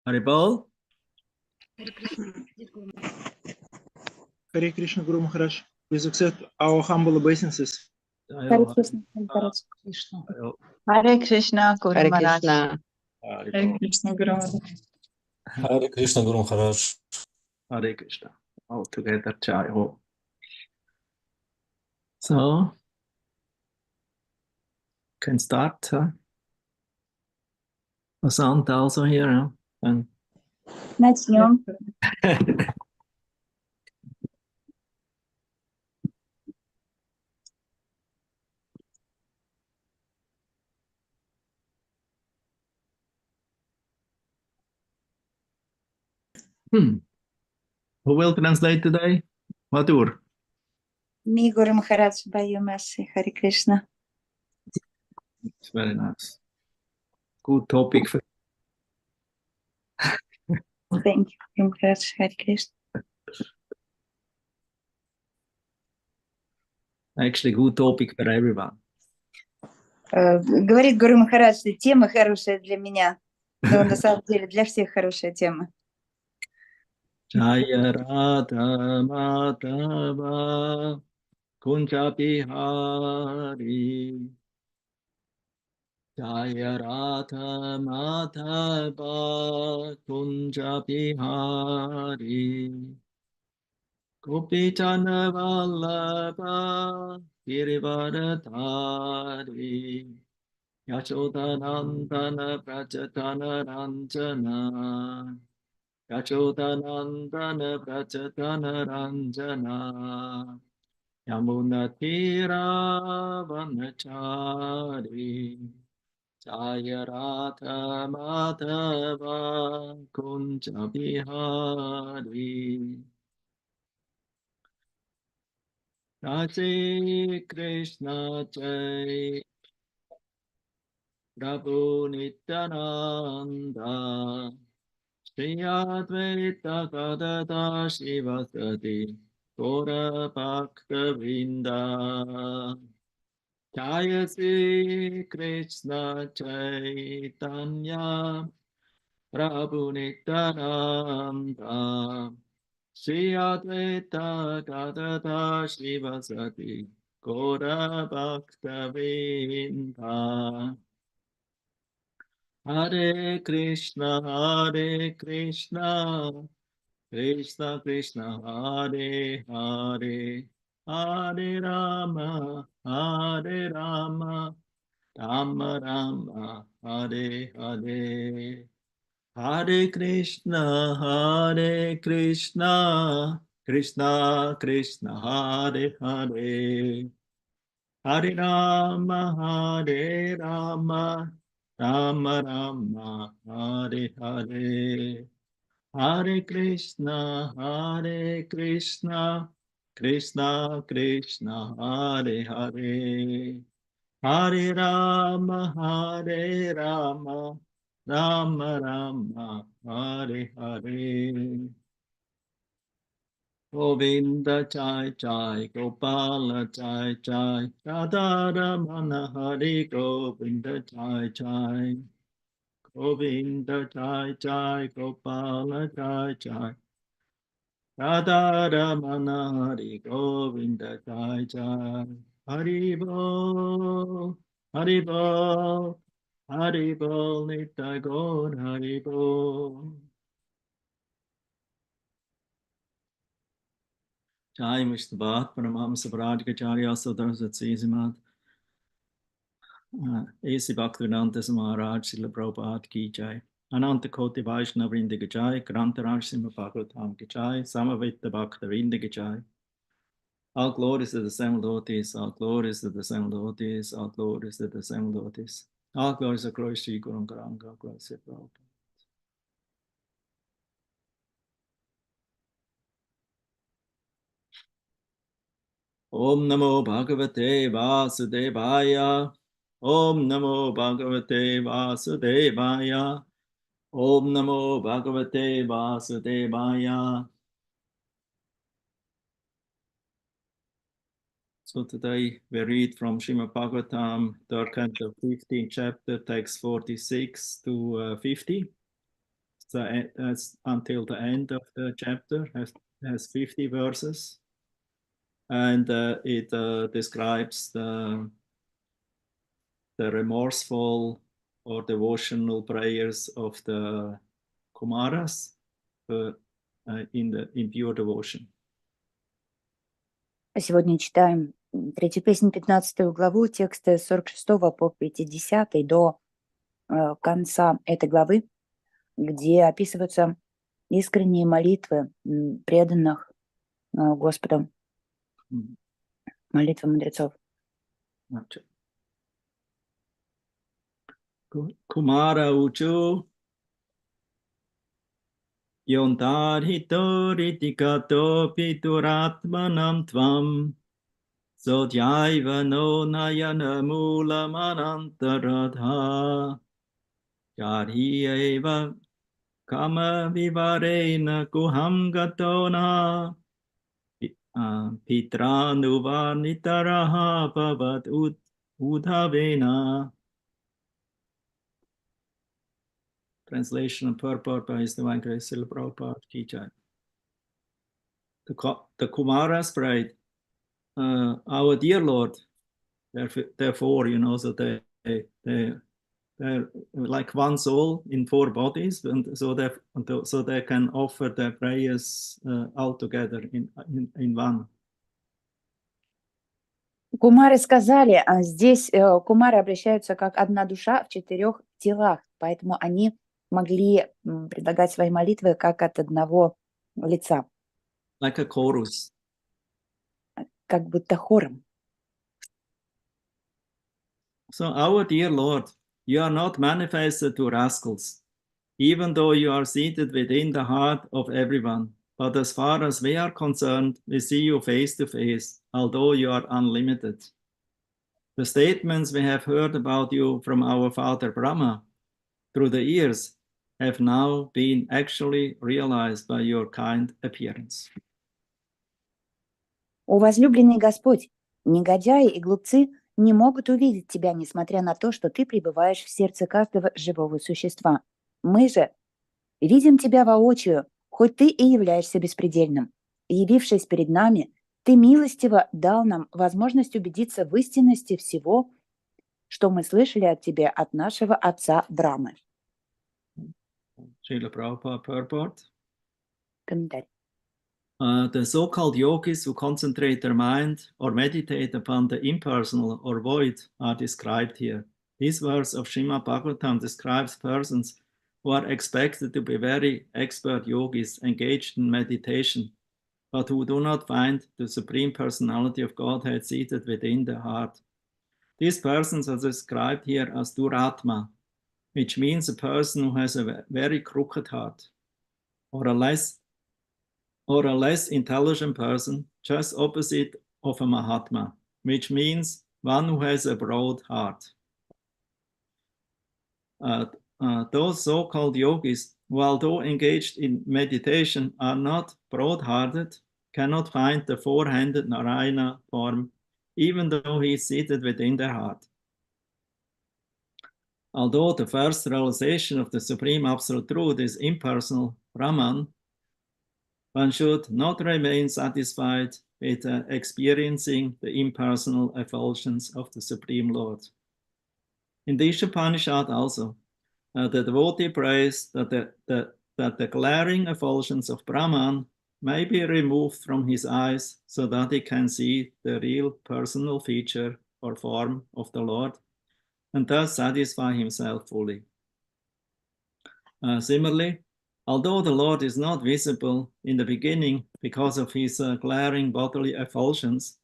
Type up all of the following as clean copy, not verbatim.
Haribol. Hare Krishna, Guru Maharaj. Please accept our humble obeisances. Hare Krishna, Hare Krishna, Guru Hare Maharaj. Krishna. Hare Krishna, Guru Maharaj. Hare Krishna, Guru Maharaj. Hare Krishna. All together, Jai Ho. So, can start. Vasant also here. Huh? And Начнем. Who will translate today? Madhur. Me, Guru Maharaj, by your mercy. Hare Krishna. It's very nice. Good topic. Thank you, Guru Maharaj. Hare Krishna. Actually, good topic for everyone. Говорит Гуру Махарадж, что тема хорошая для меня, но на самом деле для всех хорошая тема. Jaya Radha Madhava Kunja Bihari. Jaya Radha Madhava Kunja Bihari. Gopijana Vallabha Girivardhari. Yashodanandana Prajatana Ranjana. Yashodanandana Prajatana Ranjana. Yamunatira Vanachari. Jaya Radha Madhava Kunja Bihari. Jai Krishna Jai Prabhu Nityananda Shri Advaita Gadada Shivasati Gora Bhakta Vrinda. Jaya Sri Krishna Chaitanya Prabhu Nityananda Shri Advaita Gadada Shivasati Gora Bhakta Vrinda. Hare Krishna, Krishna Krishna, Hare Hare, Hare Rama, Rama Rama, Hare Hare. Hare Krishna, Krishna Krishna, Hare Hare, Hare Rama, Rama Rama, Hare Hare. Hare Krishna, Krishna Krishna, Hare Hare. Hare Rama, Rama Rama, Hare Hare. Govinda Jai Jai, Gopala Jai Jai, Radha Ramana Hare Govinda Jai Jai. Govinda Jai Jai, Gopala Jai Jai, Radha Ramana Hare Govinda Jai Jai. Haribol, Haribol, Haribol, Nitai Gaur Haribol. Jai Mr. Bhat, Paramahamsa Parajikacharya Sudharasat A.C. Bhaktivedanta Maharaj Srila Prabhupada Ki Jai. Ananta Koti Vaishnava Vrinda Ki Jai. Grantaraj Srimad Bhagavatam Ki Jai. Samavita Bhakta Vrinda Ki Jai. All glories to the seven devotees. All glories to the seven devotees. All glories to the seven devotees. All glories to Glory Sri Guru Garanga. Glory Sri Prabhupada. Om Namo Bhagavate Vasudevaya. Om Namo Bhagavate Vasudevaya. Om Namo Bhagavate Vasudevaya. So today we read from Srimad Bhagavatam, 3rd canto, 15th chapter, text 46 to 50. that's until the end of the chapter, has 50 verses. And it describes the remorseful or devotional prayers of the Kumaras in pure devotion. Сегодня читаем третью песнь, 15 главу, тексты с 46 по 50 до конца этой главы, где описываются искренние молитвы преданных Господу, молитвы мудрецов. Kumara uchu yontar hitikato pituratmanam tvam sodyaiva no nayana mula manantaradha yarieva kama vivarena kuham gatona pitranuvanitaraha bhavat udhavena. Translation and purport by His Divine Grace Srila Prabhupada Ki Jai. The Kumaras prayed, our dear Lord, therefore, so they're like one soul in 4 bodies, and so they can offer their prayers all together in one. Кумары сказали, здесь кумары обращаются как одна душа в 4 телах, поэтому они могли предлагать свои молитвы как от одного лица. Like a chorus. Как будто хором. So, our dear Lord, you are not manifested to rascals, even though you are seated within the heart of everyone. But as far as we are concerned, we see you face to face, although you are unlimited. The statements we have heard about you from our father Brahma through the years have now been actually realized by your kind appearance. О возлюбленный Господь, негодяи и глупцы не могут увидеть Тебя, несмотря на то, что Ты пребываешь в сердце каждого живого существа. Мы же видим Тебя воочию, хоть Ты и являешься беспредельным. Явившись перед нами, Ты милостиво дал нам возможность убедиться в истинности всего, что мы слышали от Тебя от нашего отца Брамы. Srila Prabhupada purport. Комментарий. The so-called yogis who concentrate their mind or meditate upon the impersonal or void are described here. This verse of Srimad Bhagavatam describes persons who are expected to be very expert yogis engaged in meditation, but who do not find the Supreme Personality of Godhead seated within the heart. These persons are described here as Duratma, which means a person who has a very crooked heart, or a less intelligent person, just opposite of a Mahatma, which means one who has a broad heart. Those so-called yogis, who although engaged in meditation are not broad-hearted, cannot find the 4-handed Narayana form, even though he is seated within their heart. Although the first realization of the Supreme Absolute Truth is impersonal Brahman, one should not remain satisfied with experiencing the impersonal effulgence of the Supreme Lord. In the Upanishad also, the devotee prays that the glaring effulgence of Brahman may be removed from his eyes so that he can see the real personal feature or form of the Lord and thus satisfy himself fully. Similarly, although the Lord is not visible in the beginning because of his glaring bodily effulgence,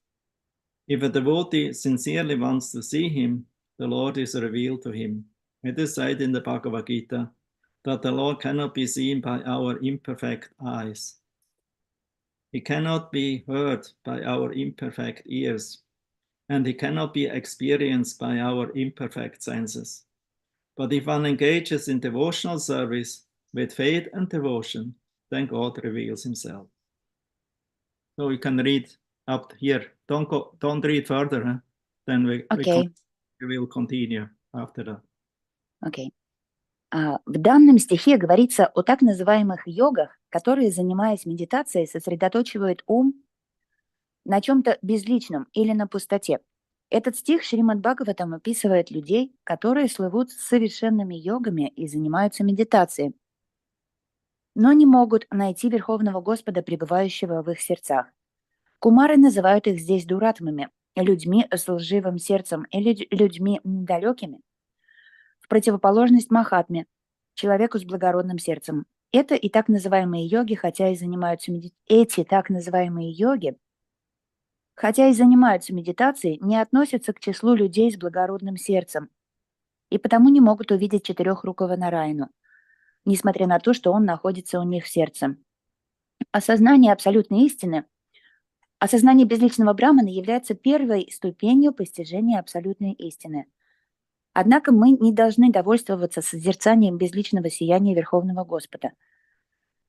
if a devotee sincerely wants to see him, the Lord is revealed to him. It is said in the Bhagavad Gita that the Lord cannot be seen by our imperfect eyes. He cannot be heard by our imperfect ears, and he cannot be experienced by our imperfect senses. But if one engages in devotional service with faith and devotion, then God reveals himself. So we can read up here. Don't read further. Huh? Then we will continue after that. Окей. В данном стихе говорится о так называемых йогах, которые, занимаясь медитацией, сосредоточивают ум на чем-то безличном или на пустоте. Этот стих Шримад Бхагаватам описывает людей, которые слывут совершенными йогами и занимаются медитацией, но не могут найти Верховного Господа, пребывающего в их сердцах. Кумары называют их здесь дуратмами, людьми с лживым сердцем или людьми недалекими, в противоположность Махатме, человеку с благородным сердцем. Это и так называемые йоги, хотя и занимаются медитацией, не относятся к числу людей с благородным сердцем и потому не могут увидеть четырехрукого Нараяну, несмотря на то, что он находится у них в сердце. Осознание абсолютной истины, осознание безличного Брахмана является первой ступенью постижения абсолютной истины. Однако мы не должны довольствоваться созерцанием безличного сияния Верховного Господа.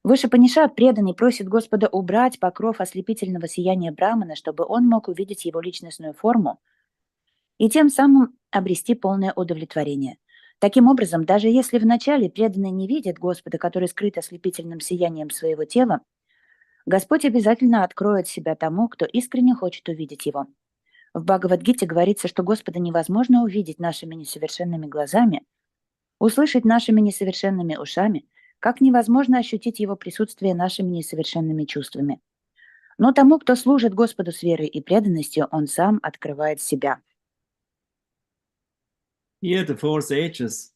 Вышепанишат преданный просит Господа убрать покров ослепительного сияния Брахмана, чтобы он мог увидеть его личностную форму и тем самым обрести полное удовлетворение. Таким образом, даже если вначале преданный не видит Господа, который скрыт ослепительным сиянием своего тела, Господь обязательно откроет себя тому, кто искренне хочет увидеть его. В Бхагавад-гите говорится, что Господа невозможно увидеть нашими несовершенными глазами, услышать нашими несовершенными ушами, как невозможно ощутить его присутствие нашими несовершенными чувствами. Но тому, кто служит Господу с верой и преданностью, он сам открывает себя. Here the four sages,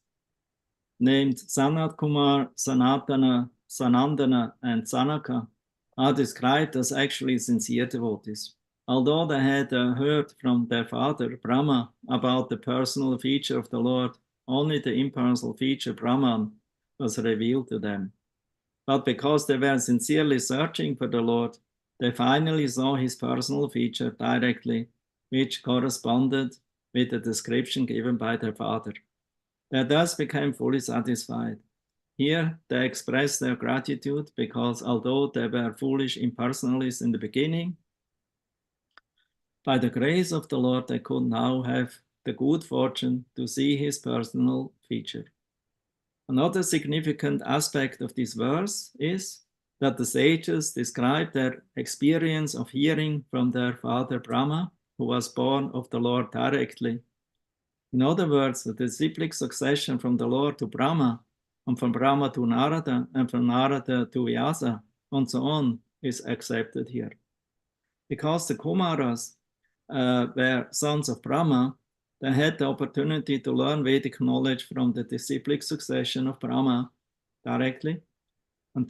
named Sanat Kumar, Sanatana, Sanandana, and Sanaka, are described as actually sincere devotees. Although they had heard from their father, Brahma, about the personal feature of the Lord, only the impersonal feature, Brahman, was revealed to them. But because they were sincerely searching for the Lord, they finally saw his personal feature directly, which corresponded with the description given by their father. They thus became fully satisfied. Here they express their gratitude because although they were foolish impersonalists in the beginning, by the grace of the Lord they could now have the good fortune to see his personal feature. Another significant aspect of this verse is that the sages describe their experience of hearing from their father Brahma, who was born of the Lord directly. In other words, the disciplic succession from the Lord to Brahma, and from Brahma to Narada, and from Narada to Vyasa, and so on, is accepted here. Because the Kumaras were sons of Brahma, they had the opportunity to learn Vedic knowledge from the disciplic succession of Brahma directly, and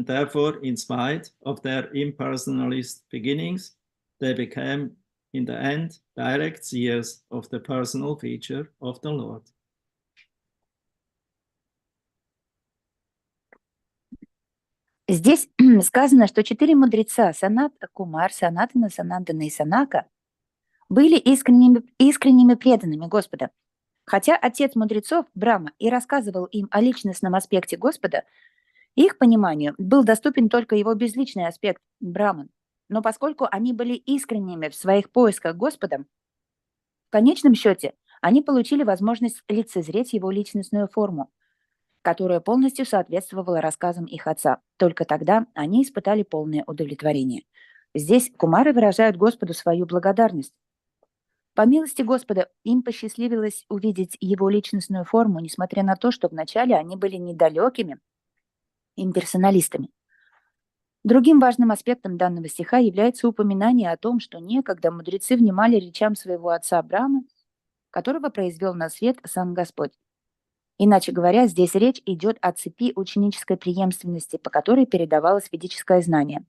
therefore, in spite of their impersonalist beginnings, they became, in the end, direct seers of the personal feature of the Lord. Здесь сказано, что 4 мудреца Санат, Кумар, Санатана, Санандана и Санака были искренними преданными Господа. Хотя отец мудрецов, Брахма, и рассказывал им о личностном аспекте Господа, их пониманию был доступен только его безличный аспект, Брахман. Но поскольку они были искренними в своих поисках Господа, в конечном счете они получили возможность лицезреть его личностную форму, которая полностью соответствовала рассказам их отца. Только тогда они испытали полное удовлетворение. Здесь кумары выражают Господу свою благодарность. По милости Господа им посчастливилось увидеть его личностную форму, несмотря на то, что вначале они были недалекими имперсоналистами. Другим важным аспектом данного стиха является упоминание о том, что некогда мудрецы внимали речам своего отца Брахмы, которого произвел на свет сам Господь. Иначе говоря, здесь речь идет о цепи ученической преемственности, по которой передавалось ведическое знание.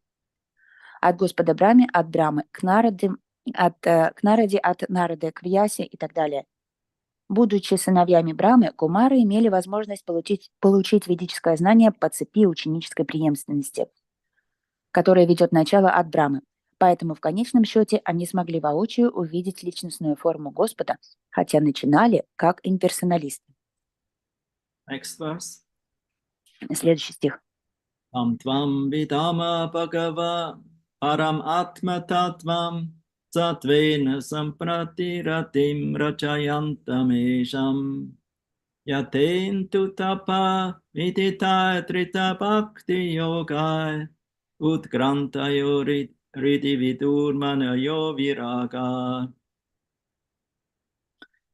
От Господа Брахме, от Брахмы к Нараде, от Нарады к Вьясе и так далее. Будучи сыновьями Брахмы, кумары имели возможность получить ведическое знание по цепи ученической преемственности, которая ведет начало от Брахмы. Поэтому в конечном счете они смогли воочию увидеть личностную форму Господа, хотя начинали как имперсоналисты. Next verse. Следующий стих. Tam tvam vidama bhagava param atma tattvam satvena sampratiratim rajayantam esham. Yaten tutapa vidita trita bhakti yogai utgrantayo ridi vidur manayo viraga.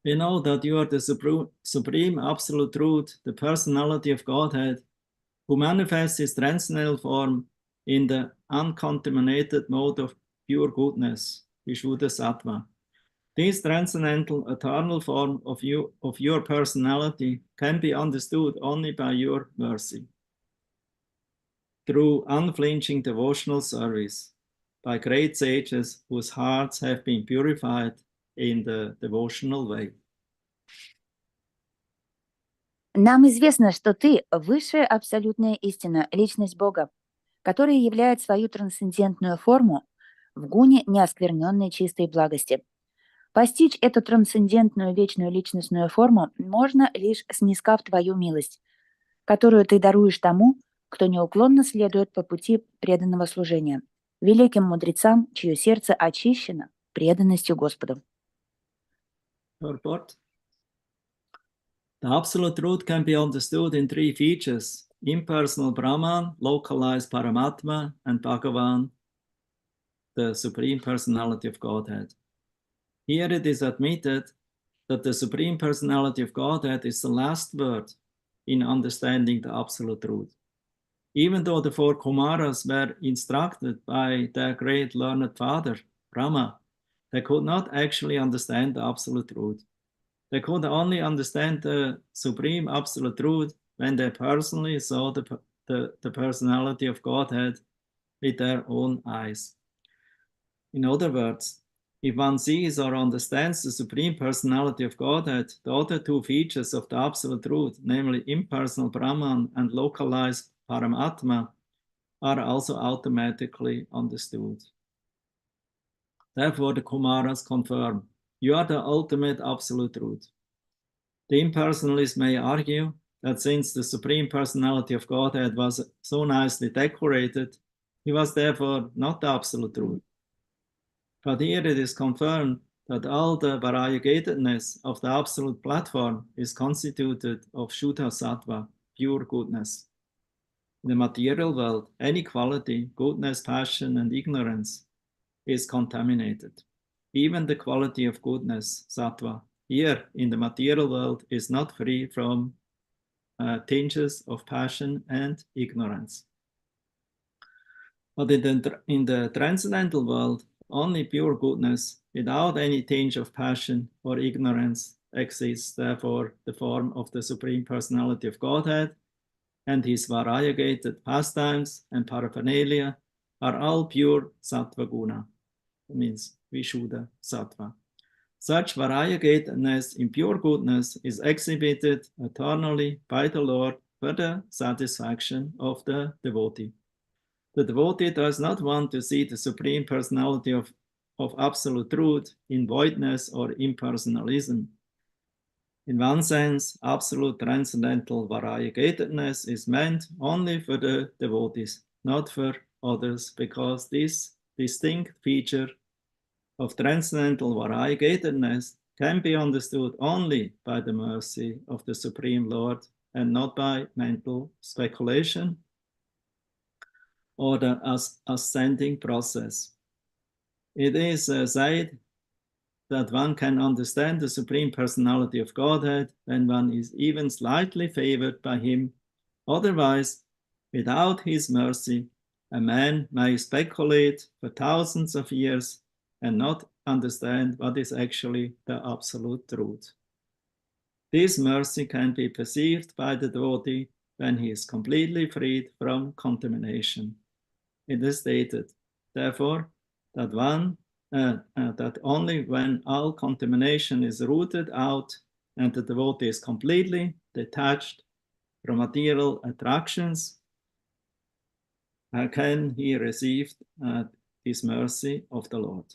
We know that you are the supreme absolute truth, the personality of Godhead, who manifests his transcendental form in the uncontaminated mode of pure goodness, Vishuddha Sattva. This transcendental eternal form of your personality can be understood only by your mercy, through unflinching devotional service, by great sages whose hearts have been purified in the devotional way. Нам известно, что ты – высшая абсолютная истина, личность Бога, которая являет свою трансцендентную форму в гуне неоскверненной чистой благости. Постичь эту трансцендентную вечную личностную форму можно, лишь снискав твою милость, которую ты даруешь тому, кто неуклонно следует по пути преданного служения, великим мудрецам, чье сердце очищено преданностью Господу. Purport. The absolute truth can be understood in three features: impersonal Brahman, localized Paramatma, and Bhagavan, the Supreme Personality of Godhead. Here it is admitted that the Supreme Personality of Godhead is the last word in understanding the absolute truth. Even though the four Kumaras were instructed by their great learned father, Brahma, they could not actually understand the absolute truth. They could only understand the supreme absolute truth when they personally saw the personality of Godhead with their own eyes. In other words, if one sees or understands the supreme personality of Godhead, the other two features of the absolute truth, namely impersonal Brahman and localized Paramatma, are also automatically understood. Therefore, the Kumaras confirm, you are the ultimate absolute truth. The impersonalists may argue that since the Supreme Personality of Godhead was so nicely decorated, he was therefore not the absolute truth. But here it is confirmed that all the variegatedness of the absolute platform is constituted of Shuddha Sattva, pure goodness. In the material world, any quality, goodness, passion, and ignorance is contaminated. Even the quality of goodness, Sattva, here in the material world is not free from tinges of passion and ignorance. But in the transcendental world, only pure goodness, without any tinge of passion or ignorance, exists. Therefore, the form of the Supreme Personality of Godhead and his variegated pastimes and paraphernalia are all pure Sattva Guna. That means Vishuddha Sattva. Such variegatedness in pure goodness is exhibited eternally by the Lord for the satisfaction of the devotee. The devotee does not want to see the Supreme Personality of Absolute Truth in voidness or impersonalism. In one sense, absolute transcendental variegatedness is meant only for the devotees, not for others, because this distinct feature of transcendental variegatedness can be understood only by the mercy of the Supreme Lord and not by mental speculation or the ascending process. It is said that one can understand the Supreme Personality of Godhead when one is even slightly favored by him. Otherwise, without his mercy, a man may speculate for thousands of years and not understand what is actually the absolute truth. This mercy can be perceived by the devotee when he is completely freed from contamination. It is stated, therefore, that only when all contamination is rooted out and the devotee is completely detached from material attractions, can he receive this mercy of the Lord.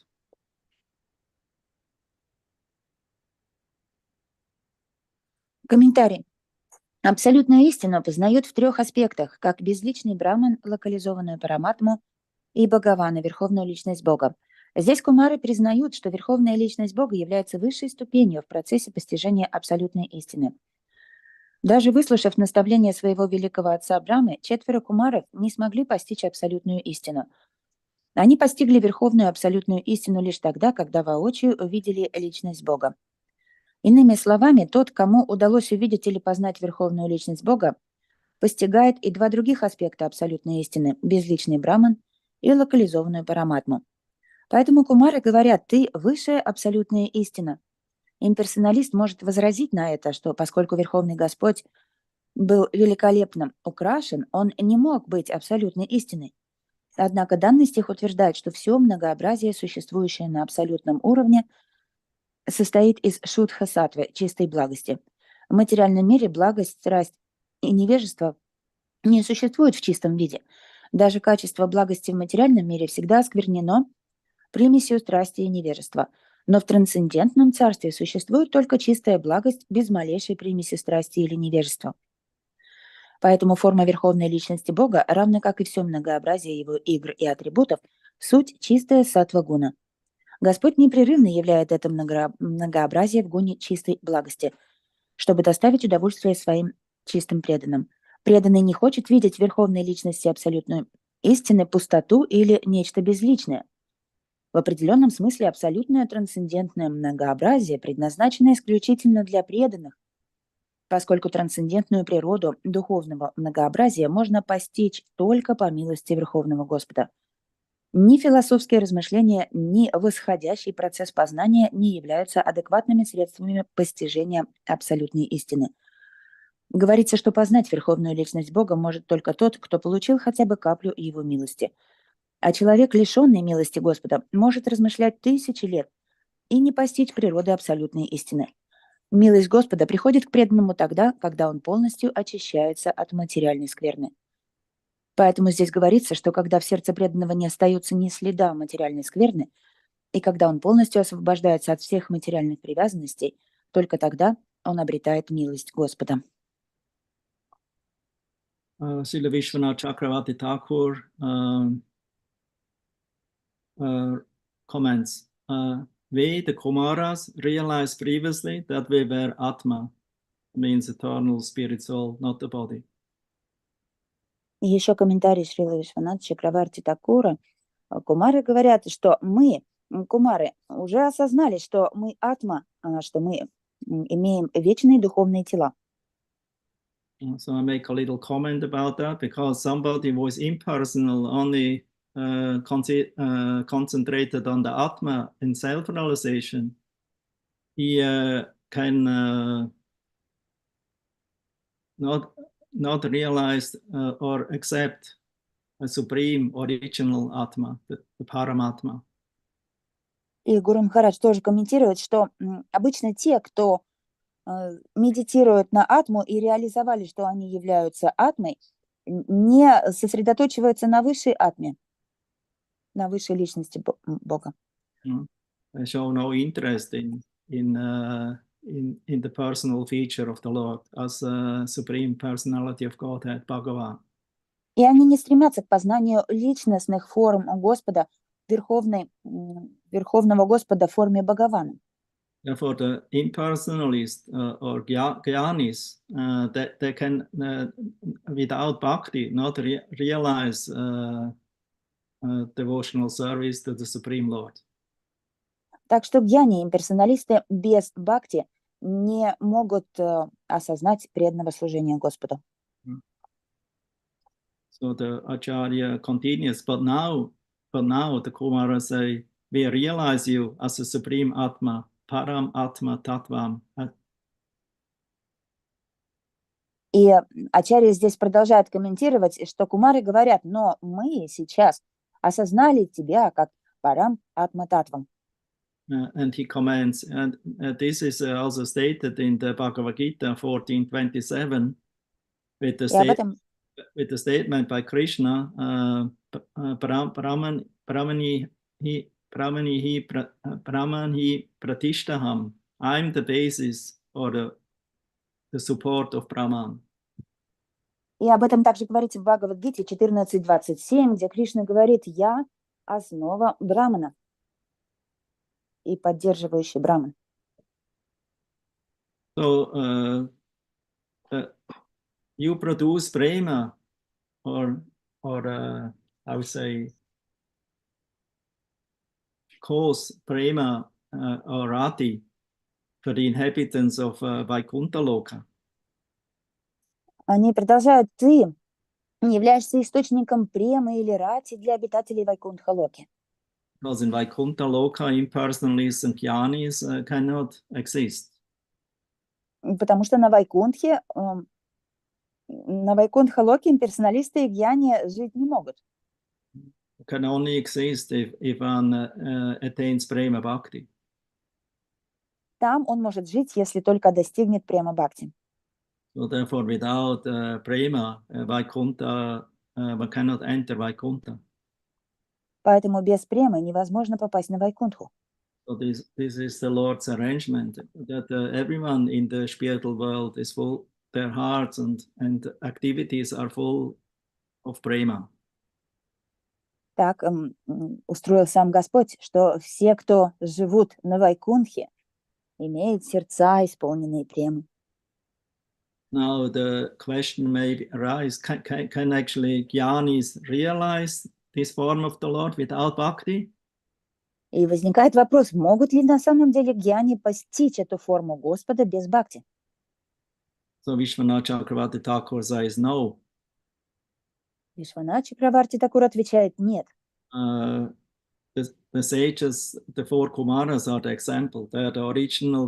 Комментарий. Абсолютную истину познают в трех аспектах, как безличный браман, локализованную параматму, и Бхагавана, верховную личность Бога. Здесь кумары признают, что верховная личность Бога является высшей ступенью в процессе постижения абсолютной истины. Даже выслушав наставление своего великого отца Брамы, 4 кумаров не смогли постичь абсолютную истину. Они постигли верховную абсолютную истину лишь тогда, когда воочию увидели личность Бога. Иными словами, тот, кому удалось увидеть или познать верховную личность Бога, постигает и два других аспекта абсолютной истины – безличный браман и локализованную параматму. Поэтому кумары говорят: «Ты – высшая абсолютная истина». Имперсоналист может возразить на это, что поскольку Верховный Господь был великолепно украшен, он не мог быть абсолютной истиной. Однако данный стих утверждает, что все многообразие, существующее на абсолютном уровне, состоит из шудха-сатвы, чистой благости. В материальном мире благость, страсть и невежество не существуют в чистом виде. Даже качество благости в материальном мире всегда осквернено примесью страсти и невежества. Но в трансцендентном царстве существует только чистая благость без малейшей примеси страсти или невежества. Поэтому форма верховной личности Бога, равно как и все многообразие его игр и атрибутов, суть чистая саттва-гуна. Господь непрерывно являет это многообразие в гуне чистой благости, чтобы доставить удовольствие своим чистым преданным. Преданный не хочет видеть в верховной личности абсолютную истины пустоту или нечто безличное. В определенном смысле абсолютное трансцендентное многообразие предназначено исключительно для преданных, поскольку трансцендентную природу духовного многообразия можно постичь только по милости Верховного Господа. Ни философские размышления, ни восходящий процесс познания не являются адекватными средствами постижения абсолютной истины. Говорится, что познать верховную личность Бога может только тот, кто получил хотя бы каплю его милости. А человек, лишенный милости Господа, может размышлять 1000 лет и не постичь природы абсолютной истины. Милость Господа приходит к преданному тогда, когда он полностью очищается от материальной скверны. Поэтому здесь говорится, что когда в сердце преданного не остается ни следа материальной скверны, и когда он полностью освобождается от всех материальных привязанностей, только тогда он обретает милость Господа. Srila Vishwanath Chakravarti Thakur comments, we, the Kumaras, realized previously that we were Atma, means eternal spirit soul, not the body. И еще комментарий Шрила Вишванатха Чакраварти Такура. Кумары говорят, что мы, кумары, уже осознали, что мы атма, что мы имеем вечные духовные тела. So I make a little comment about that because somebody was impersonal, only concentrated on the Atma in self-realization. He can not realize or accept a supreme original Atma, the Paramatma. И Гуру Махарадж тоже комментирует, что обычно те, кто медитируют на атму и реализовали, что они являются атмой, не сосредоточиваются на высшей атме, на высшей личности Бога. They show no interest in the personal feature of the Lord as a supreme personality of Godhead, Bhagavan. И они не стремятся к познанию личностных форм Господа, Верховного Господа в форме Бхагавана. Therefore, the impersonalists or Gyanis, they can, without bhakti, not realize devotional service to the Supreme Lord. Так что гьяни, имперсоналисты без бхакти не могут осознать преданного служения Господу. So the Acharya continues, but now the Kumara say, we realize you as a supreme Atma, Param Atma Tattvam. И Ачарья здесь продолжает комментировать, что кумары говорят, но мы сейчас осознали тебя как Парам Атма Татвам. And he comments, and this is also stated in the Bhagavad Gita 14:27 with the statement by Krishna, Brahmani Pratishtaham. I'm the basis or the support of Brahman. И об этом также говорится в Бхагавад-гите 14:27, где Кришна говорит: «Я основа Брамана и поддерживающий Браман». So you produce prema or I would say cause prema or rati for the inhabitants of Vaikuntha Loka. Они продолжают, ты являешься источником премы или рати для обитателей Вайкунтха-локи. Because in Vaikuntha Loka, impersonalists and jnanis cannot exist. Потому что на Вайкунтха-локе имперсоналисты и гьяни жить не могут. Can only exist if one attains prema bhakti. Там он может жить, если только достигнет према бхакти. So therefore, without prema, Vaikuntha, one cannot enter Vaikuntha. Поэтому без премы невозможно попасть на Вайкунтху. So this is the Lord's arrangement, that everyone in the spiritual world is full, their hearts and activities are full of prema. Так устроил сам Господь, что все, кто живут на Вайкунтхе, имеют сердца, исполненные премы. Now the question may arise, can actually jnanis realize this form of the Lord without bhakti? И возникает вопрос, могут ли на самом деле гьяни постичь эту форму Господа без бхакти? So Vishwanath Chakravarti Thakur says no. Вишванат Чакраварти Такур отвечает нет. The sages, the four Kumaras are the example. They are the original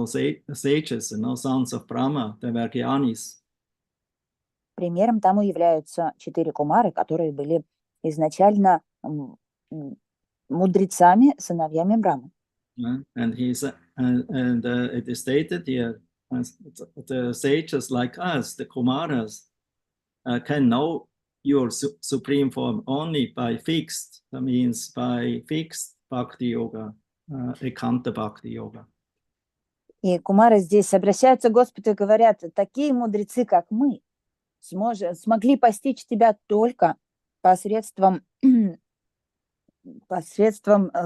sages, sons of Brahma. They were jnanis. Примером тому являются 4 кумары, которые были изначально мудрецами, сыновьями Брамы. And it is stated here, the sages like us, the Kumaras, can know your supreme form only by fixed, that means by fixed Bhakti Yoga, Ekanta Bhakti Yoga. И кумары здесь обращаются к Господу и говорят, такие мудрецы, как мы, смогли постичь тебя только посредством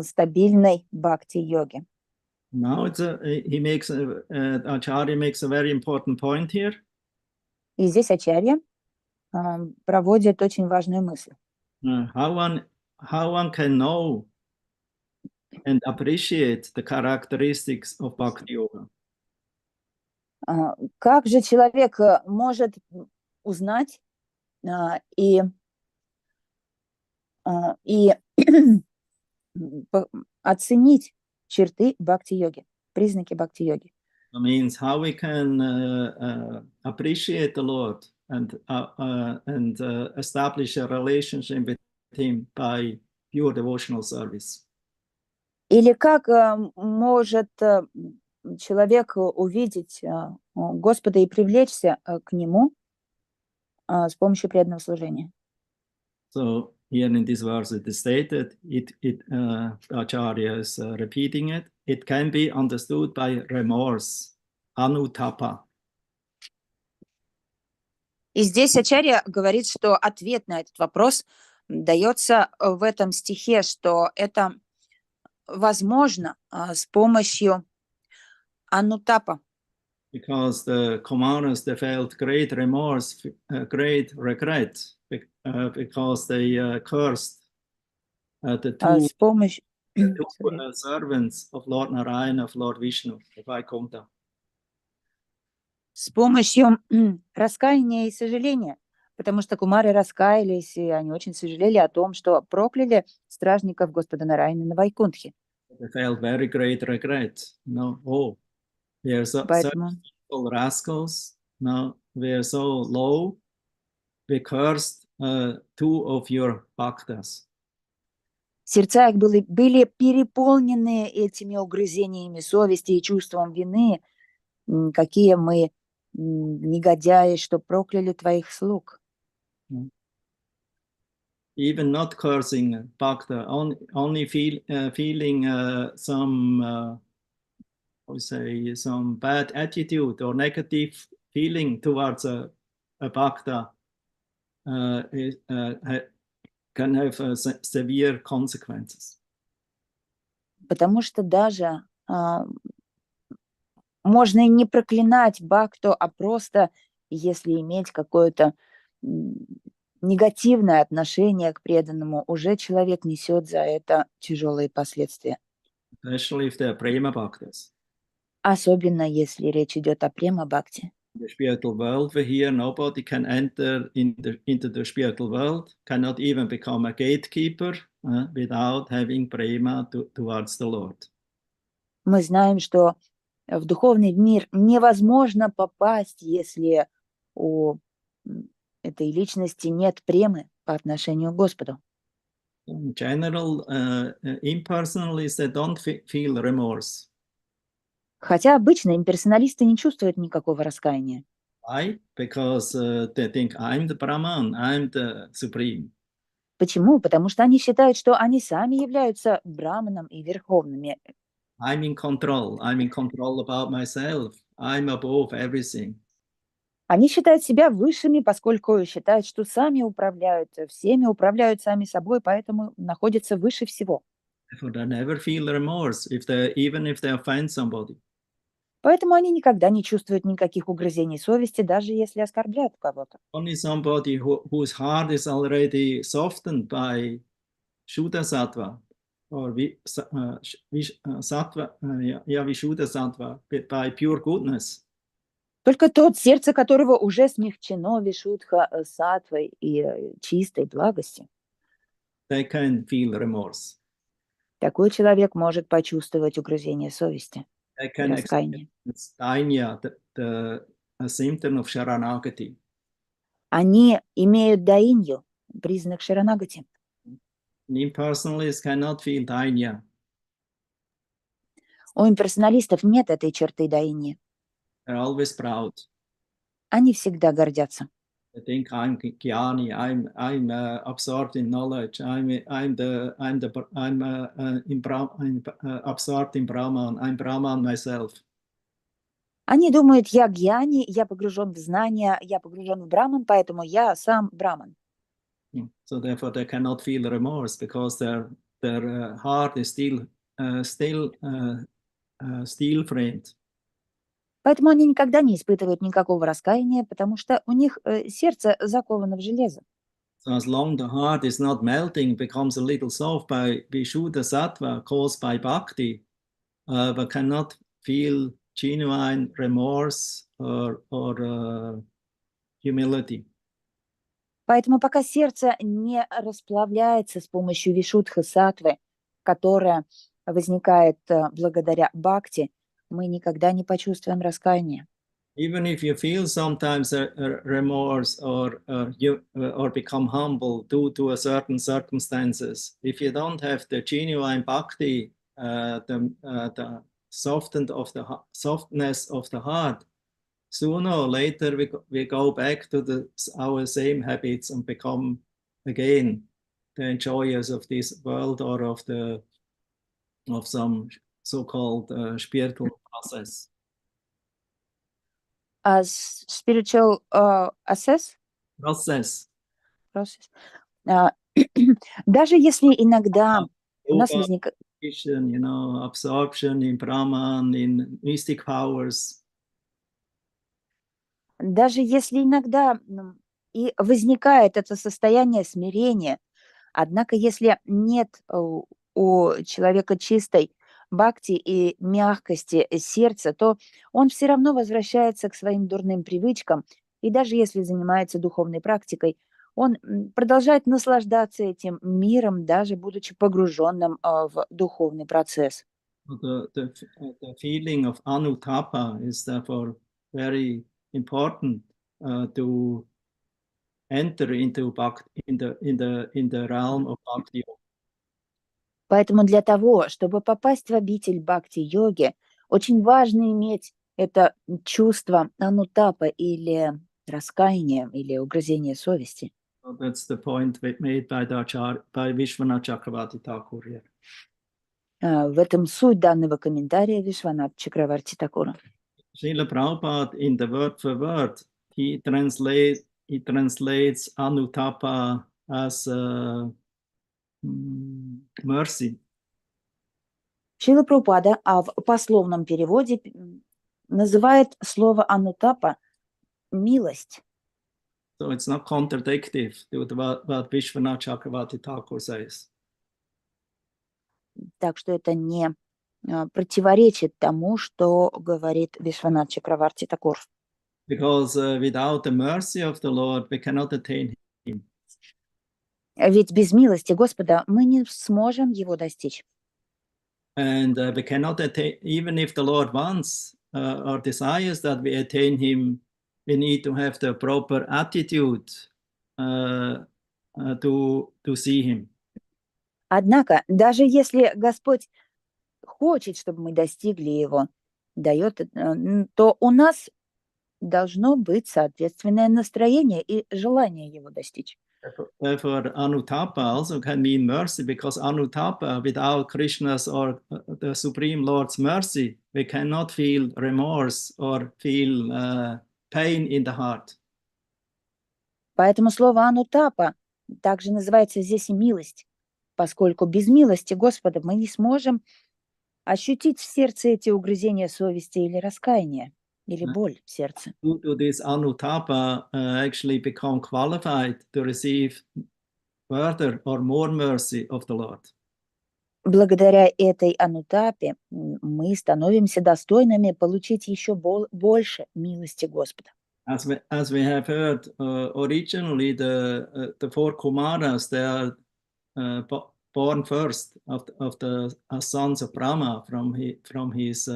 стабильной бхакти-йоги. Now Acharya makes a very important point here. И здесь Ачарья проводит очень важную мысль. How one can know and appreciate the characteristics of Bhakti Yoga. Как же человек может узнать и оценить черты бхакти-йоги, признаки бхакти-йоги? That means how we can appreciate the Lord and establish a relationship with Him by pure devotional service. Или как может человек увидеть Господа и привлечься к Нему с помощью преданного служения? So here in this verse it is stated, Acharya is repeating it, it can be understood by remorse, anutapa. И здесь Ачарья говорит, что ответ на этот вопрос дается в этом стихе, что это возможно с помощью анутапа. Because the Kumaras, they felt great remorse, great regret, because they cursed the two servants of Lord Narayana, of Lord Vishnu, of Vaikuntha. С помощью раскаяния и сожаления, потому что кумары раскаялись, и они очень сожалели о том, что прокляли стражников Господа Нараяна на Вайкунтхе. They felt very great regret. We are so rascals. No, we are so low. We cursed two of your bhaktas. Сердца их были переполнены этими угрызениями совести и чувством вины, какие мы негодяи, что прокляли твоих слуг. Even not cursing bhakta, only feeling some bad attitude or negative feeling towards a bhakta can have severe consequences. Потому что даже можно и не проклинать бхакту, а просто, если иметь какое-то негативное отношение к преданному, уже человек несет за это тяжелые последствия. Especially if they're prema bhaktas. Особенно, если речь идет о према-бхакти. In the spiritual world we're here, nobody can enter into the spiritual world, cannot even become a gatekeeper without having prema towards the Lord. Мы знаем, что в духовный мир невозможно попасть, если у этой личности нет премы по отношению к Господу. In general, impersonalists, they don't feel remorse. Хотя обычно имперсоналисты не чувствуют никакого раскаяния. Why? Because they think I'm the Brahman, I'm the supreme. Почему? Потому что они считают, что они сами являются браманом и верховными. I'm in control about myself, I'm above everything. Они считают себя высшими, поскольку считают, что сами управляют всеми, управляют сами собой, поэтому находятся выше всего. Therefore, they never feel remorse even if they offend somebody. Поэтому они никогда не чувствуют никаких угрызений совести, даже если оскорбляют кого-то. Only somebody whose heart is already softened by Shuddha Sattva, or Sattva, Vishuddha Sattva, by pure goodness. Только тот, сердце которого уже смягчено вишудха саттвой и чистой благостью, They can feel remorse. такой человек может почувствовать угрызение совести They и can раскаяние. experience dainya, a symptom of Sharanagati. Они имеют даинью, признак шаранагати. Impersonalists cannot feel dainya. У имперсоналистов нет этой черты даиньи. They're always proud. Они всегда гордятся. I think I'm Jnani. I'm absorbed in knowledge. I'm absorbed in Brahman. I'm Brahman myself. Они думают, я гьяни, я погружен в знания, я погружен в браман, поэтому я сам браман. So therefore, they cannot feel remorse because their heart is still steel framed. Поэтому они никогда не испытывают никакого раскаяния, потому что у них сердце заковано в железо. So as long the heart is not melting, becomes a little soft by Vishuddha Sattva caused by Bhakti, but cannot feel genuine remorse or humility. Поэтому пока сердце не расплавляется с помощью вишудха саттвы, которая возникает благодаря бхакти, мы никогда не почувствуем раскаяния. Even if you feel sometimes a remorse or become humble due to a certain circumstances, if you don't have the genuine bhakti, the softness of the heart, sooner or later we go back to our same habits and become again the enjoyers of this world or of some so-called spiritual process. Spiritual process. Даже если иногда у нас возникает... absorption in Brahman, in mystic powers. Даже если иногда и возникает это состояние смирения, однако если нет у человека чистой бхакти и мягкости сердца, то он все равно возвращается к своим дурным привычкам, и даже если занимается духовной практикой, он продолжает наслаждаться этим миром, даже будучи погруженным в духовный процесс. The feeling of anutapa is therefore very important to enter into bhakti, in the realm of bhakti. Поэтому для того, чтобы попасть в обитель бхакти-йоги, очень важно иметь это чувство анутапа или раскаяния, или угрызения совести. So that's the point made by Vishwanath Chakravarti Thakur here. В этом суть данного комментария Вишванат Чакраварти Такура. Srila Prabhupada, in the word for word, he translates anutapa as mercy. Шрила Прабхупада, а в пословном переводе называет слово анутапа милость. So it's not contradictory to what Vishwanath Chakravarti Thakur says. Так что это не противоречит тому, что говорит Вишванат Чакраварти Такур. Because without the mercy of the Lord, we cannot attain Him. Ведь без милости Господа мы не сможем его достичь. And we cannot attain, even if the Lord wants or desires that we attain Him, we need to have the proper attitude to see Him. Однако, даже если Господь хочет, чтобы мы достигли его, то у нас должно быть соответственное настроение и желание его достичь. Therefore, Anutapa also can mean mercy, because Anutapa, without Krishna's or the Supreme Lord's mercy, we cannot feel remorse or feel pain in the heart. Поэтому слово анутапа также называется здесь и милость, поскольку без милости Господа мы не сможем ощутить в сердце эти угрызения совести или раскаяния, или боль в сердце. Due to this Anutapa actually become qualified to receive further or more mercy of the Lord. Благодаря этой анутапе мы становимся достойными получить еще больше милости Господа. As we have heard, originally the four Kumaras, they are born first of the sons of Brahma from his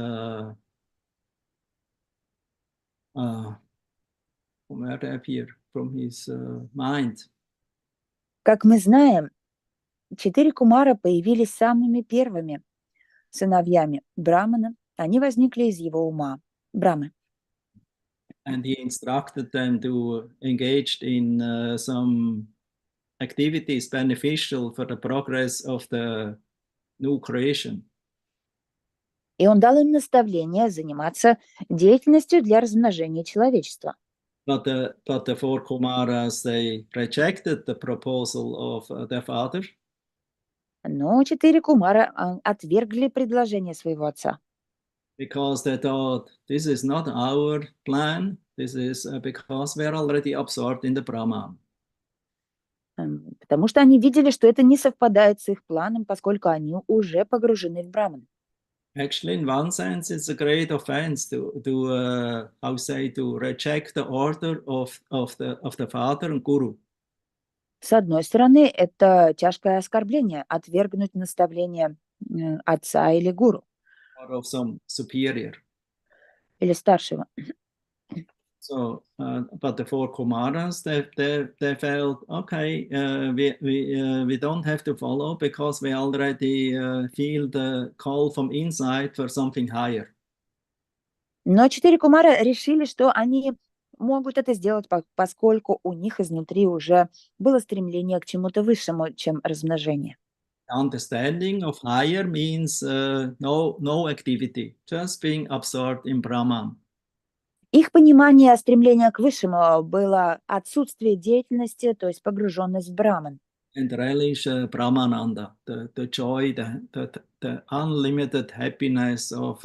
mind. Как мы знаем, 4 кумара появились самыми первыми сыновьями Брамана. Они возникли из его ума, Брамы. And he instructed them to engage in some activities beneficial for the progress of the new creation. И он дал им наставление заниматься деятельностью для размножения человечества. But the four Kumaras, they rejected the proposal of their father. Но 4 кумара отвергли предложение своего отца. Because they thought, this is not our plan, this is because we are already absorbed in the Brahman. Потому что они видели, что это не совпадает с их планом, поскольку они уже погружены в Браман. Actually, in one sense, it's a great offense to reject the order of the father and guru. С одной стороны, это тяжкое оскорбление, отвергнуть наставление отца или гуру. Or of some superior. Или старшего. So, but the four Kumaras, they felt, okay, we don't have to follow because we already feel the call from inside for something higher. Но 4 кумара решили, что они могут это сделать, поскольку у них изнутри уже было стремление к чему-то высшему, чем размножение. Understanding of higher means no activity, just being absorbed in Brahman. Их понимание стремления к высшему было отсутствие деятельности, то есть погруженность в Браман. And relish Brahmananda, the joy, the unlimited happiness of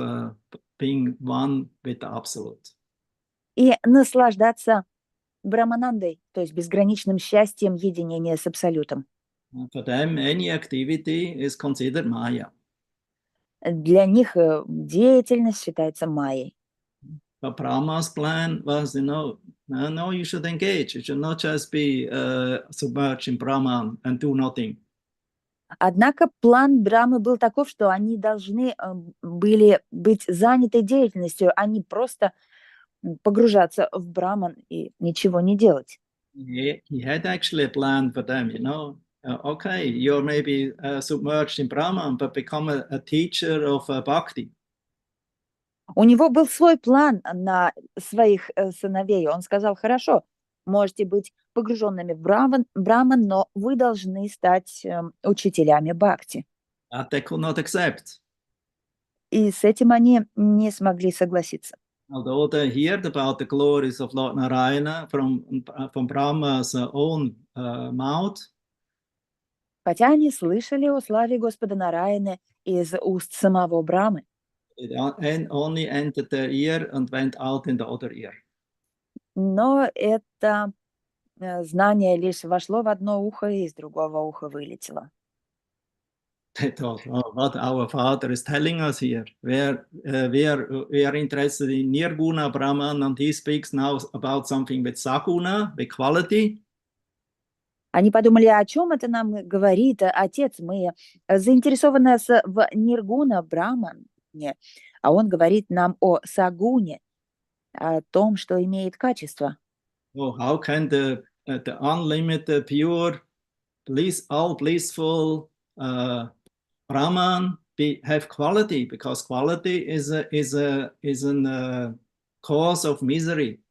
being one with the Absolute. И наслаждаться Браманандой, то есть безграничным счастьем единения с Абсолютом. For them, any activity is considered Maya. Для них деятельность считается майей. But Brahma's plan was, no, you should engage. You should not just be submerged in Brahman and do nothing. Однако план Брамы был таков, что они должны были быть заняты деятельностью, а не просто погружаться в Браман и ничего не делать. He had actually a plan for them, okay, you're maybe submerged in Brahman, but become a teacher of Bhakti. У него был свой план на своих сыновей. Он сказал, хорошо, можете быть погруженными в Браман, но вы должны стать учителями Бхакти. That they could not accept. И с этим они не смогли согласиться. Although they heard about the glories of Lord Narayana from Brahma's own mouth, Хотя они слышали о славе Господа Нараяны из уст самого Брамы. It only entered the ear and went out in the other ear. Но это знание лишь вошло в одно ухо и из другого уха вылетело. They thought, oh, what our Father is telling us here. We are interested in Nirguna Brahman, and he speaks now about something with Saguna, with quality. Они подумали, о чем это нам говорит отец. Мы заинтересованы в Ниргуна Брамане, а он говорит нам о Сагуне, о том, что имеет качество. Oh, how can the unlimited, pure, all blissful Brahman have quality? Because quality is a cause of misery.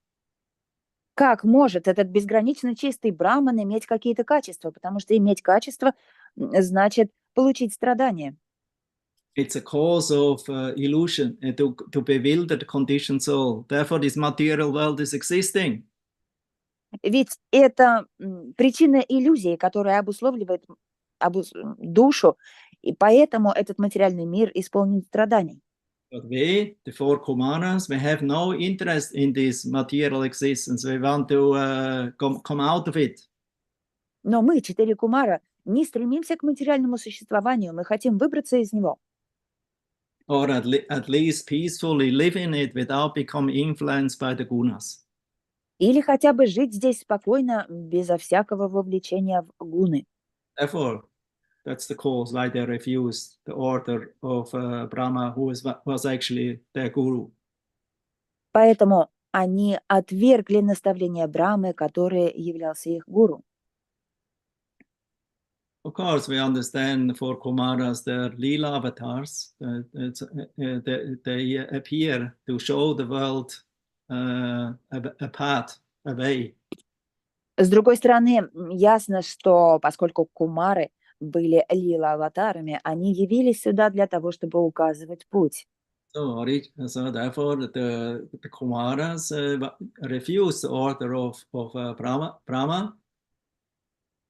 Как может этот безгранично чистый браман иметь какие-то качества? Потому что иметь качество значит получить страдания. It's a cause of illusion, to bewilder the conditioned soul. Therefore, this material world is existing. Ведь это причина иллюзии, которая обусловливает душу, и поэтому этот материальный мир исполнен страданий. But we, the four Kumaras, we have no interest in this material existence. We want to come out of it. Но мы, 4 Кумара, не стремимся к материальному существованию, мы хотим выбраться из него. Or at least peacefully live in it without becoming influenced by the gunas. Или хотя бы жить здесь спокойно, безо всякого вовлечения в гуны. Therefore, that's the cause why they refused the order of Brahma, who was actually their guru. Поэтому они отвергли наставление Брамы, который являлся их гуру. Of course, we understand the four Kumaras, they're Leela avatars. They appear to show the world a path, a way. С другой стороны, ясно, что поскольку кумары были лила-аватарами, они явились сюда для того, чтобы указывать путь. So therefore, the Kumaras refused the order of Brahma.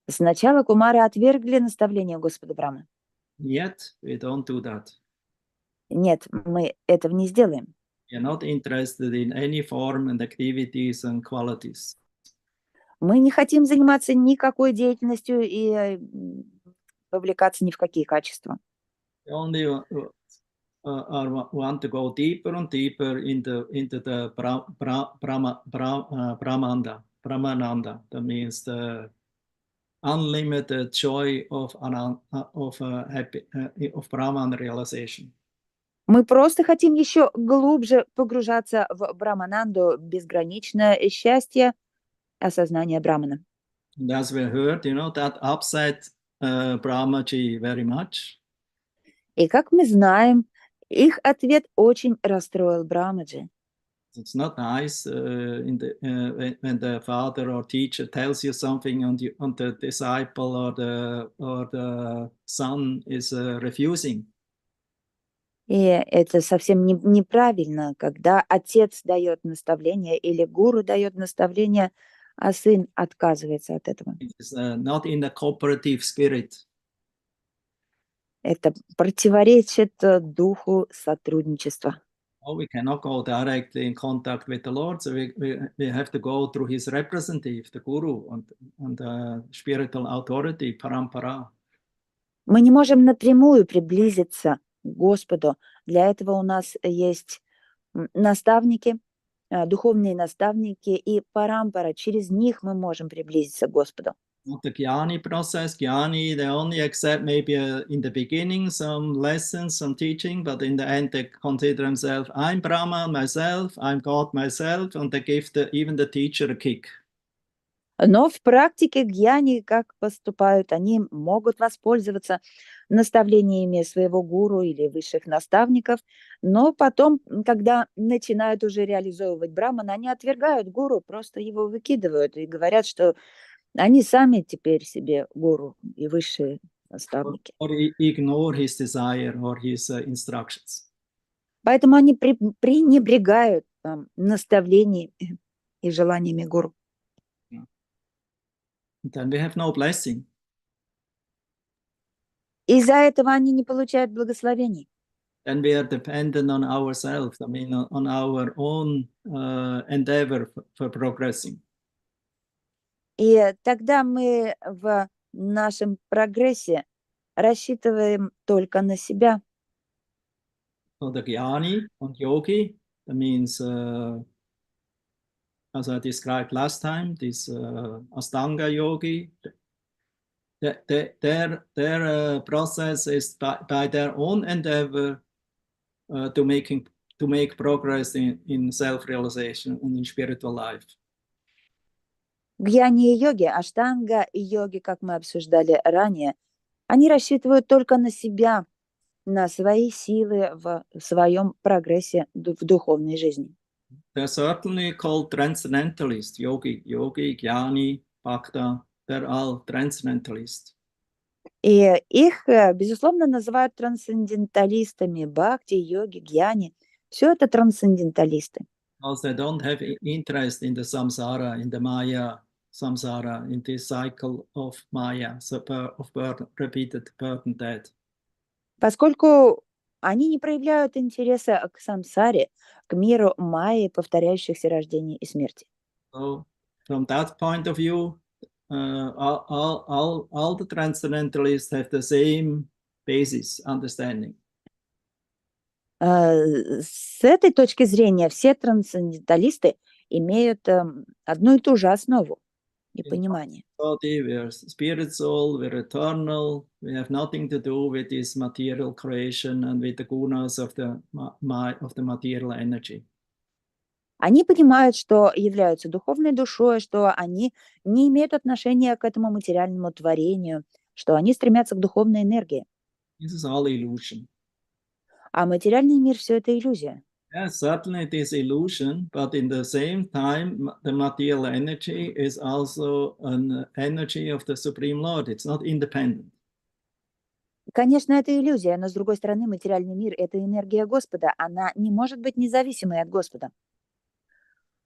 Сначала кумары отвергли наставление Господа Брамы. Yet we don't do that. Нет, мы этого не сделаем. We are not interested in any form and activities and qualities. Мы не хотим заниматься никакой деятельностью и вовлекаться ни в какие качества. We only want to go deeper and deeper into the Brahmananda. That means the unlimited joy of Brahman realization. Мы просто хотим еще глубже погружаться в Брамананду, безграничное счастье осознания Брамана. And as we heard, that upset Brahmaji very much. И как мы знаем, их ответ очень расстроил Брамаджи. It's not nice when the father or teacher tells you something and the disciple or the son is refusing. И это совсем неправильно, когда отец дает наставление или гуру дает наставление, а сын отказывается от этого. It is not in the cooperative spirit. Это противоречит духу сотрудничества. Oh, we cannot go directly in contact with the Lord, so we have to go through his representative, the guru, and the spiritual authority, parampara. Мы не можем напрямую приблизиться к Господу. Для этого у нас есть наставники, духовные наставники и парампара. Через них мы можем приблизиться к Господу. Not the Jnani process. Jnani, they only accept maybe in the beginning some lessons, some teaching, but in the end they consider themselves, I'm Brahman myself, I'm God myself, and they give even the teacher a kick. Но в практике гьяни как поступают? Они могут воспользоваться наставлениями своего гуру или высших наставников, но потом, когда начинают уже реализовывать браман, они отвергают гуру, просто его выкидывают и говорят, что они сами теперь себе гуру и высшие наставники. Or ignore his desire or his instructions. Поэтому они пренебрегают наставлениями и желаниями гуру. Then we have no blessing. Из-за этого они не получают благословений. then we are dependent on ourselves, I mean, on our own endeavor for progressing. И тогда мы в нашем прогрессе рассчитываем только на себя. So the Jnani and Yogi, that means, as I described last time, this Astanga Yogi, their process is by their own endeavor to make progress in self-realization and in spiritual life. Гьяни и йоги, аштанга и йоги, как мы обсуждали ранее, они рассчитывают только на себя, на свои силы в своем прогрессе в духовной жизни. They're certainly called transcendentalists, yogi, jnani, bhakta, they're all transcendentalists. И их, безусловно, называют трансценденталистами. Бхакти, йоги, гьяни. Все это трансценденталисты. Because they don't have interest in the samsara, in the maya samsara, in this cycle of maya, of repeated birth and death. Поскольку они не проявляют интереса к самсаре, к миру майи, повторяющихся рождений и смерти. So, from that point of view, all the transcendentalists have the same basis understanding. С этой точки зрения все трансценденталисты имеют одну и ту же основу и понимание. Body, we are spirit soul, we're eternal, we have nothing to do with this material creation and with the gunas of the material energy. Они понимают, что являются духовной душой, что они не имеют отношения к этому материальному творению, что они стремятся к духовной энергии. This is all illusion. А материальный мир – все это иллюзия. Yes, certainly it is illusion, but in the same time, the material energy is also an energy of the Supreme Lord. It's not independent. Конечно, это иллюзия, но с другой стороны, материальный мир – это энергия Господа. Она не может быть независимой от Господа.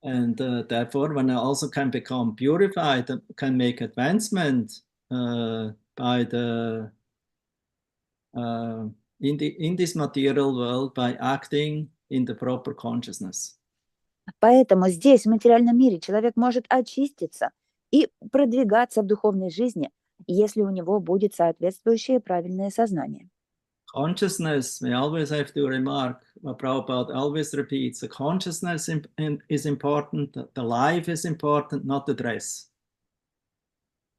And therefore, when I also can become purified, can make advancement by the in this material world by acting in the proper consciousness. Поэтому здесь, в материальном мире, человек может очиститься и продвигаться в духовной жизни, если у него будет соответствующее правильное сознание. Consciousness, we always have to remark, what Prabhupada always repeats, the consciousness is important, the life is important, not the dress.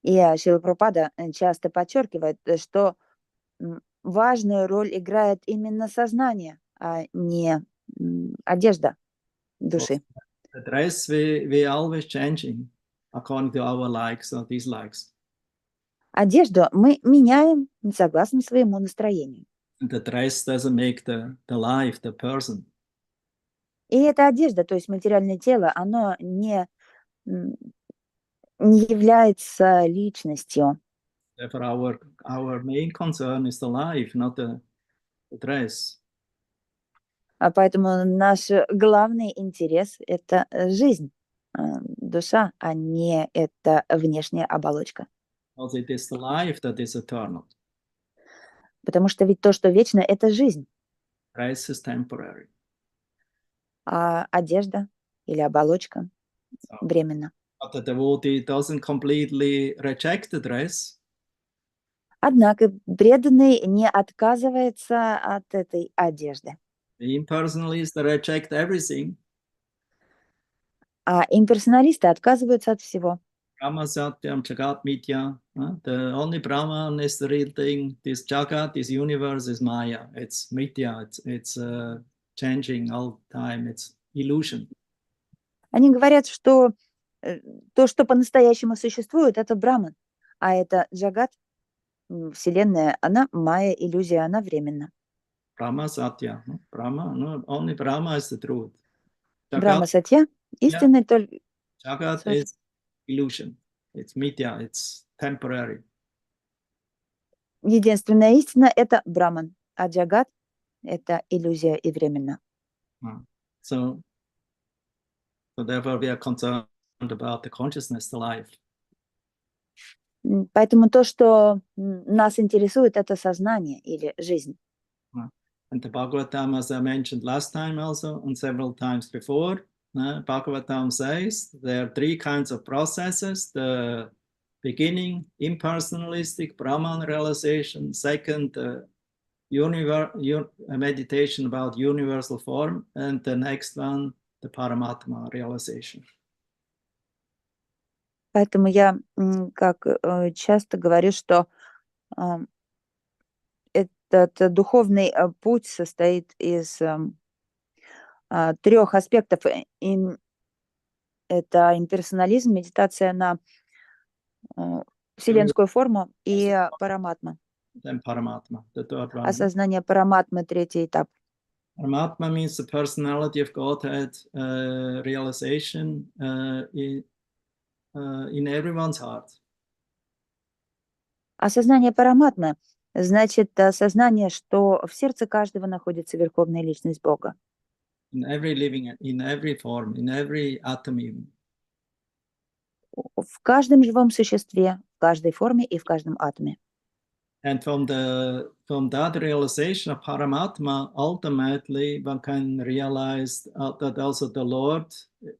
И Шрила Прабхупада часто подчеркивает, что важную роль играет именно сознание, а не одежда души. The dress we always changing according to our likes or dislikes. Одежду мы меняем согласно своему настроению. And the dress doesn't make the life, the person. И эта одежда, то есть материальное тело, оно не является личностью. Therefore, our main concern is the life, not the dress. А поэтому наш главный интерес – это жизнь, душа, а не эта внешняя оболочка. Because it is the life that is eternal. Потому что ведь то, что вечно – это жизнь. Dress is temporary. А одежда или оболочка временно. But the devotee doesn't completely reject the dress. Однако преданный не отказывается от этой одежды. The impersonalists reject everything. А имперсоналисты отказываются от всего. Brahma Satyam Jagat Mitya. The only Brahman is the real thing. This Jagat, this universe is Maya. It's Mitya. It's changing all the time. It's illusion. Они говорят, что то, что по-настоящему существует, это Браман. А это Джагат, Вселенная, она майя, иллюзия, она временна. Brahma Satya. Brahma, no, only Brahma is the truth. Брахма Сатья, истинный только... Jagat is illusion. It's Mitya. It's temporary. Единственная истина – это Браман, а Джагат – это иллюзия и временно. So therefore we are concerned about the consciousness, the life. Поэтому то, что нас интересует, это сознание или жизнь. And the Bhagavatam, as I mentioned last time also, and several times before, Bhagavatam says there are three kinds of processes. The beginning, impersonalistic Brahman realization. Second, meditation about universal form. And the next one, the Paramatma realization. Поэтому я как часто говорю, что этот духовный путь состоит из трех аспектов. Это имперсонализм, медитация на вселенскую форму и параматма. Then Paramatma, the third one. Осознание параматмы, третий этап. Paramatma means the personality of Godhead realization in everyone's heart. Осознание параматмы значит осознание, что в сердце каждого находится Верховная Личность Бога. In every living, in every form, in every atom even. В каждом живом существе, в каждой форме и в каждом атоме. And from that realization of Paramatma, ultimately one can realize that also the Lord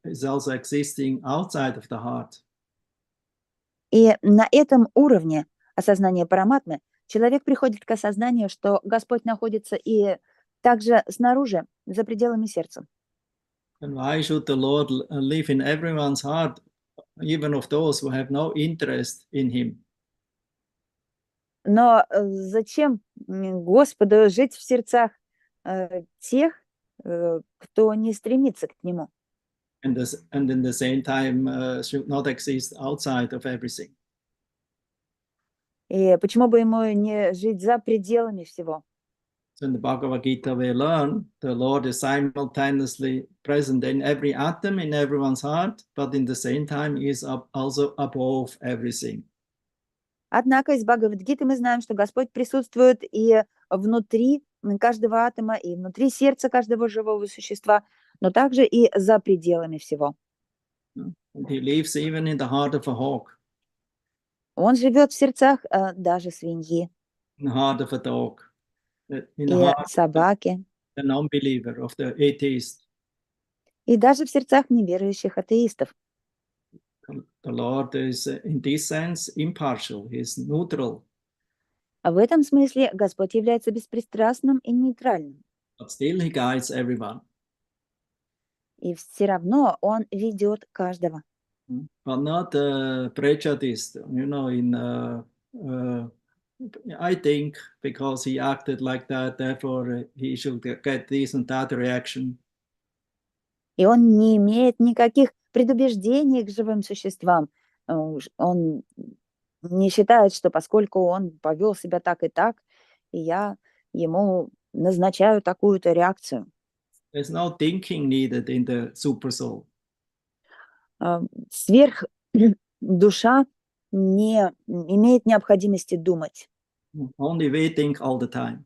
is also existing outside of the heart. И на этом уровне осознания параматмы человек приходит к осознанию, что Господь находится и также снаружи, за пределами сердца. And why should the Lord live in everyone's heart, even of those who have no interest in Him? Но зачем Господу жить в сердцах тех, кто не стремится к Нему? And in the same time should not exist outside of everything. И почему бы ему не жить за пределами всего? So in the Bhagavad Gita we learn the Lord is simultaneously present in every atom, in everyone's heart, but in the same time He is also above everything. Однако из Бхагавад-гиты мы знаем, что Господь присутствует и внутри каждого атома, и внутри сердца каждого живого существа, но также и за пределами всего. And He lives even in the heart of a hawk, Он живет в сердцах даже свиньи in the heart of a dog, in the и heart собаки, of the non-believer, of the atheist. и даже в сердцах неверующих атеистов. The Lord is, in this sense, impartial. He is neutral. А в этом смысле Господь является беспристрастным и нейтральным. But still He guides everyone. И все равно Он ведет каждого. But not prejudiced, you know, I think because he acted like that, therefore he should get this and that reaction. И Он не имеет никаких предубеждений к живым существам. Он не считает, что поскольку он повел себя так и так, и я ему назначаю такую-то реакцию. There's no thinking needed in the super soul. Сверхдуша не имеет необходимости думать. Only we think all the time.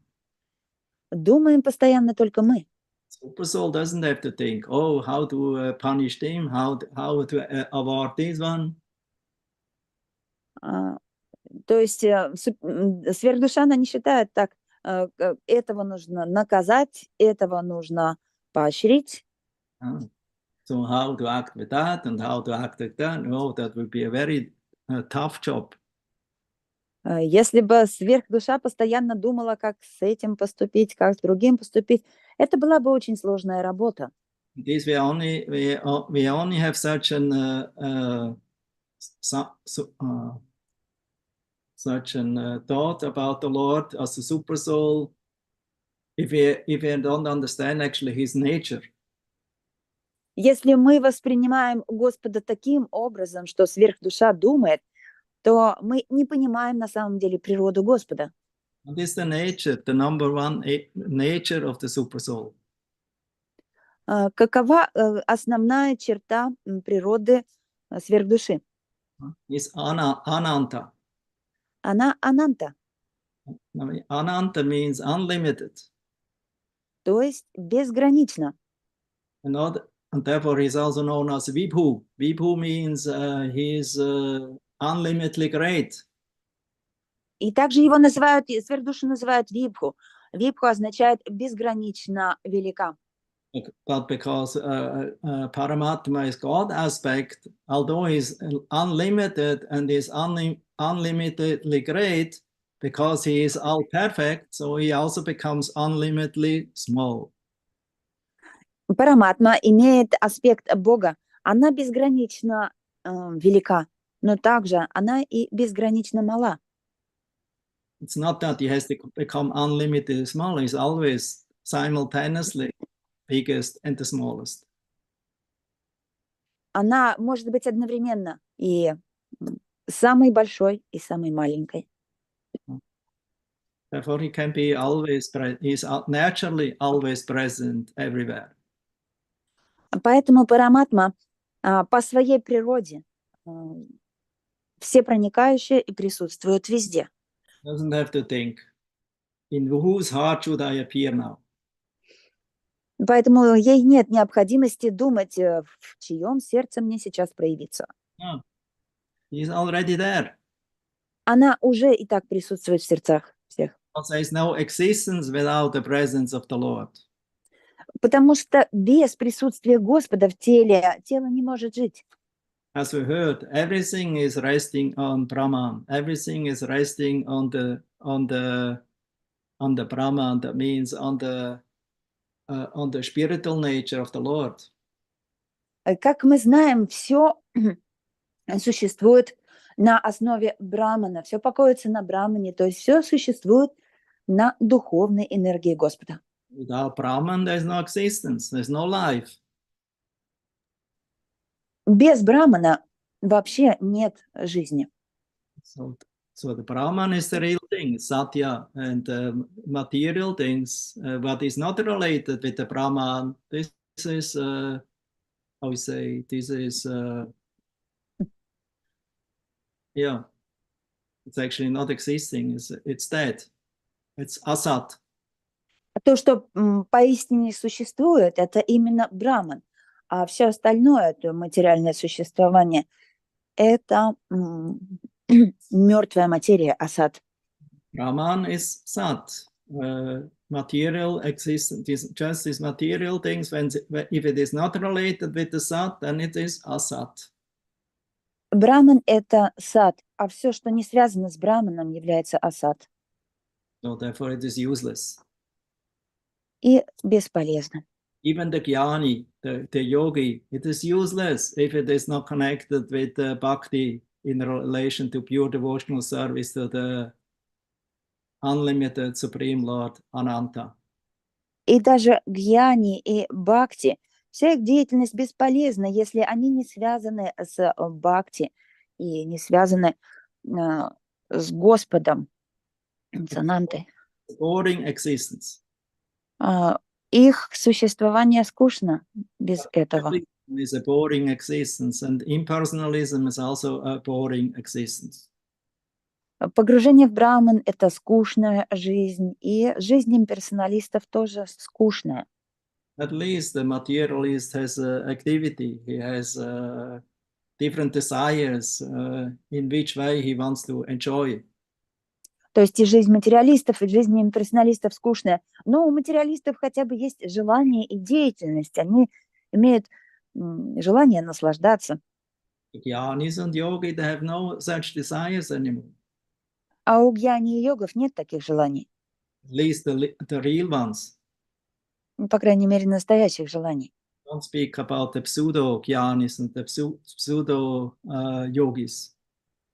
Думаем постоянно только мы. Super soul doesn't have to think, oh, how to punish them, how to avoid this one. То есть сверхдуша, она не считает так, этого нужно наказать, этого нужно поощрить. So how to act with that and how to act with that? Oh, that would be a very tough job. Если бы сверхдуша постоянно думала, как с этим поступить, как с другим поступить, это была бы очень сложная работа. This we only have such an thought about the Lord as a super soul if we don't understand actually His nature. Если мы воспринимаем Господа таким образом, что сверхдуша думает, то мы не понимаем на самом деле природу Господа. What is the nature, the number one nature of the super soul? Какова основная черта природы сверхдуши? It's ananta. Она ананта, Ananta means unlimited. то есть безгранична. And therefore he's also known as Vibhu. Vibhu means he is unlimitedly great. И также его называют, сверхдушу называют вибху. Вибху означает безгранично велика. But because Paramatma is God aspect, although he's unlimited and is unlimitedly great, because he is all perfect, so he also becomes unlimitedly small. Параматма имеет аспект Бога. Она безгранично велика, но также она и безгранично мала. It's not that he has to become unlimitedly small, he's always simultaneously biggest and the smallest. Она может быть одновременно и самой большой, и самой маленькой. Therefore, he can be always, he's naturally always present everywhere. Поэтому Параматма по своей природе всепроникающая и присутствует везде. Doesn't have to think, in whose heart should I appear now? Поэтому ей нет необходимости думать, в чьем сердце мне сейчас проявиться. No, he's already there. Она уже и так присутствует в сердцах всех. Because there is no existence without the presence of the Lord. Потому что без присутствия Господа в теле тело не может жить. As we heard, everything is resting on Brahman. Everything is resting on the Brahman. That means on the spiritual nature of the Lord. Как мы знаем, все существует на основе Брамана, все покоится на Брамане, то есть все существует на духовной энергии Господа. Without Brahman, there is no existence. There is no life. Без Брамана вообще нет жизни. So the Brahman is the real thing, Satya, and material things. What is not related with the Brahman, this is, how we say, this is, yeah, it's actually not existing. It's dead. It's asat. То, что поистине существует, это именно Браман, а все остальное, это материальное существование, это мертвая материя, асад. Brahman is sat. Material existence, just these material things, if it is not related with the sat, then it is asat. Браман – это сад, а все, что не связано с Браманом, является асад. So therefore it is useless. И бесполезно. Even the jnani, the yogi, it is useless if it is not connected with the bhakti in relation to pure devotional service to the unlimited Supreme Lord Ananta. И даже гьяни и бхакти, вся их деятельность бесполезна, если они не связаны с бхакти и не связаны с Господом, с Анантой. Boring existence. Их существование скучно без этого. Is a boring existence, and impersonalism is also a boring existence. Погружение в Браман – это скучная жизнь, и жизнь имперсоналистов тоже скучная. At least the materialist has activity. He has different desires in which way he wants to enjoy. То есть и жизнь материалистов, и жизнь имперсоналистов скучная. Но у материалистов хотя бы есть желание и деятельность. Они имеют желание наслаждаться. Jnanis and yogi, they have no such desires anymore. А у гьяни и йогов нет таких желаний. At least the real ones. По крайней мере, настоящих желаний. Don't speak about the pseudo jnanis and the pseudo yogis.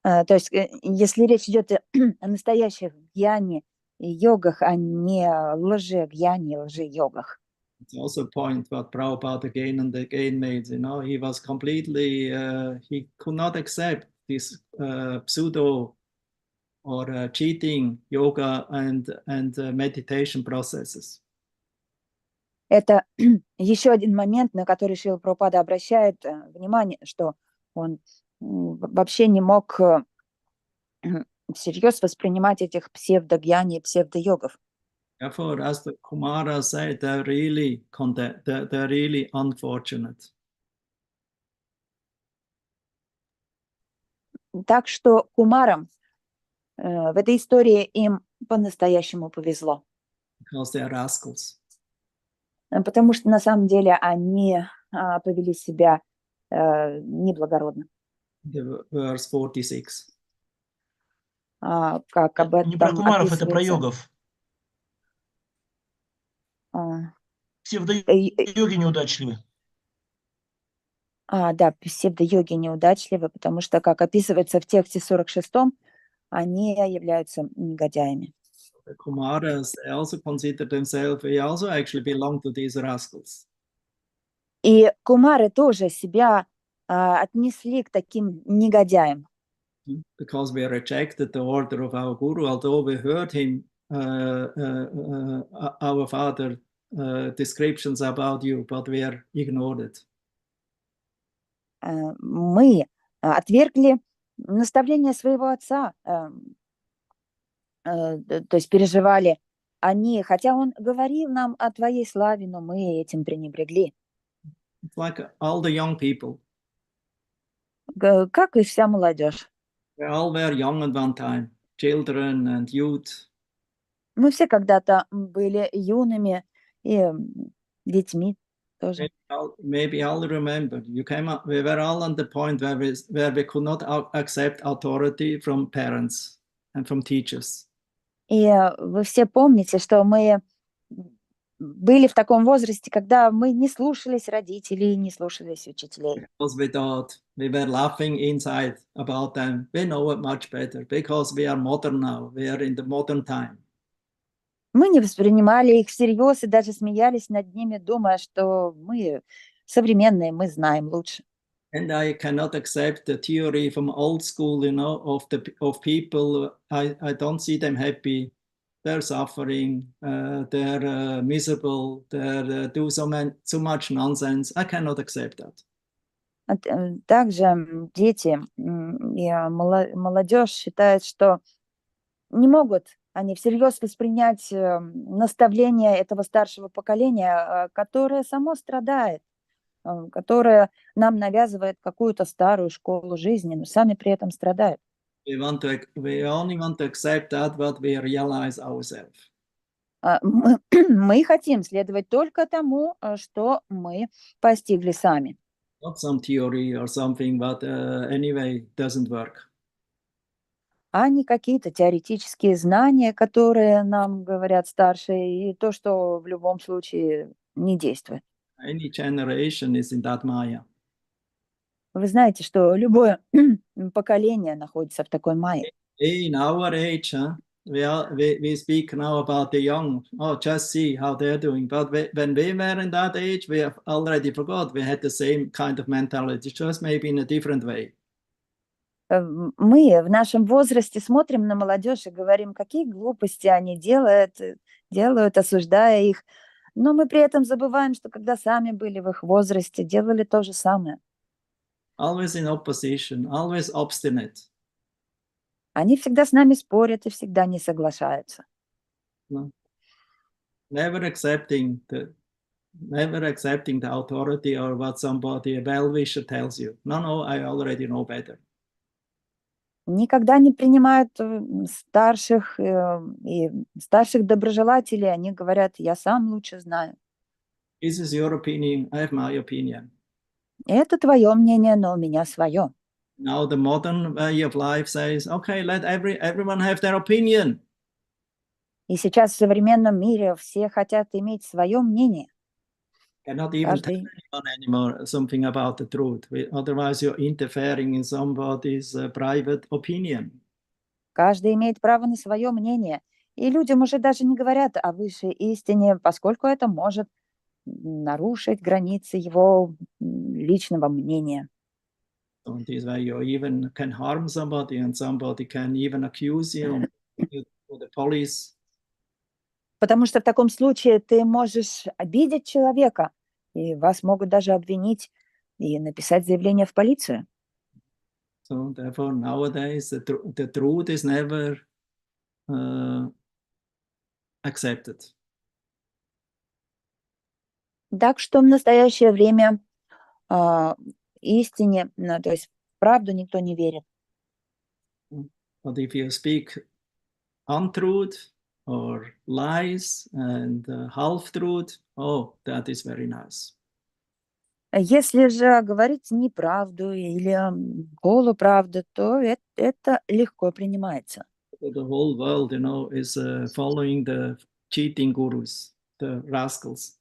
То есть если речь идет о настоящих гьяни и йогах, а не лже-гьяни и лже-йогах. It's also a point what Prabhupada again and again made. You know, he was completely, he could not accept this pseudo or cheating yoga and meditation processes. Это еще один момент, на который Шрила Прабхупада обращает внимание, что он вообще не мог всерьез воспринимать этих псевдогьяни и псевдойогов. Therefore, as the Kumara said, they're really unfortunate. Так что кумарам В этой истории им по-настоящему повезло, because they are rascals. потому что на самом деле они повели себя неблагородно, Verse 46. как об Не про этом Кумаров, это про описывается. йогов. э, Псевдо-йоги неудачливы. Да, псевдо-йоги неудачливы, потому что, как описывается в тексте 46, они являются негодяями. The Kumaras, they also consider themselves, they also actually belong to these rascals. И кумары тоже себя отнесли к таким негодяям, Because we rejected the order of our Guru, although we heard him, our father, descriptions about you, but we are ignored it. мы отвергли наставления своего отца, то есть переживали они, хотя он говорил нам о твоей славе, но мы этим пренебрегли. It's like all the young people. Как и вся молодежь. They all were young at one time, children and youth. Мы все когда-то были юными и детьми тоже. Maybe all remember, we were all on the point where we could not accept authority from parents and from teachers. И вы все помните, что мы были в таком возрасте, когда мы не слушались родителей, не слушались учителей. Because we thought we were laughing inside about them. We know it much better because we are modern now. We are in the modern time. Мы не воспринимали их всерьез и даже смеялись над ними, думая, что мы современные, мы знаем лучше. And I cannot accept the theory from old school, of people. I don't see them happy. They're suffering. They're miserable. They do so much nonsense. I cannot accept that. Также дети и молодежь считают, что не могут они всерьез воспринять наставления этого старшего поколения, которое само страдает, которое нам навязывает какую-то старую школу жизни, но сами при этом страдают. We only want to accept that what we realize ourselves. Мы хотим следовать только тому, что мы постигли сами. Not some theory or something, but anyway, doesn't work. А не какие-то теоретические знания, которые нам говорят старшие, и то, что в любом случае не действует. Any generation is in that Maya. Вы знаете, что любое поколение находится в такой майе. In our age, we speak now about the young. Oh, just see how they're doing. But when we were in that age, we have already forgot. We had the same kind of mentality, just maybe in a different way. Мы в нашем возрасте смотрим на молодежь и говорим, какие глупости они делают, осуждая их. Но мы при этом забываем, что когда сами были в их возрасте, делали то же самое. Always in opposition, always obstinate. Они всегда с нами спорят и всегда не соглашаются. No. Never accepting the authority or what somebody, a well-wisher, tells you. No, I already know better. Никогда не принимают старших доброжелателей. Они говорят, я сам лучше знаю. This is your opinion, I have my opinion. Это твое мнение, но у меня свое. Now the modern way of life says, okay, let everyone have their opinion. И сейчас в современном мире все хотят иметь свое мнение. Cannot even tell anyone anymore something about the truth. Otherwise, you're interfering in somebody's private opinion. Каждый имеет право на свое мнение. И людям уже даже не говорят о высшей истине, поскольку это может нарушить границы его личного мнения. So in this way, you even can harm somebody, and somebody can even accuse you to the police. Потому что в таком случае ты можешь обидеть человека, и вас могут даже обвинить и написать заявление в полицию. So therefore, nowadays, the truth is never accepted. Так что в настоящее время истине, то есть в правду никто не верит. But if you speak untruth or lies and half-truth, oh, that is very nice. Если же говорить неправду или полуправду, то это легко принимается. The whole world, is following the cheating gurus, the rascals.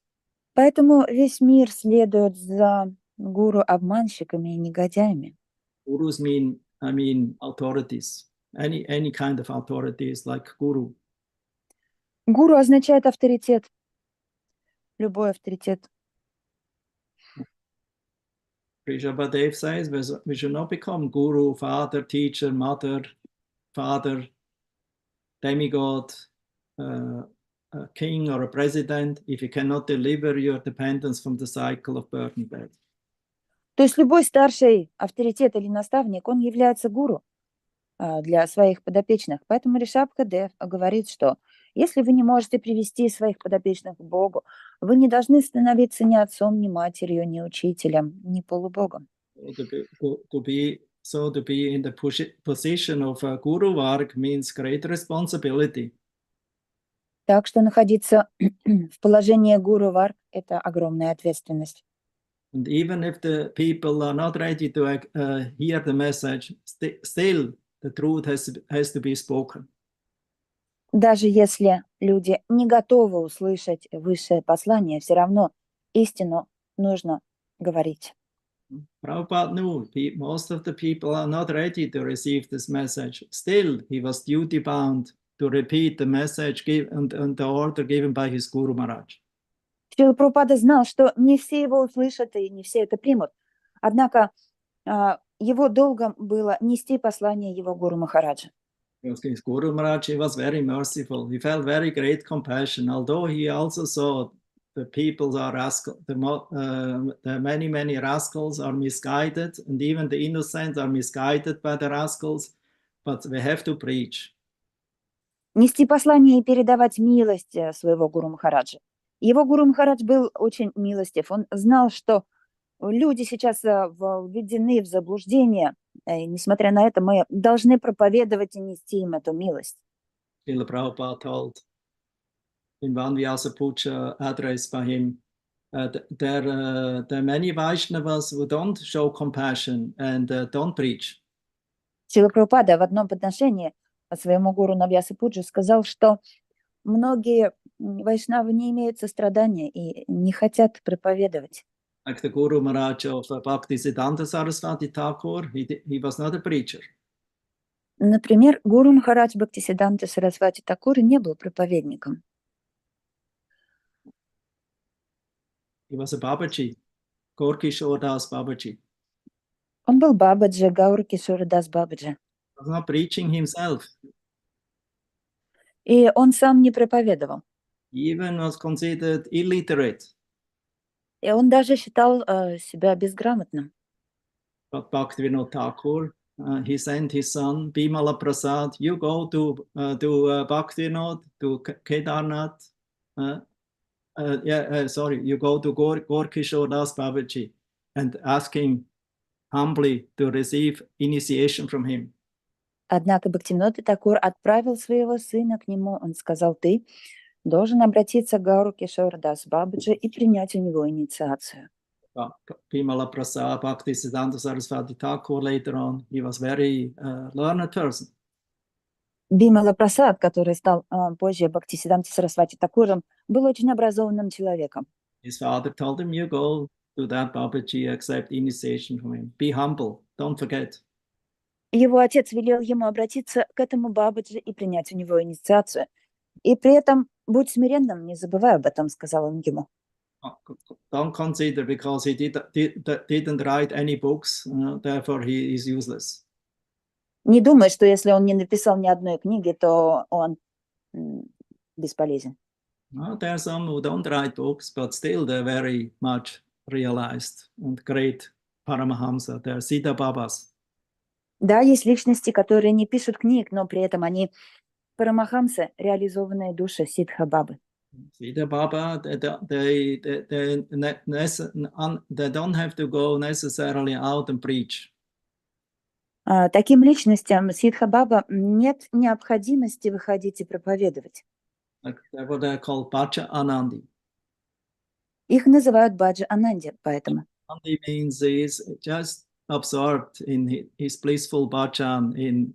Поэтому весь мир следует за гуру-обманщиками и негодяями. Gurus mean authorities. Any kind of authorities like guru. Гуру означает авторитет, любой авторитет. Sri says we should not become guru, father, teacher, mother, father, demigod, a king or a president if you cannot deliver your dependence from the cycle of birth and death. То есть любой старший авторитет или наставник, он является гуру для своих подопечных. Поэтому Ришабха-дев говорит, что если вы не можете привести своих подопечных к Богу, вы не должны становиться ни отцом, ни матерью, ни учителем, ни полубогом. To be in the position of a guru varg means great responsibility. Так что находиться в положении гуру варг – это огромная ответственность. And even if the people are not ready to hear the message, still the truth has to be spoken. Даже если люди не готовы услышать высшее послание, все равно истину нужно говорить. Prabhupada knew most of the people are not ready to receive this message. Still, he was duty bound to repeat the message and the order given by his Guru Maharaj. Шрила Прабхупада знал, что не все его услышат и не все это примут. Однако его долгом было нести послание его Гуру Махараджа. His Guru Maharaj was very merciful. He felt very great compassion, although he also saw the people are rascals. The many rascals are misguided, and even the innocent are misguided by the rascals. But we have to preach. Нести послание и передавать милость своего Гуру Махараджа. Его Гуру Махарадж был очень милостив. Он знал, что люди сейчас введены в заблуждение. И, несмотря на это, мы должны проповедовать и нести им эту милость. Srila Prabhupada told in one Vyasapuja address by him, there are many Vaishnavas who don't show compassion and don't preach. Шрила Прабхупада в одном подношении своему гуру на Вьясапуджи сказал, что многие вайшнавы не имеют сострадания и не хотят проповедовать. Like the Guru Maharaj of Bhaktisiddhanta Saraswati Thakur, he was not a preacher. Например, Гуру Махарадж Бхактисиддханта Сарасвати Такур не был проповедником. He was a Babaji, Gorkishore Das Babaji. Он был Бабаджи, Гаур Кишор Дас Бабаджи. He was not preaching himself. И он сам не проповедовал. He even was considered illiterate. И он даже считал себя безграмотным. But Bhaktivinoda Thakur, he sent his son Bimala Prasad, you go to Bhaktivinoda, to Kedarnath, you go to Gorkishore Das Babaji and ask him humbly to receive initiation from him. Однако Бхактивинода Такур отправил своего сына к нему. Он сказал, ты должен обратиться к Гауру Кишор Дас Бабаджи и принять у него инициацию. Bimala Prasad, Bhaktisiddhanta Saraswati Thakur later on, he was very learned person. Бимала Прасад, который стал позже Бхактисиддхантой Сарасвати Такуром, был очень образованным человеком. His father told him, you go to that Babaji, accept initiation from him. Be humble, don't forget. Его отец велел ему обратиться к этому Бабаджи и принять у него инициацию. И при этом будь смиренным, не забывай об этом, сказал он ему. Don't consider because he didn't write any books, therefore he is useless. Не думай, что если он не написал ни одной книги, то он бесполезен. There are some who don't write books, but still they're very much realized and great Paramahamsa. They're Siddha Babas. Да, есть личности, которые не пишут книг, но при этом они парамахамсы, реализованные души Сидха Бабы. Siddha Baba, they don't have to go necessarily out and preach. Таким личностям Сидха-баба нет необходимости выходить и проповедовать. Like what they call Bacha Anandi. Их называют Баджа-ананди, поэтому. Anandi means he is just absorbed in his blissful bhajan in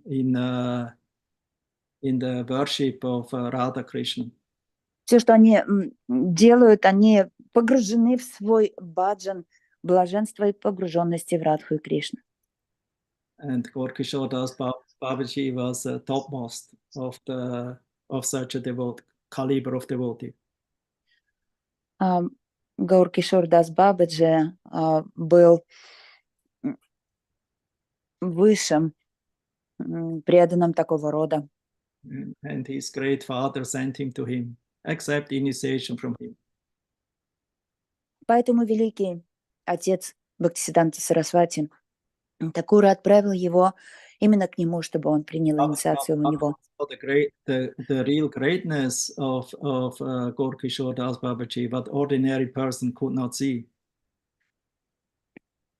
the worship of Radha Krishna. Все, что они делают, они погружены в свой баджан, блаженство и погруженности в Радху и Кришну. And Gaur-Kishore Das Babaji was topmost of such a caliber of devotee. Гаур-Кишор Дас Бабаджи был высшим преданным такого рода. And his great father sent him to him, accept initiation from him. Поэтому великий отец Бхактисиданта Сарасвати Такура отправил его именно к нему, чтобы он принял инициацию у него. The real greatness of Gaur-Kishore Das Babaji, what ordinary person could not see.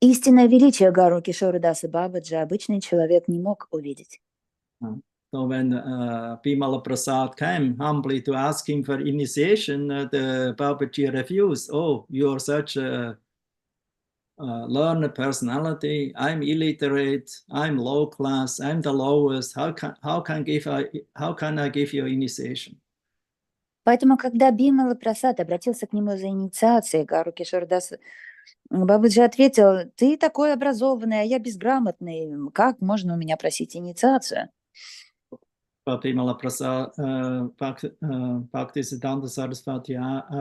Истинное величие Гару Кишора Даса Бабаджи обычный человек не мог увидеть. So when Bimala Prasad came humbly to ask him for initiation, the Babaji refused. Oh, you are such a learned personality. I'm illiterate. I'm low class. I'm the lowest. How can I give you initiation? Поэтому, когда Бимала Прасад обратился к нему за инициацией, Гару Кишора Даса Бабаджи ответил: ты такой образованный, а я безграмотный. Как можно у меня просить инициацию? But Bimala Prasad, Bhaktisiddhanta Saraswati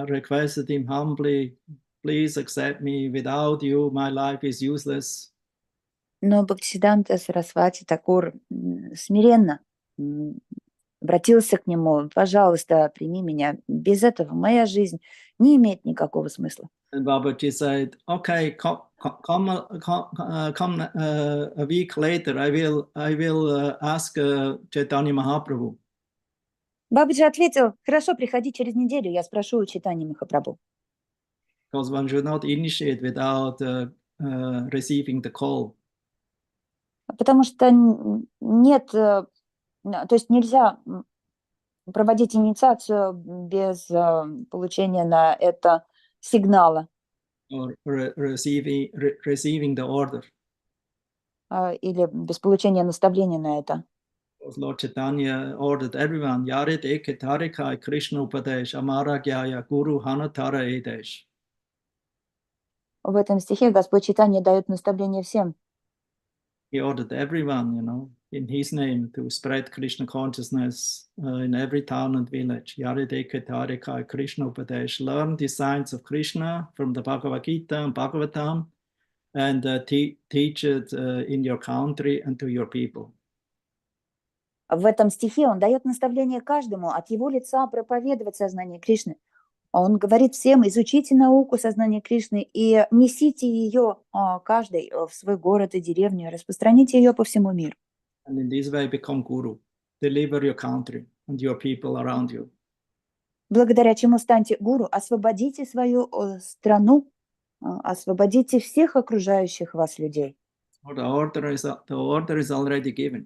requested him humbly, please accept me. Without you, my life is useless. Но Бхактисиданта Сарасвати Такур смиренно обратился к нему: пожалуйста, прими меня. Без этого моя жизнь не имеет никакого смысла. And Babaji said, okay, come a week later, I will ask Chaitanya Mahaprabhu. Бабаджи ответил: хорошо, приходи через неделю, я спрошу у Чайтаньи Махапрабху. Because one should not initiate without receiving the call. Потому что нет, то есть нельзя проводить инициацию без получения на это сигнала. Or receiving the order. Или без получения наставления на это. Lord Chaitanya ordered everyone, Yarit Ekatarikai Krishna Upadesh, Amara Gyaya Guru Hanatara Edesh. В этом стихе Господь Чайтанья дает наставление всем. He ordered everyone, in his name to spread Krishna consciousness in every town and village. Yaridekatarikai Krishna Upadesh. Learn the science of Krishna from the Bhagavad Gita and Bhagavatam and teach it in your country and to your people. В этом стихе он дает наставление каждому от его лица проповедовать сознание Кришны. Он говорит всем: изучите науку сознания Кришны и несите ее каждый в свой город и деревню, распространите ее по всему миру. And in this way become guru. Deliver your country and your people around you. Благодаря чему станьте гуру, освободите свою страну, освободите всех окружающих вас людей. The order is already given.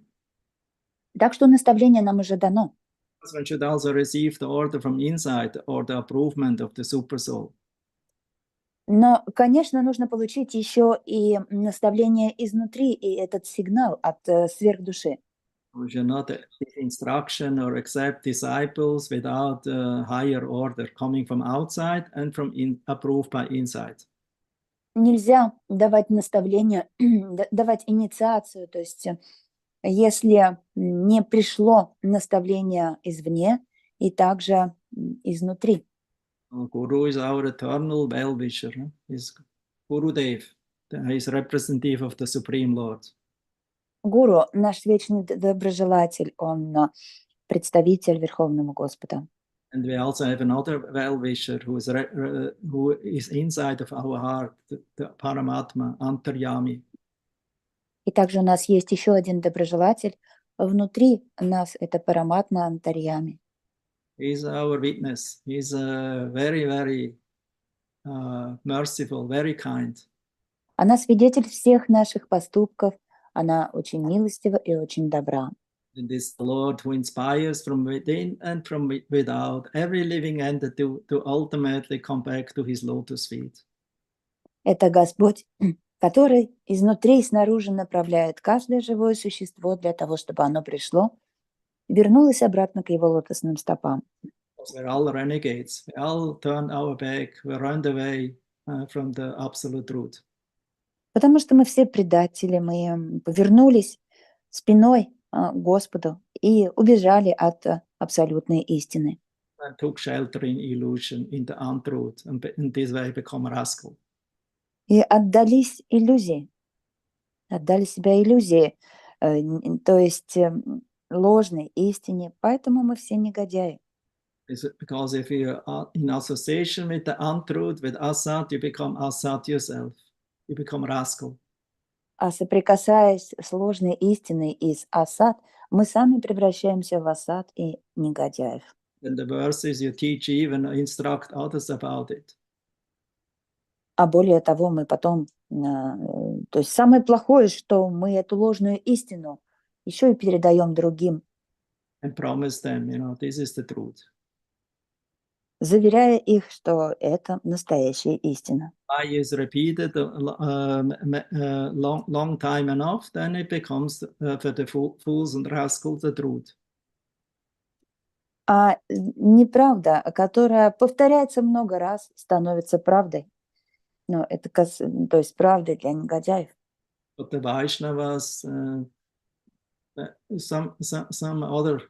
Так что наставление нам уже дано. One should also receive the order from inside or the approval of the super soul. Но, конечно, нужно получить еще и наставление изнутри, и этот сигнал от сверхдуши. We should not give instruction or accept disciples without a higher order coming from outside and from approved by inside. Нельзя давать наставление, давать инициацию, то есть если не пришло наставление извне и также изнутри. Guru is our eternal well-wisher. Is Gurudev, is representative of the Supreme Lord. Гуру, наш вечный доброжелатель, он представитель Верховного Господа. And we also have another well-wisher who is inside of our heart, the Paramatma, Antaryami. И также у нас есть еще один доброжелатель внутри нас, это Параматма Антарьями. He's our witness. He's very, very merciful, very kind. Она свидетель всех наших поступков, Она очень милостива и очень добра. And this Lord who inspires from within and from without every living entity to ultimately come back to his lotus feet. Это Господь, который изнутри и снаружи направляет каждое живое существо для того, чтобы оно пришло, вернулось обратно к его лотосным стопам. Because we're all renegades. We all turn our back. We run away from the absolute truth. Потому что мы все предатели, мы повернулись спиной к Господу и убежали от абсолютной истины. And took shelter in illusion, in the untruth, and in this way become a rascal. И отдались иллюзии, отдали себя иллюзии, то есть ложной истине. Поэтому мы все негодяи. Because if you are in association with the untruth, with Assad, you become Assad yourself. You become a rascal. А соприкасаясь с ложной истиной из осад, мы сами превращаемся в осад и негодяев. And the verses you teach even instruct others about it. А более того, мы потом, то есть самое плохое, что мы эту ложную истину еще и передаем другим, And promise them, this is the truth. заверяя их, что это настоящая истина. Why is repeated long time enough, then it becomes for the fools and rascals the truth. А неправда, которая повторяется много раз, становится правдой. Но это, то есть правдой для негодяев. But the Vaishnavas, some other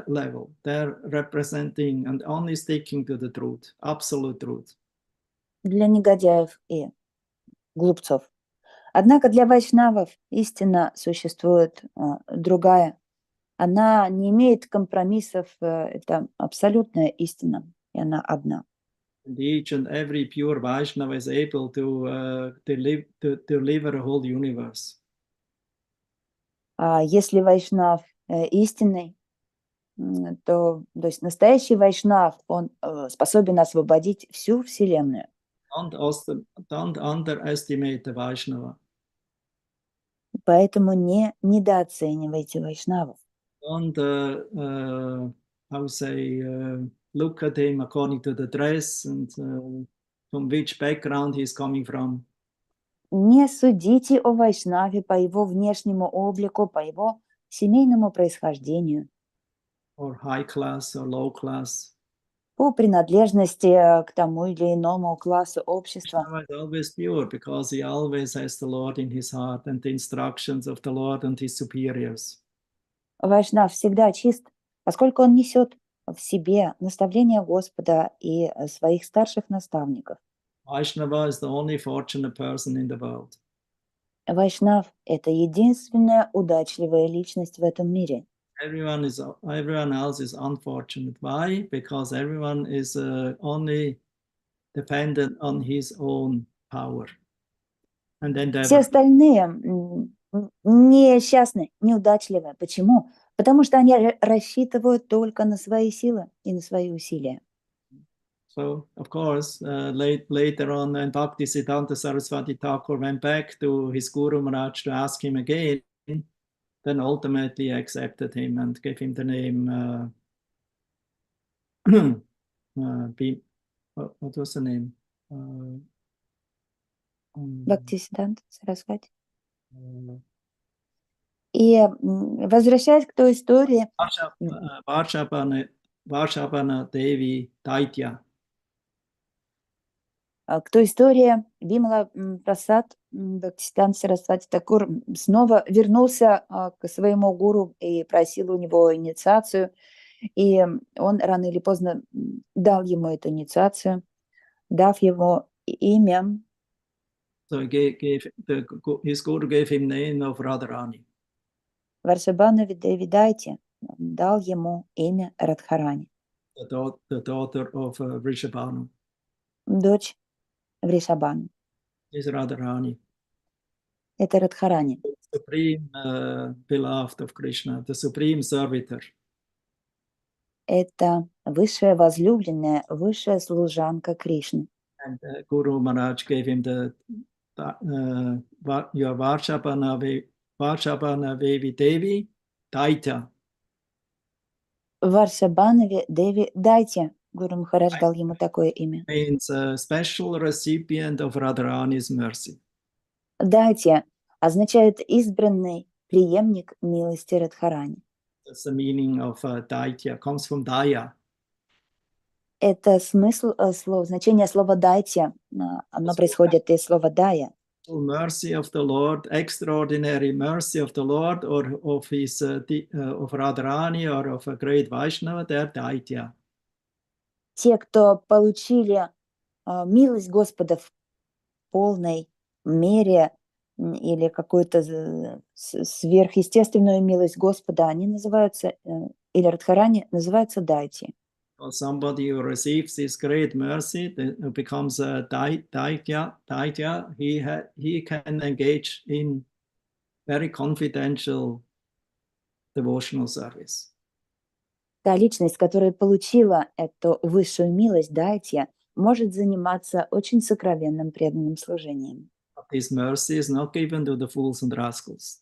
level, they're representing and only sticking to the truth, absolute truth. Для негодяев и глупцов. Однако для вайшнавов истина существует другая. Она не имеет компромиссов, это абсолютная истина, и она одна. And each and every pure Vaishnava is able to deliver a whole universe. А если вайшнав истинный, то есть настоящий вайшнав, он способен освободить всю Вселенную. Don't underestimate the Vaishnava. Поэтому не недооценивайте вайшнавов. Don't, look at him according to the dress and from which background he's coming from. Не судите о вайшнаве по его внешнему облику, по его семейному происхождению, Or high class or low class. по принадлежности к тому или иному классу общества. Vaishnava is always pure because he always has the Lord in his heart and the instructions of the Lord and his superiors. Вайшнав всегда чист, поскольку он несет в себе наставления Господа и своих старших наставников. Vaishnava is the only fortunate person in the world. Вайшнав – это единственная удачливая личность в этом мире. Everyone else is unfortunate. Why? Because everyone is only dependent on his own power. And then Все остальные несчастны, неудачливы. Почему? Потому что они рассчитывают только на свои силы и на свои усилия. So, of course, later on, when Bhaktisiddhanta Saraswati Thakur went back to his Guru Maharaj to ask him again, then ultimately accepted him and gave him the name. What was the name? Бхактисиддханта Сарасвати. И возвращаясь к той истории, Varshabhana Devi Daitya. К той истории Вимала Прасад Бхактисиддханта Сарасвати Такур снова вернулся к своему гуру и просил у него инициацию. И он рано или поздно дал ему эту инициацию, дав ему имя. So his guru gave him name of Radharani. Варшабхана Видайте дал ему имя Радхарани. The daughter of Vrishabhanu. Дочь Вришабхану. Is Radharani. Это Радхарани. The supreme beloved of Krishna, the supreme servitor. Это высшая возлюбленная, высшая служанка Кришны. And Guru Maharaj gave him the your Varshapana Vevi Devi Daitya. Варшабанове Деви Дайте. Гуру Махарадж дал ему такое имя. Means a special recipient of Radharani's mercy. Дайте означает избранный преемник милости Радхарани. That's the meaning of Daitya. Comes from Daya. Это смысл слова, значение слова «дайте». Оно происходит из слова «дая». Mercy of the Lord, extraordinary mercy of the Lord, or of his of Radharani, or of a great Vaishnava, they're Daitya. Те, кто получили милость Господа в полной мере или какую-то сверхъестественную милость Господа, они называются, или Радхарани, называются дайти. Or somebody who receives this great mercy becomes a Daitya. He can engage in very confidential devotional service. Та личность, которая получила эту высшую милость, дайте, может заниматься очень сокровенным преданным служением. But this mercy is not given to the fools and rascals.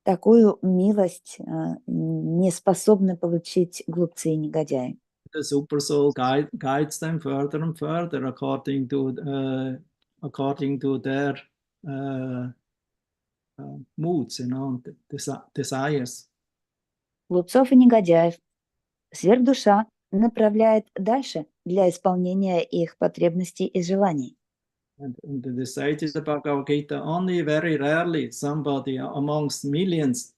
Такую милость не способны получить глупцы и негодяи. The super soul guides them further and further according to their moods, desires. Глупцов и негодяев сверхдуша направляет дальше для исполнения их потребностей и желаний. And the sages of Bhagavad Gita, only very rarely somebody amongst millions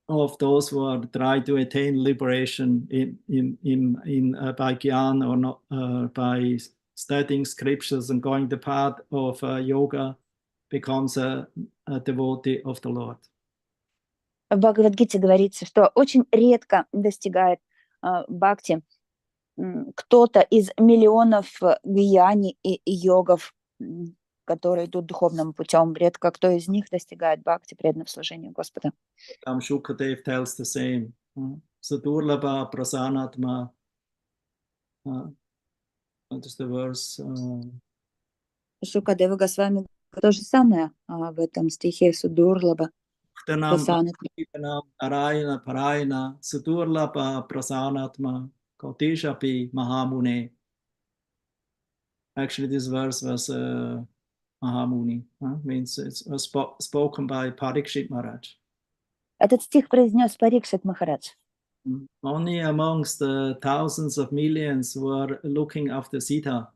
of those who are trying to attain liberation by Gyan or not, by studying scriptures and going the path of yoga, becomes a devotee of the Lord. В Бхагавад-гите говорится, что очень редко достигает бхакти кто-то из миллионов гьяни и йогов, которые идут духовным путем. Редко кто из них достигает бхакти, преданного служению Господа. Shukadev tells the same. Sadurlabha prasanatma. What is the verse? Шукадева Госвами то же самое в этом стихе Судурлаба. Arayana Parayana Sadurlabha prasanatma Kotishapi Mahamune. Actually, this verse was Mahamuni. Means it's spoken by Parikshit Maharaj. Этот стих произнес Парикшит Махарадж. Only amongst the thousands of millions who are looking after Sita.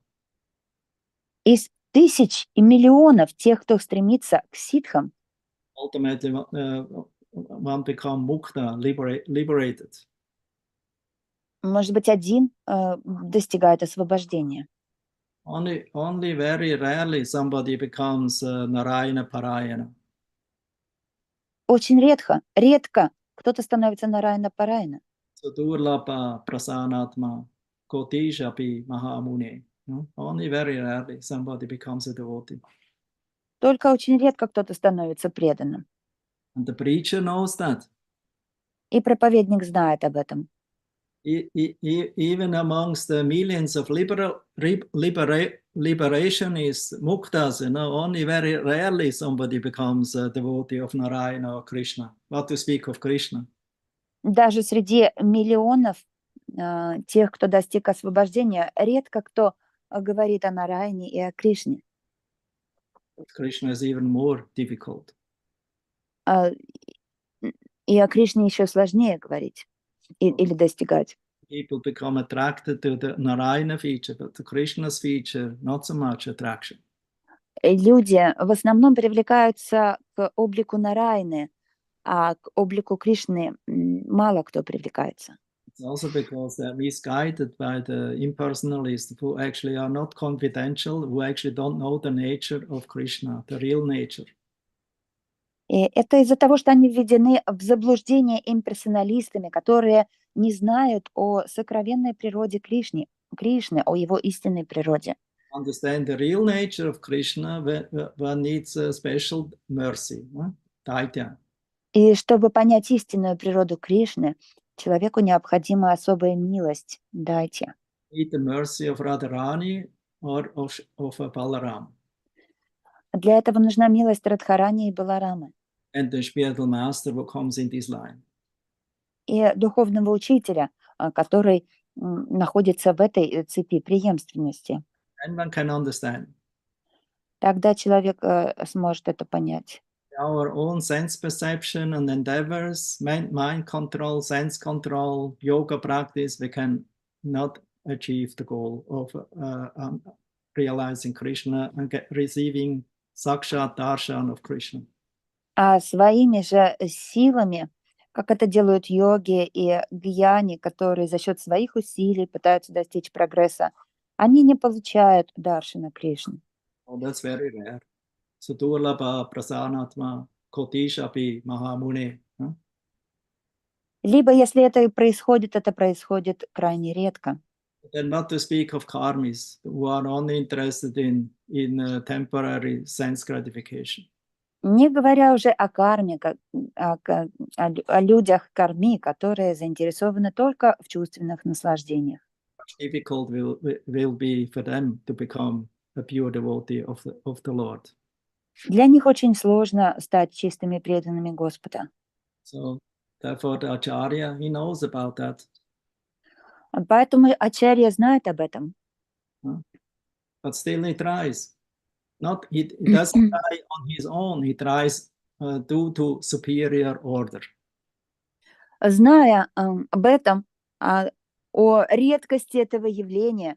Из тысяч и миллионов тех, кто стремится к ситхам, Ultimately, one become mukta, liberated. может быть, один достигает освобождения. Only very rarely somebody becomes Narayana Parayana. Очень редко кто-то становится Нарайана Парайна. Sadurlabha prasanatma kotishapi mahamune. Only very rarely somebody becomes a devotee. Только очень редко кто-то становится преданным. And the preacher knows that. И проповедник знает об этом. Even amongst the millions of liberationists, muktas, only very rarely somebody becomes a devotee of Narayana or Krishna. What to speak of Krishna? Даже среди миллионов тех, кто достиг освобождения, редко кто говорит о Нараяне и о Кришне. Krishna is even more difficult. И о Кришне еще сложнее говорить или достигать. People become attracted to the Narayana feature, but to Krishna's feature, not so much attraction. Люди в основном привлекаются к облику Нараяны, а к облику Кришны мало кто привлекается. It's also because they're misguided by the impersonalists who actually are not confidential, who actually don't know the nature of Krishna, the real nature. И это из-за того, что они введены в заблуждение имперсоналистами, которые не знают о сокровенной природе Кришны, о его истинной природе. Understand the real nature of Krishna, one needs a special mercy, Daitya. И чтобы понять истинную природу Кришны, человеку необходима особая милость, дайте. Need the mercy of Radharani or of Balaram. Для этого нужна милость Радхарани и Баларамы And the spiritual master who comes in this line. и духовного учителя, который находится в этой цепи преемственности. And one can understand. Тогда человек сможет это понять. Our own sense perception and endeavors, mind control, sense control, yoga practice, we can not achieve the goal of realizing Krishna and receiving Sakshat Darshan of Krishna. А своими же силами, как это делают йоги и гьяни, которые за счет своих усилий пытаются достичь прогресса, они не получают даршана Кришны. Oh, that's very rare. Sudurlabha prasanatma kotishapi mahamune. Либо, если это происходит крайне редко. And not to speak of karmis who are only interested in temporary sense gratification. Не говоря уже о карме, о людях карми, которые заинтересованы только в чувственных наслаждениях. Difficult will be for them to become a pure devotee of the Lord. Для них очень сложно стать чистыми преданными Господа. So therefore the Acharya, he knows about that. Поэтому Ачарья знает об этом. But still he tries. He doesn't try on his own, he tries due to superior order. Зная об этом, о редкости этого явления,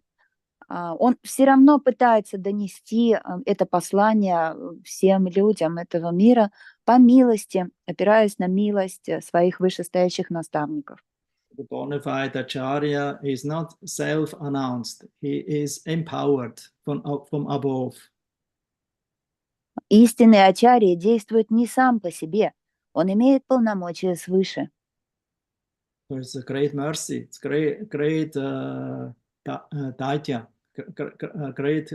он все равно пытается донести это послание всем людям этого мира по милости, опираясь на милость своих вышестоящих наставников. The bona fide Acharya is not self-announced. He is empowered from above. Истинный Ачарья действует не сам по себе, он имеет полномочия свыше. So it's a great mercy. It's great daitya, great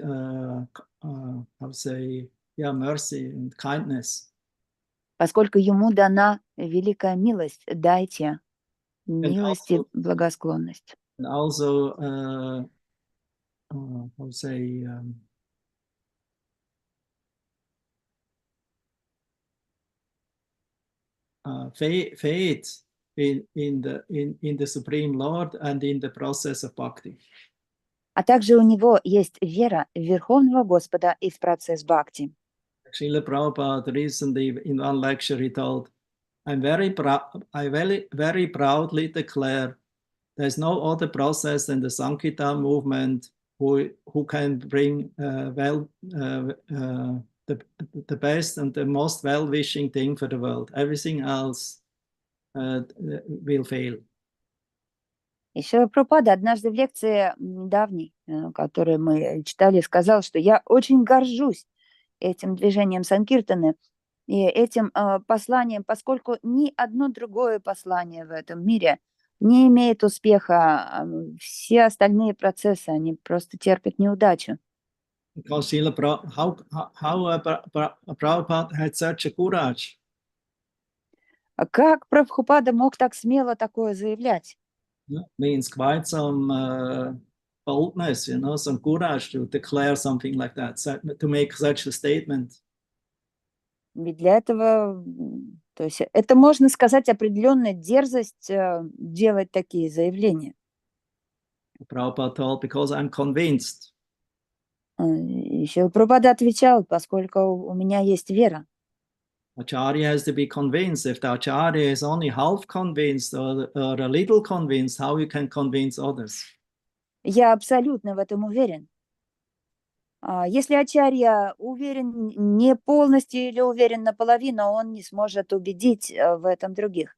mercy and kindness. Поскольку ему дана великая милость, дайте милость и благосклонность. And also, faith in the Supreme Lord and in the process of bhakti. А также у него есть вера в Верховного Господа и в процесс бхакти. Srila Prabhupada recently in one lecture he told, I very proudly declare there's no other process than the Sankirtan movement who can bring the best and the most well-wishing thing for the world. Everything else will fail. Еще Прабхупада однажды в лекции давней, которую мы читали, сказал, что я очень горжусь этим движением Санкиртаны и этим посланием, поскольку ни одно другое послание в этом мире не имеет успеха. Все остальные процессы, они просто терпят неудачу. Because how Prabhupada had such a courage? Как Прабхупада мог так смело такое заявлять? Means quite some boldness, some courage to declare something like that, to make such a statement. Ведь для этого, то есть это можно сказать определенная дерзость делать такие заявления. Prabhupada told, because I'm convinced. Еще Прабхупада отвечал, поскольку у меня есть вера. Acharya has to be convinced. If the Acharya is only half convinced or a little convinced, how you can convince others? Я абсолютно в этом уверен. Если Ачарья уверен не полностью или уверен наполовину, он не сможет убедить в этом других.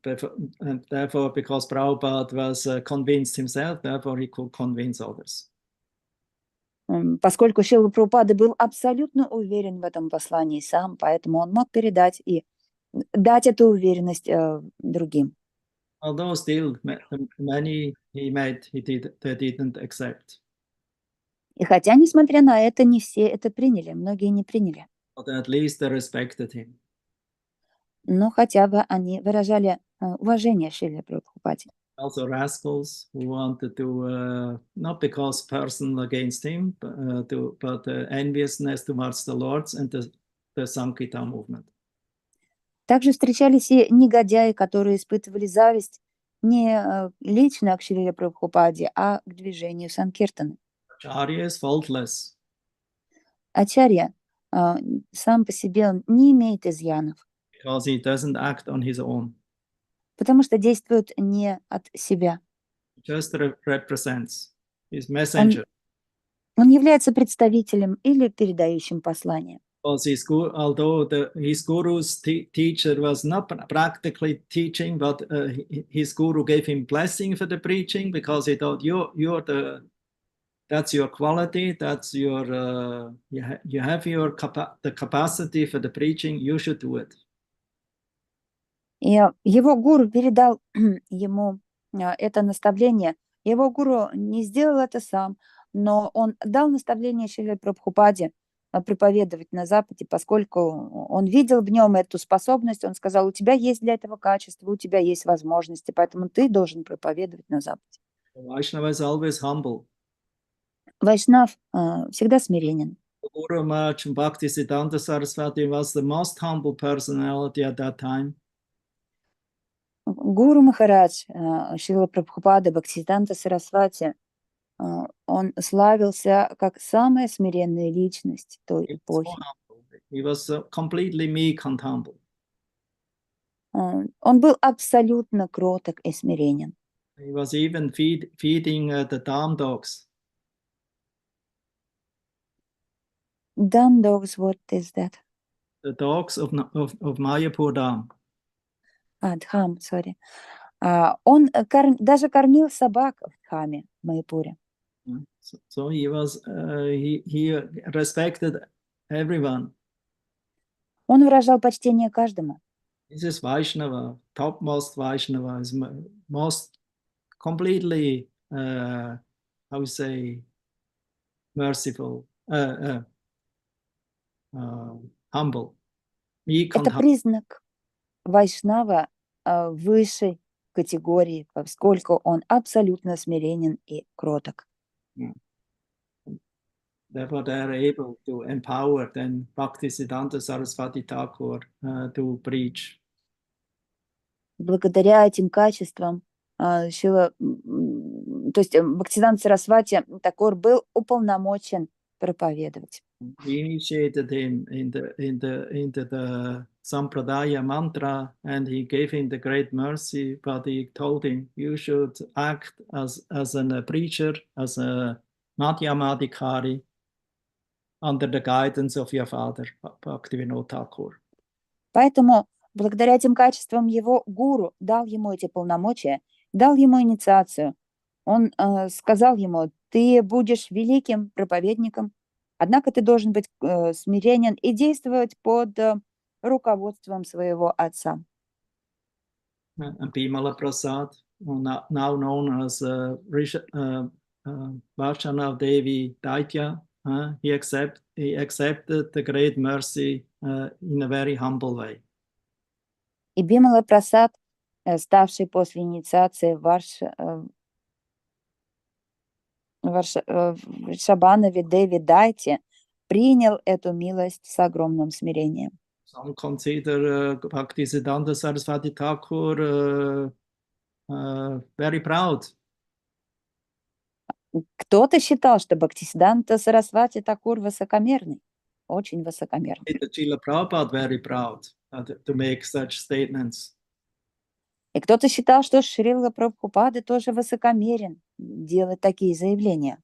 Therefore, because Prabhupada was convinced himself, therefore he could convince others. Поскольку Шрила Прабхупада был абсолютно уверен в этом послании сам, поэтому он мог передать и дать эту уверенность другим. Although still many they didn't accept. И хотя, несмотря на это, не все это приняли, многие не приняли. But at least they respected him. Но хотя бы они выражали уважение Шриле Прабхупаде. Also rascals who wanted to, not because personal against him, but enviousness towards the Lords and the Sankirtan movement. Также встречались и негодяи, которые испытывали зависть не лично к Шриле Прабхупаде, а к движению Санкиртаны. Acharya is faultless. Ачарья сам по себе он не имеет изъянов, Because he doesn't act on his own. потому что действует не от себя. He just represents his messenger. Он является представителем или передающим послание. Because although his guru's teacher was not practically teaching, but his guru gave him blessing for the preaching because he thought that's your quality, that's your you have the capacity for the preaching, you should do it. И его гуру передал ему это наставление. Его гуру не сделал это сам, но он дал наставление Шриле Прабхупаде проповедовать на Западе, поскольку он видел в нем эту способность. Он сказал: у тебя есть для этого качество, у тебя есть возможности, поэтому ты должен проповедовать на Западе. Vaishnava is always humble. Вайшнав всегда смиренен. Guru Maharaj Bhaktisiddhanta Saraswati was the most humble personality at that time. Гуру Махарадж Шрила Прабхупада Бхактисиданта Сарасвати, он славился как самая смиренная личность той эпохи. He was completely meek and humble. Он был абсолютно кроток и смиренен. He was even feeding the dam dogs. Dam dogs, what is that? The dogs of Mayapur Dam. Дхам, sorry. Он даже кормил собак в Дхаме, в Майяпуре. So he was, he respected everyone. Он выражал почтение каждому. This is Vaishnava, topmost Vaishnava, is most completely, how we say, merciful, humble. Это признак Вайшнава высшей категории, поскольку он абсолютно смиренен и кроток. Therefore, they are able to empower then Bhaktisiddhanta Saraswati Thakur to preach. Благодаря этим качествам то есть Бхактисиданта Сарасвати Тхакур был уполномочен проповедовать. He initiated him into the Sampradaya mantra, and he gave him the great mercy, but he told him, you should act as a preacher, as a Madhyamadikari, under the guidance of your father, Bhaktivinoda Thakur. Поэтому благодаря этим качествам его гуру дал ему эти полномочия, дал ему инициацию. Он сказал ему: ты будешь великим проповедником, однако ты должен быть смиренен и действовать под руководством своего отца. And Bimala Prasad, now known as Vachana Devi Daitya, he accepted the great mercy in a very humble way. И Бимала Прасад, ставший после инициации Шабанове Деви Дайте, принял эту милость с огромным смирением. Some consider Bhaktisiddhanta Saraswati Thakur very proud. Кто-то считал, что Бхактисиданта Сарасвати Тхакур высокомерный, очень высокомерный. Srila Prabhupada very proud to make such statements. И кто-то считал, что Шрила Прабхупада тоже высокомерен делать такие заявления.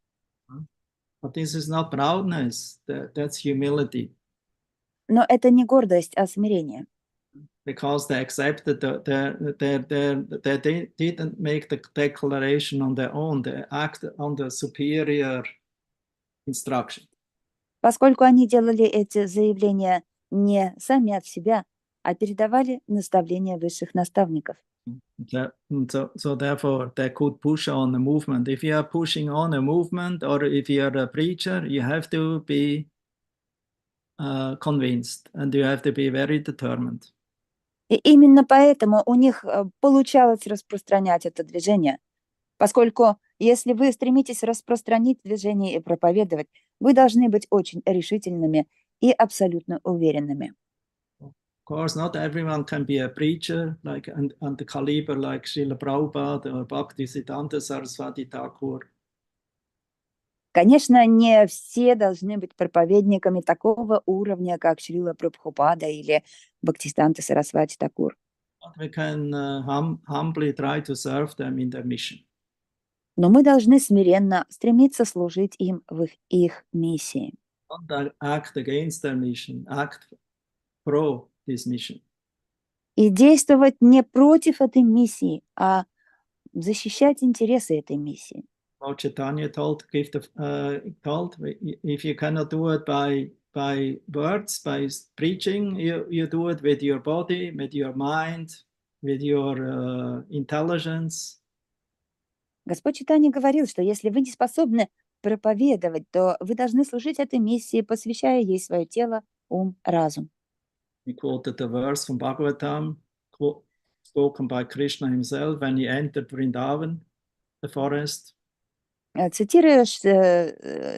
But this is not proudness, that's humility. Но это не гордость, а смирение. Because they accepted, they didn't make the declaration on their own, they acted on the superior instruction. Поскольку они делали эти заявления не сами от себя, а передавали наставления высших наставников. So therefore, they could push on the movement. If you are pushing on a movement, or if you are a preacher, you have to be convinced, and you have to be very determined. И именно поэтому у них получалось распространять это движение, поскольку если вы стремитесь распространить движение и проповедовать, вы должны быть очень решительными и абсолютно уверенными. Of course, not everyone can be a preacher like and the caliber like Srila Prabhupada or Bhaktisiddhanta Saraswati Thakur. Конечно, не все должны быть проповедниками такого уровня, как Шрила Прабхупада или Бхактисиданта Сарасвати Такур. But we can humbly try to serve them in their mission. Но мы должны смиренно стремиться служить им в их миссии. Don't act against their mission, act pro this mission. И действовать не против этой миссии, а защищать интересы этой миссии. Lord Chaitanya told, told, if you cannot do it by words, by preaching, you do it with your body, with your mind, with your intelligence. Господь Чайтанья говорил, что если вы не способны проповедовать, то вы должны служить этой миссии, посвящая ей свое тело, ум, разум. He quoted the verse from Bhagavatam, spoken by Krishna himself when he entered Vrindavan, the forest. Цитируешь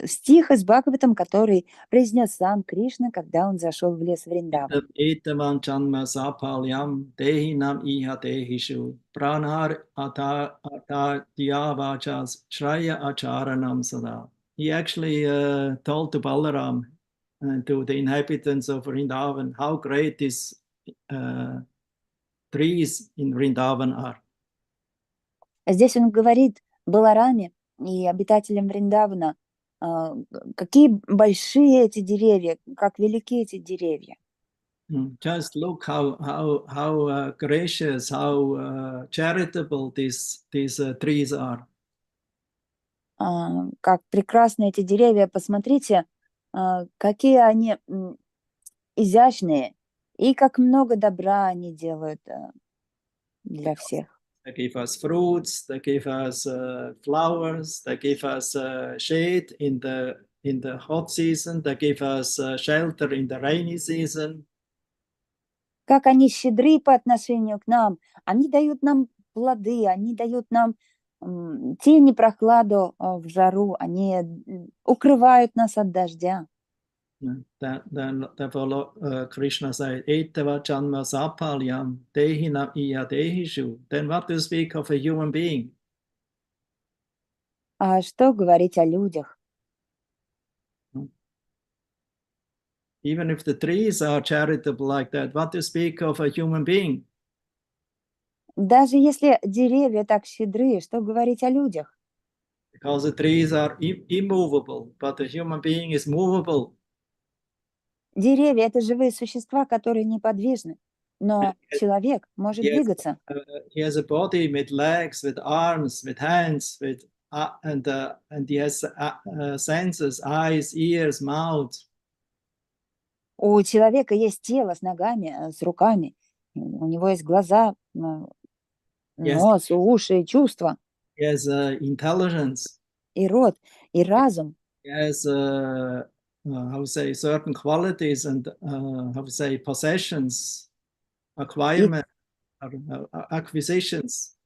стих из Бхагаватам, который произнес сам Кришна, когда он зашел в лес Вриндаван. Etavan chanma sapalyam dehi nam iha dehishu pranar ata diyavachas shraya acharanam sada. He actually told to Balaram and to the inhabitants of Vrindavan how great these trees in Vrindavan are. Здесь он говорит Балараме и обитателям Вриндавана, какие большие эти деревья, как велики эти деревья. Just look how gracious, how charitable these trees are. Как прекрасны эти деревья, посмотрите, какие они изящные и как много добра они делают для всех. They give us fruits, they give us flowers, they give us shade in the hot season, they give us shelter in the rainy season. Как они щедры по отношению к нам, они дают нам плоды, они дают нам тень и прохладу в жару, они укрывают нас от дождя. Therefore, Krishna said, Etava Janma Sapalyam Dehina Iya Dehishu. Then what to speak of a human being? А что говорить о людях? Even if the trees are charitable like that, what to speak of a human being? Даже если деревья так щедры, что говорить о людях? Because the trees are immovable, but the human being is movable. Деревья — это живые существа, которые неподвижны, но человек может двигаться. He has a body with legs, with arms, with hands, and he has senses, eyes, ears, mouth. У человека есть тело с ногами, с руками. У него есть глаза, нос, уши, чувства. He has intelligence. И рот, и разум. He has how to say, certain qualities and how to say, possessions, acquisitions.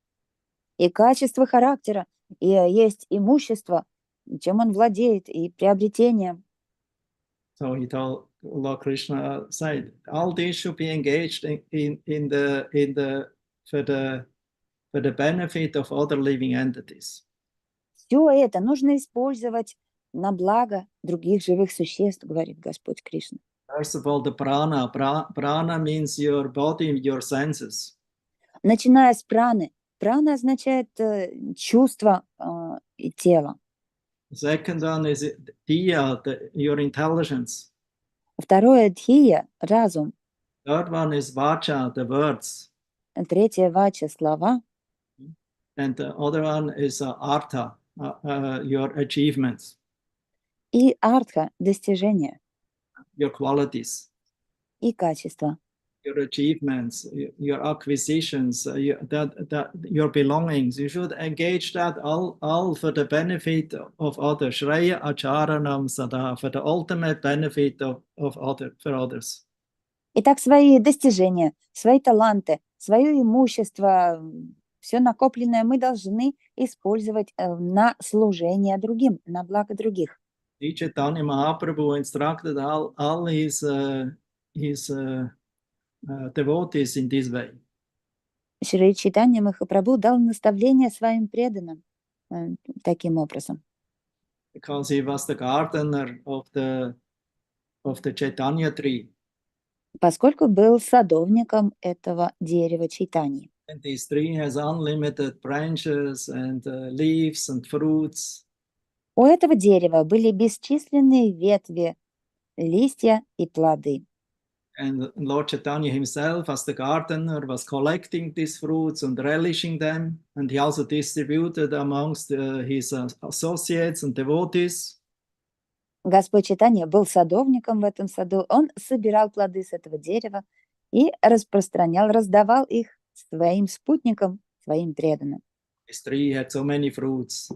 И качество характера, и есть имущество, чем он владеет, и приобретение. So he told Lord Krishna said, all these should be engaged for the benefit of other living entities. Все это нужно использовать на благо других живых существ, говорит Господь Кришна. First of all, the prana. Prana means your body, your senses. Начиная с праны. Прана означает чувство и тело. The second one is diya, your intelligence. Второе — дхия, разум. Third one is vacha, the words. Третье — вача, слова. And the other one is artha, your achievements. И артха, достижения. Your qualities. И качества. Your achievements, your acquisitions, your belongings. You should engage that all for the benefit of others. Shreya acharanam sada, for the ultimate benefit for others. Итак, свои достижения, свои таланты, свое имущество, все накопленное мы должны использовать на служение другим, на благо других. Sri Chaitanya Mahaprabhu instructed all his devotees in this way. Шри Чайтанья Махапрабху дал наставление своим преданным таким образом. Because he was the gardener of the Chaitanya tree. Поскольку был садовником этого дерева Чайтаньи. And this tree has unlimited branches and leaves and fruits. У этого дерева были бесчисленные ветви, листья и плоды. And Lord Chaitanya himself, as the gardener, was collecting these fruits and relishing them. And he also distributed amongst his associates and devotees. Господь Чайтанья был садовником в этом саду. Он собирал плоды с этого дерева и распространял, раздавал их своим спутникам, своим преданным. This tree had so many fruits.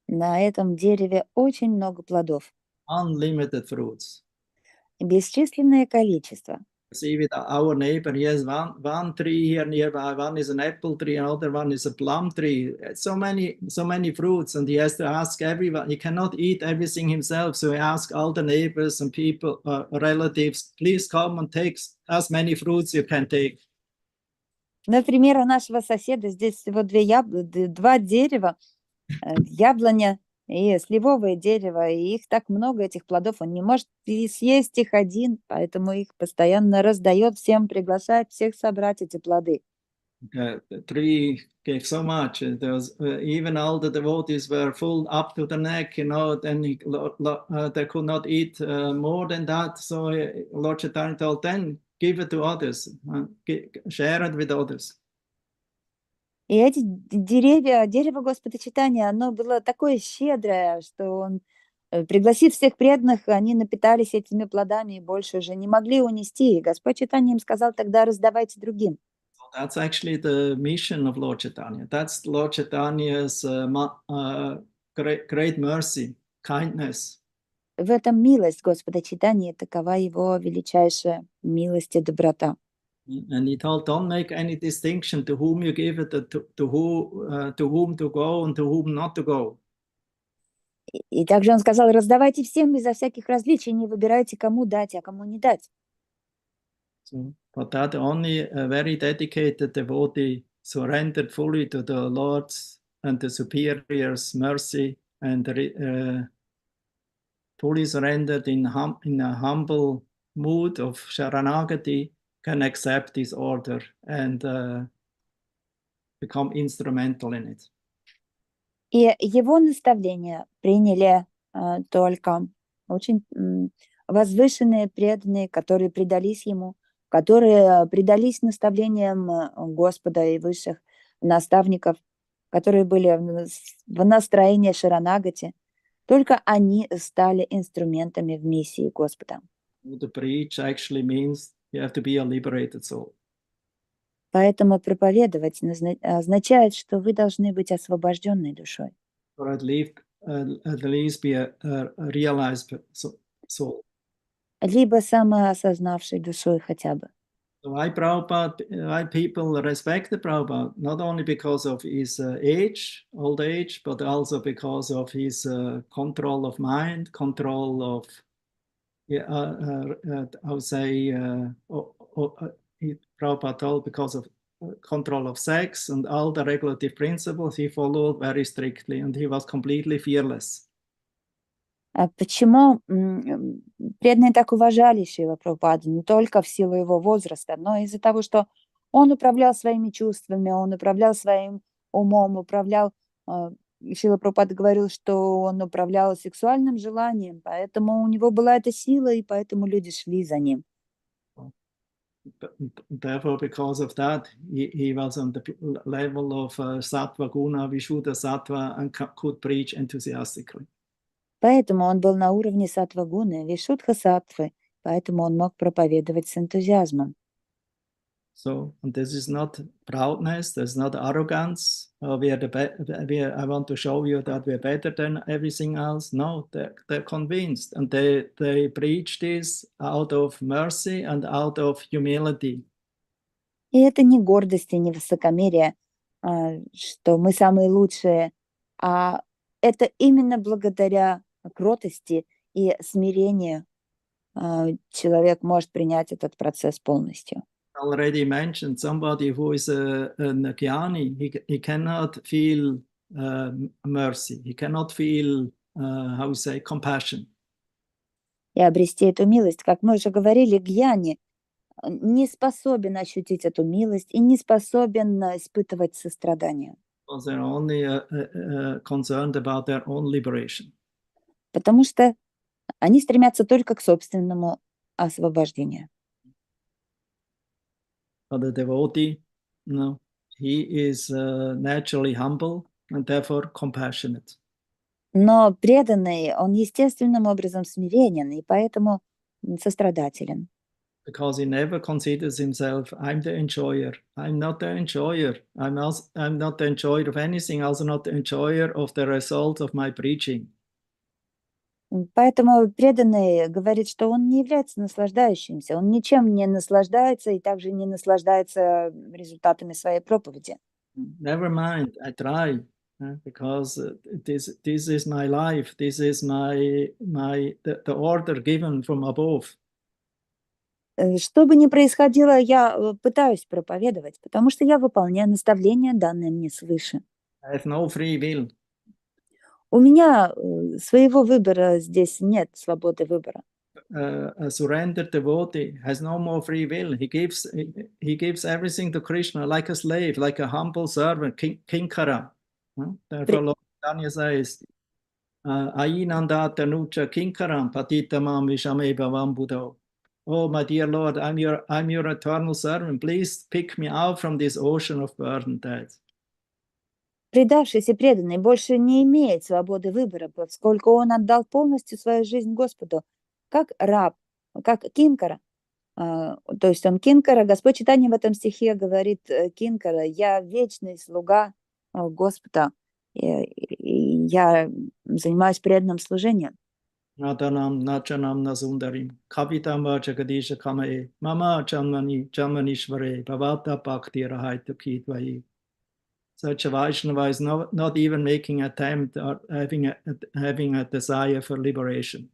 На этом дереве очень много плодов. Unlimited fruits. Бесчисленное количество. See with our neighbor, he has one tree here nearby, one is an apple tree, another one is a plum tree. So many fruits, and he has to ask everyone. He cannot eat everything himself, so he asks all the neighbors and people, relatives, please come and take as many fruits you can take. Например, у нашего соседа здесь всего два дерева, яблоня и сливовое дерево, и их так много, этих плодов, он не может и съесть их один, поэтому их постоянно раздает всем, приглашает всех собрать эти плоды. The tree gave so much. There was, even all the devotees were full up to the neck, then they could not eat more than that. So Lord Chaitanya told them, give it to others, share it with others. И эти дерево Господа Чайтаньи, оно было такое щедрое, что он, пригласив всех преданных, они напитались этими плодами и больше уже не могли унести. И Господь Чайтанья им сказал, тогда раздавайте другим. So that's actually the mission of Lord Chaitanya. That's Lord Chaitanya's great mercy, kindness. В этом милость Господа Чайтаньи, такова его величайшая милость и доброта. And he told, don't make any distinction to whom you give it, to whom to go and to whom not to go. И также он сказал, раздавайте всем безо всяких различий, не выбирайте, кому дать, а кому не дать. So, but that only a very dedicated devotee surrendered fully to the Lord's and the superior's mercy and fully surrendered in a humble mood of Sharanagati can accept this order and become instrumental in it. И его наставления приняли только очень возвышенные преданные, которые предались ему, которые предались наставлениям Господа и высших наставников, которые были в настроении Шаранагати. Только они стали инструментами в миссии Господа. To preach actually means you have to be a liberated soul. Поэтому проповедовать означает, что вы должны быть освобожденной душой. Or at least be a realized soul. Либо самоосознавшей душой хотя бы. So why people respect the Prabhupada, not only because of his old age, but also because of his control of mind, control of, I would say, Prabhupada told because of control of sex and all the regulative principles he followed very strictly, and he was completely fearless. Почему преданные так уважали Шрила Прабхупаду? Не только в силу его возраста, но из-за того, что он управлял своими чувствами, он управлял своим умом, управлял... Шрила Прабхупада говорил, что он управлял сексуальным желанием, поэтому у него была эта сила, и поэтому люди шли за ним. Therefore, because of that, he was on the level of sattva guna, vishuddha sattva, and could preach enthusiastically. Поэтому он был на уровне саттва-гуны, вишудха саттвы, поэтому он мог проповедовать с энтузиазмом. So, and this is not proudness, this is not arrogance. I want to show you that we're better than everything else. No, they're convinced, and they preach this out of mercy and out of humility. И это не гордость и не высокомерие, что мы самые лучшие, а это именно благодаря кротости и смирению человек может принять этот процесс полностью. Already mentioned, somebody who is an Jnani, he cannot feel mercy, he cannot feel, how you say, compassion. И обрести эту милость, как мы уже говорили, гьяни не способен ощутить эту милость и не способен испытывать сострадание. Because they're only concerned about their own liberation. Потому что они стремятся только к собственному освобождению. But the devotee, no, he is naturally humble and therefore compassionate. Но преданный, он естественным образом смиренен и поэтому сострадателен. Because he never considers himself, I'm the enjoyer. I'm not the enjoyer. I'm not the enjoyer of anything, also not the enjoyer of the result of my preaching. Поэтому преданный говорит, что он не является наслаждающимся, он ничем не наслаждается и также не наслаждается результатами своей проповеди. Never mind, I try, because this is my life. This is the order given from above. Что бы ни происходило, я пытаюсь проповедовать, потому что я выполняю наставления, данные мне свыше. I have no free will. У меня своего выбора здесь нет, свободы выбора. A surrendered devotee has no more free will. He gives everything to Krishna like a slave, like a humble servant, kinkara. Therefore, Lord Chaitanya says, Ainandata nucha kinkaram patitamam vishame bhavam buddho. Oh, my dear Lord, I'm your eternal servant. Please pick me out from this ocean of burden death. Предавшийся и преданный больше не имеет свободы выбора, поскольку он отдал полностью свою жизнь Господу, как раб, как кинкара. То есть он кинкара. Господь Чайтанья в этом стихе говорит кинкара: «Я вечный слуга Господа, и я занимаюсь преданным служением». Nadanam nachanam nasundarim kavitam vachagadisha kamae mama jamanishvare bhavata bhakti rahaitu kidvai. Such a Vaishnava is not even making an attempt or having a desire for liberation.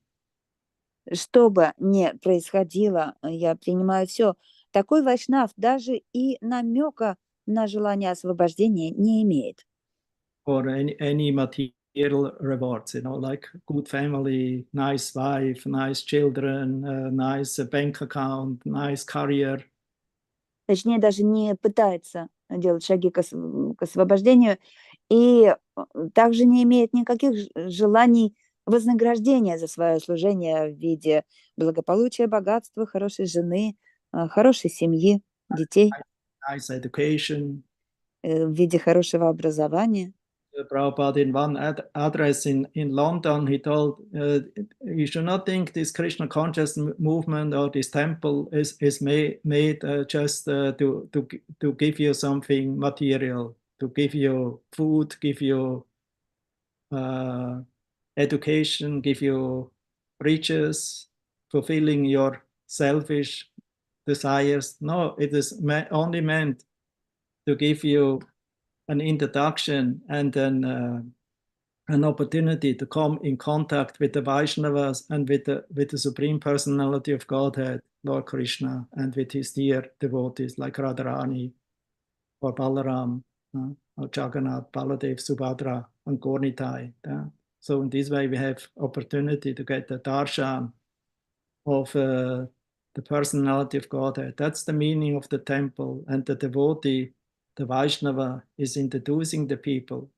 Что бы ни происходило, я принимаю все. Такой вайшнав даже и намека на желание освобождения не имеет. Or any material rewards, like good family, nice wife, nice children, nice bank account, nice career. Точнее, даже не пытается делать шаги к освобождению и также не имеет никаких желаний вознаграждения за свое служение в виде благополучия, богатства, хорошей жены, хорошей семьи, детей, Nice education. В виде хорошего образования. Prabhupada, in one address in London, he told, you should not think this Krishna conscious movement or this temple is made just to give you something material, to give you food, give you education, give you riches, fulfilling your selfish desires. No, it is only meant to give you an introduction and then an opportunity to come in contact with the Vaishnavas and with the Supreme Personality of Godhead, Lord Krishna, and with his dear devotees like Radharani or Balaram or Jagannath, Baladev, Subhadra, and Gaurnitai. So in this way we have opportunity to get the darshan of the personality of Godhead. That's the meaning of the temple, and the devotee, the Vaishnava, is introducing the people.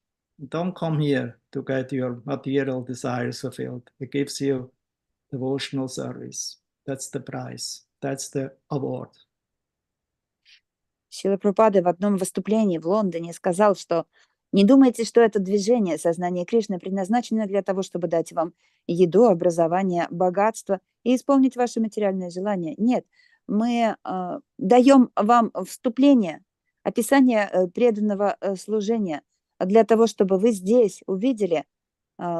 Don't come here to get your material desires fulfilled. It gives you devotional service. That's the prize. That's the award. Шрила Прабхупада в одном выступлении в Лондоне сказал, что не думайте, что это движение сознания Кришны предназначено для того, чтобы дать вам еду, образование, богатство и исполнить ваши материальные желания. Нет, мы даем вам вступление, описание преданного служения, для того, чтобы вы здесь увидели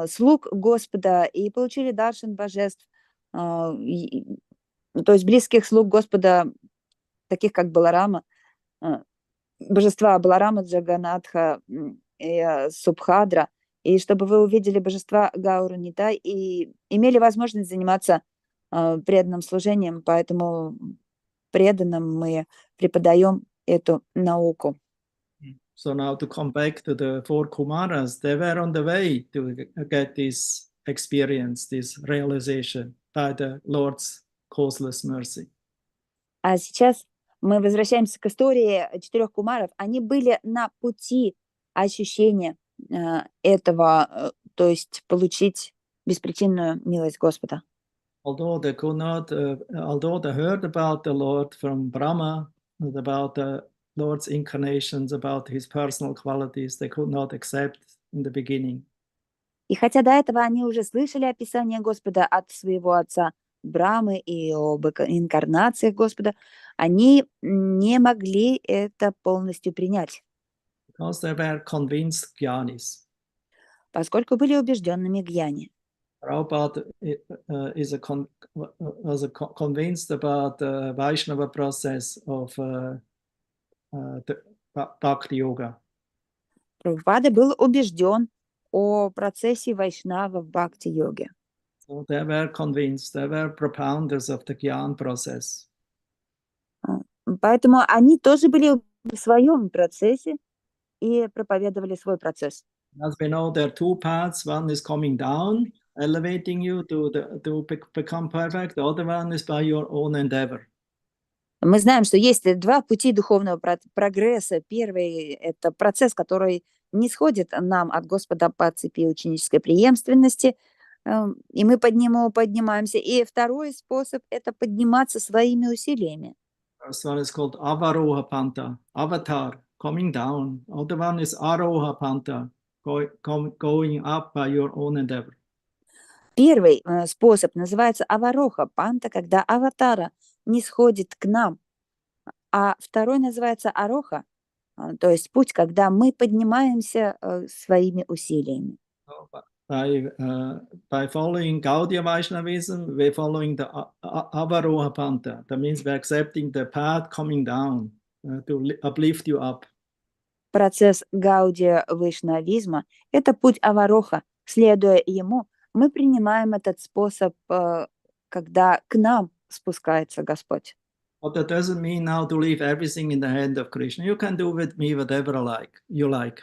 слуг Господа и получили даршан божеств, то есть близких слуг Господа, таких как Баларама, божества Баларама, Джаганатха и Субхадра, и чтобы вы увидели божества Гауру Нитай и имели возможность заниматься преданным служением, поэтому преданным мы преподаем эту науку. So now to come back to the four Kumaras, they were on the way to get this experience, this realization by the Lord's causeless mercy. А сейчас мы возвращаемся к истории 4 кумаров. Они были на пути ощущения этого, то есть получить беспричинную милость Господа. Although they could not, although they heard about the Lord from Brahma, and about the Lord's incarnations, about his personal qualities, they could not accept in the beginning. И хотя до этого они уже слышали описание Господа от своего отца Брамы и об инкарнациях Господа, они не могли это полностью принять, Because they were convinced jnanis. поскольку были убежденными гьяни. Prabhupada was convinced about the Vaishnava process of the Bhakti Yoga. Прабхупада был убежден о процессе вайшнава в бхакти-йоге. So they were convinced, they were propounders of the Gyan process. Поэтому они тоже были в своем процессе и проповедовали свой процесс. As we know, there are two paths. One is coming down, elevating you to become perfect. The other one is by your own endeavor. Мы знаем, что есть два пути духовного прогресса. Первый – это процесс, который не сходит нам от Господа по цепи ученической преемственности, и мы под нему поднимаемся. И второй способ – это подниматься своими усилиями. First one is called Avaroha Panta, avatar, coming down. Other one is Aroha Panta, going up by your own endeavor. Первый способ называется авароха панта, когда аватара не сходит к нам, а второй называется ароха, то есть путь, когда мы поднимаемся своими усилиями. So by following Gaudiya Vaishnavism, we're following the Avaroha Panta. That means we're accepting the path coming down to uplift you up. Процесс гаудия вайшнавизма – это путь авароха. Следуя ему, мы принимаем этот способ, когда к нам спускается Господь. But that doesn't mean now to leave everything in the hand of Krishna. You can do with me whatever you like.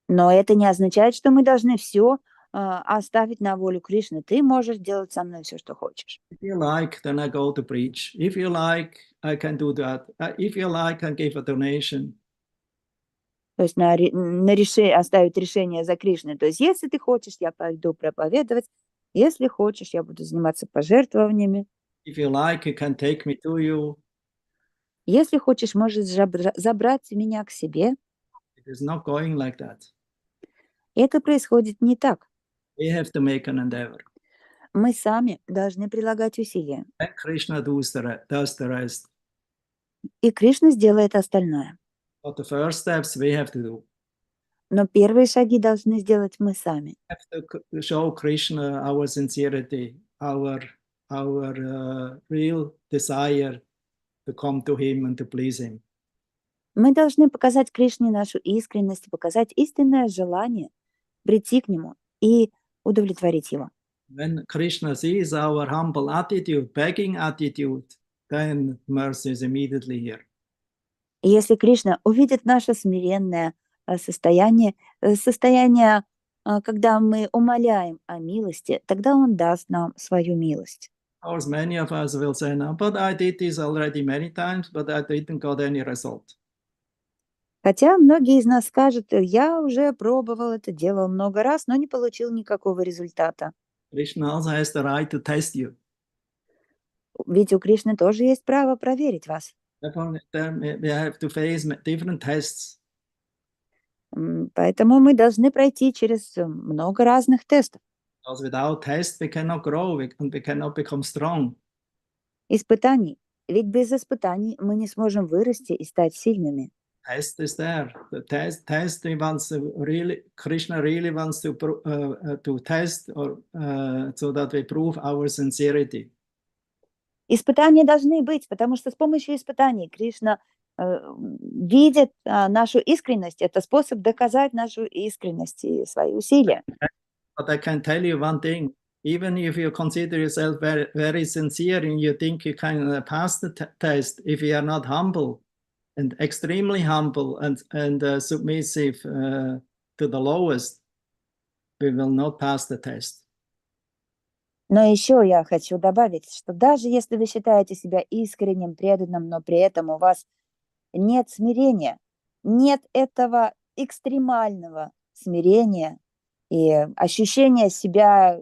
Но это не означает, что мы должны все оставить на волю Кришны. Ты можешь делать со мной все, что хочешь. If you like, then I go to preach. If you like, I can do that. If you like, I give a donation. То есть оставить решение за Кришной. То есть если ты хочешь, я пойду проповедовать. Если хочешь, я буду заниматься пожертвованиями. If you like, you can take me to you. Если хочешь, можешь забрать меня к себе. It is not going like that. Это происходит не так. We have to make an endeavor. Мы сами должны прилагать усилия. And Krishna does the rest. И Кришна сделает остальное. But the first steps we have to do. Но первые шаги должны сделать мы сами. We have to show Krishna our sincerity, our real desire to come to him and to please him. Мы должны показать Кришне нашу искренность, показать истинное желание прийти к нему и удовлетворить его. When Krishna sees our humble attitude, begging attitude, then mercy is immediately here. И если Кришна увидит наше смиренное состояние, когда мы умоляем о милости, тогда Он даст нам свою милость. Of course, many of us will say, no, but I did this already many times, but I didn't got any result. Хотя многие из нас скажут, я уже пробовал это, делал много раз, но не получил никакого результата. Krishna also has the right to test you. Ведь у Кришны тоже есть право проверить вас. Therefore, we have to face different tests. Поэтому мы должны пройти через много разных тестов. Because without tests, we cannot grow and we cannot become strong. Испытаний. Ведь без испытаний мы не сможем вырасти и стать сильными. Test is there. The test he wants to really, Krishna really wants to test or so that we prove our sincerity. Испытания должны быть, потому что с помощью испытаний Кришна видит нашу искренность. Это способ доказать нашу искренность и свои усилия. But I can tell you one thing. Even if you consider yourself very, very sincere and you think you can pass the test, if you are not humble and extremely humble and submissive to the lowest, we will not pass the test. Но еще я хочу добавить, что даже если вы считаете себя искренним, преданным, но при этом у вас нет смирения, нет этого экстремального смирения и ощущения себя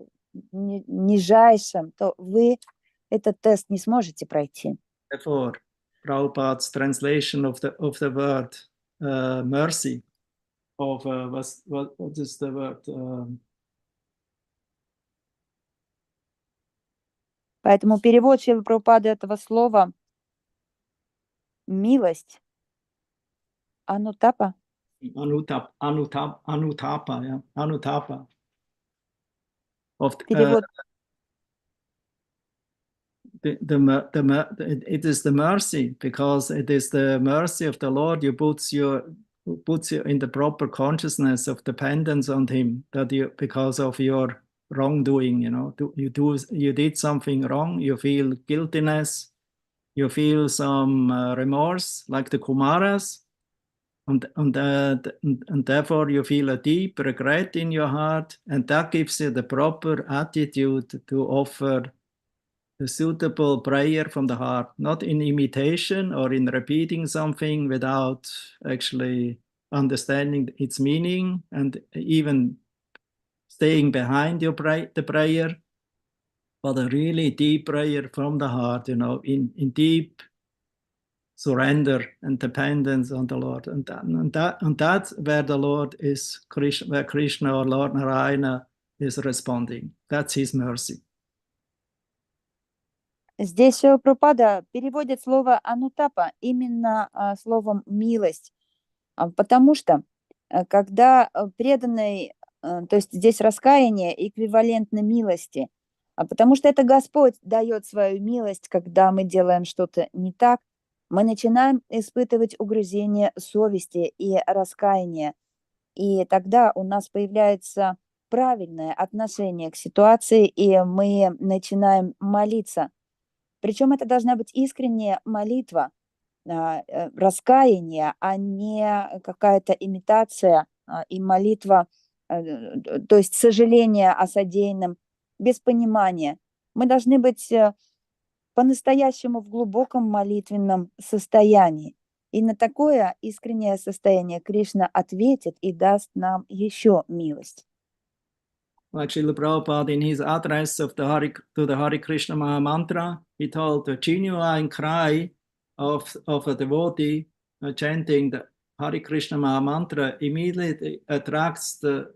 нижайшим, то вы этот тест не сможете пройти. Therefore, Prabhupada's translation of the word mercy, of what is the word? Поэтому перевод Шрилы Прабхупады этого слова милость, анутапа. Anutapa, yeah, anutapa. Перевод. It is the mercy, because it is the mercy of the Lord who puts you in the proper consciousness of dependence on Him, that you, because of your wrongdoing, you did something wrong, you feel guiltiness, you feel some remorse, like the Kumaras, and therefore you feel a deep regret in your heart, and that gives you the proper attitude to offer a suitable prayer from the heart, not in imitation or in repeating something without actually understanding its meaning and even staying behind the prayer, but a really deep prayer from the heart, in deep surrender and dependence on the Lord. And that's where the Lord is, where Krishna or Lord Narayana is responding. That's His mercy. Здесь Шрила Прабхупада переводит слово анутапа именно словом милость, потому что когда преданный, то есть здесь раскаяние эквивалентно милости, потому что это Господь дает свою милость, когда мы делаем что-то не так, мы начинаем испытывать угрызение совести и раскаяние, и тогда у нас появляется правильное отношение к ситуации, и мы начинаем молиться. Причем это должна быть искренняя молитва, раскаяние, а не какая-то имитация и молитва, то есть сожаление о содеянном, без понимания. Мы должны быть по-настоящему в глубоком молитвенном состоянии. И на такое искреннее состояние Кришна ответит и даст нам еще милость. Like Srila Prabhupada in his address to the Hare Krishna Maha Mantra, he told the genuine cry of a devotee chanting the Hare Krishna Maha Mantra immediately attracts the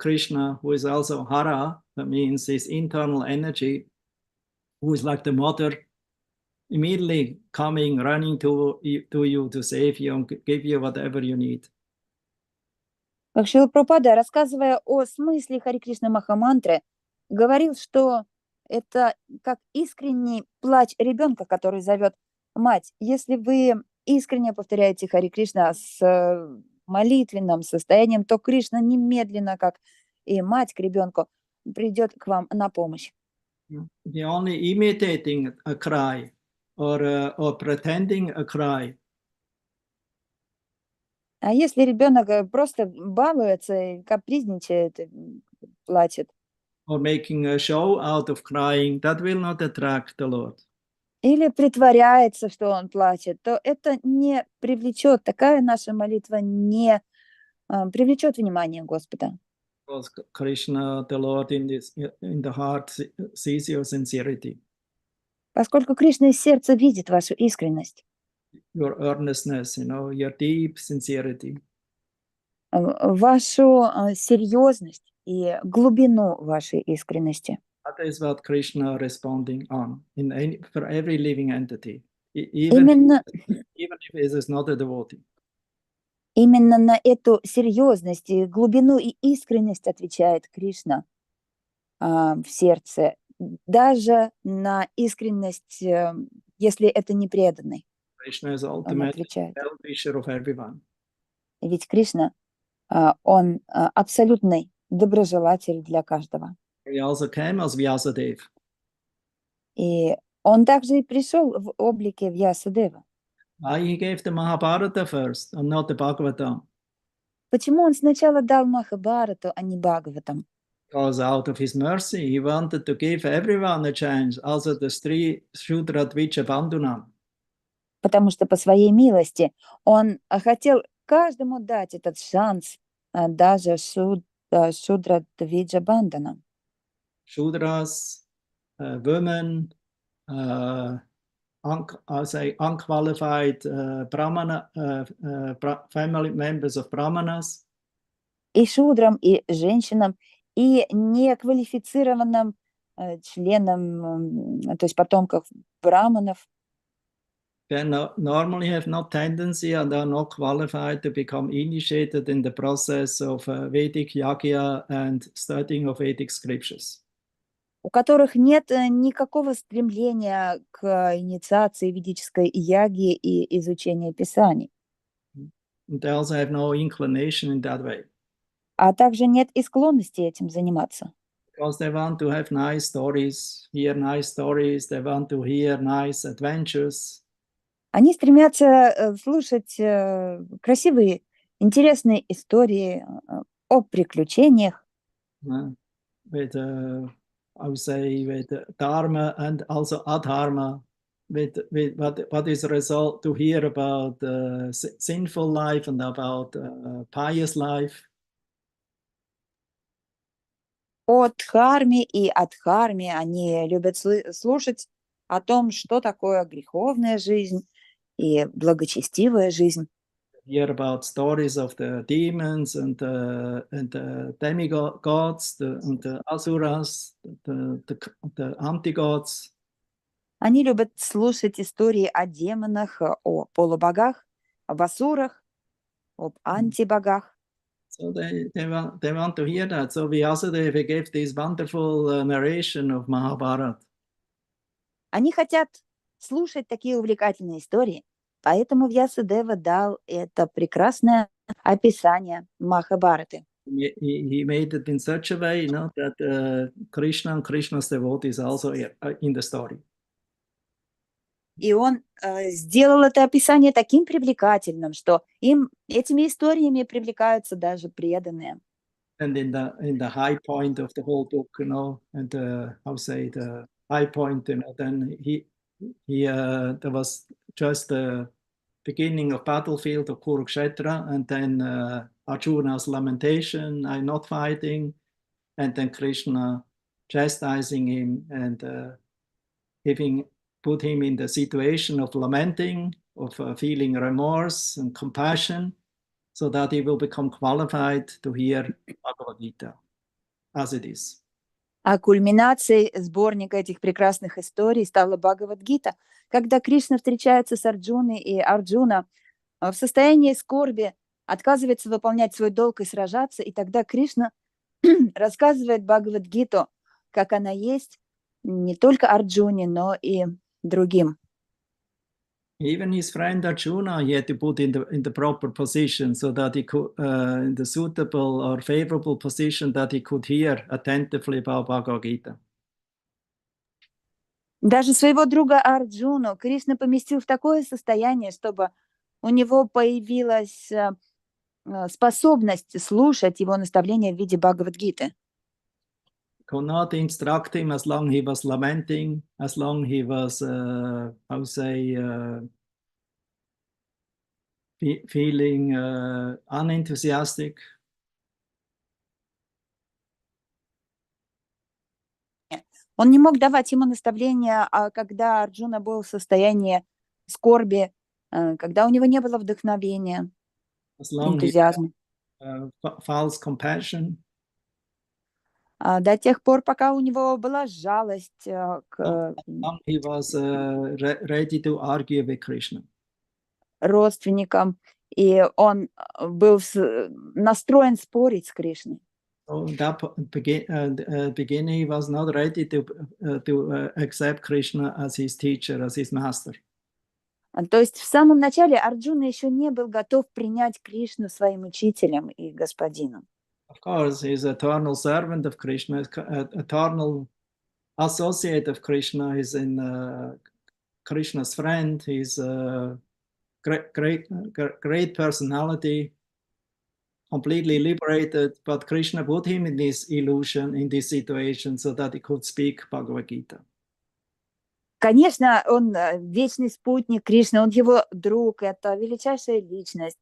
Krishna, who is also Hara, that means his internal energy, who is like the mother, immediately coming, running to you to save you and give you whatever you need. Как Шрила Прабхупада, рассказывая о смысле Харе Кришна Махамантры, говорил, что это как искренний плач ребенка, который зовет мать. Если вы искренне повторяете Харе Кришна с молитвенным состоянием, то Кришна немедленно, как и мать к ребенку, придет к вам на помощь. The only imitating a cry or pretending a cry. А если ребенок просто балуется, капризничает, плачет, Or making a show out of crying, that will not attract the Lord. или притворяется, что он плачет, то это не привлечет, такая наша молитва не привлечет внимание Господа. Because Krishna, the Lord in the heart, sees your sincerity. Поскольку Кришна из сердца видит вашу искренность, Your earnestness, your deep sincerity. вашу серьезность и глубину вашей искренности. That is what Krishna responding on for every living entity, even Именно, if it is not a devotee. именно на эту серьезность, и глубину и искренность отвечает Кришна в сердце, даже на искренность, если это не преданный, Krishna is он ultimately отвечает. the well-wisher of everyone. Ведь Кришна, он абсолютный доброжелатель для каждого. He also came as Vyasadeva. И он также и пришел в облике Вьясадева. Why he gave the Mahabharata first and not the Bhagavatam? Почему он сначала дал Махабхарату, а не Бхагаватам? Because out of his mercy, he wanted to give everyone a chance, also the Shudra Dvija Bandhunam. Потому что по своей милости он хотел каждому дать этот шанс, даже Шудра Двиджа Бандана. Shudras, women, unqualified Brahmana, family members of Brahmanas, И шудрам, и женщинам, и неквалифицированным членам, то есть потомков браманов. they normally have no tendency and are not qualified to become initiated in the process of Vedic Yagya and studying of Vedic scriptures. У которых нет никакого стремления к инициации ведической яги и изучению Писаний. And they also have no inclination in that way. А также нет и склонности этим заниматься. Because they want to have nice stories, hear nice stories, they want to hear nice adventures. Они стремятся слушать красивые, интересные истории о приключениях. With, I would say, with dharma and also adharma, with what is the result to hear about sinful life and about pious life. О дхарме и адхарме они любят слушать о том, что такое греховная жизнь и благочестивая жизнь. Hear about stories of the demons and the demigods and the asuras, the antigods. Они любят слушать истории о демонах, о полубогах, об асурах, об антибогах. So they want to hear that. So Vyasadeva gave this wonderful narration of Mahabharata. Они хотят слушать такие увлекательные истории, поэтому Вьясадева дал это прекрасное описание Махабхараты. He made it in such a way, that Krishna and Krishna's devotees also in the story. И он сделал это описание таким привлекательным, что этими историями привлекаются даже преданные. And in the high point of the whole book, and the high point, then there was just the beginning of battlefield of Kurukshetra, and then Arjuna's lamentation, I'm not fighting, and then Krishna chastising him and put him in the situation of lamenting, of feeling remorse and compassion, so that he will become qualified to hear Bhagavad Gita as it is. А кульминацией сборника этих прекрасных историй стала Бхагавад-гита, когда Кришна встречается с Арджуной, и Арджуна в состоянии скорби отказывается выполнять свой долг и сражаться, и тогда Кришна рассказывает Бхагавад-гиту, как она есть, не только Арджуне, но и другим. Even his friend Arjuna, he had to put in the proper position so that he could, in the suitable or favorable position, that he could hear attentively about Bhagavad Gita. Даже своего друга Арджуну Кришна поместил в такое состояние, чтобы у него появилась способность слушать его наставления в виде Бхагавад-гиты. Could not instruct him as long he was lamenting, as long he was, feeling unenthusiastic. Он не мог давать ему наставления, когда Арджуна был в состоянии скорби, когда у него не было вдохновения, As long энтузиазма. false compassion. до тех пор, пока у него была жалость к He was ready to argue with Krishna. родственникам, и он был настроен спорить с Кришной. So in that beginning, he was not ready to accept Krishna as his teacher, as his master. То есть в самом начале Арджуна еще не был готов принять Кришну своим учителем и господином. Of course, he's eternal servant of Krishna, eternal associate of Krishna. He's in Krishna's friend. He's a great personality, completely liberated. But Krishna put him in this illusion, in this situation, so that he could speak Bhagavad Gita. Конечно, он вечный спутник Кришны, он его друг, это величайшая личность.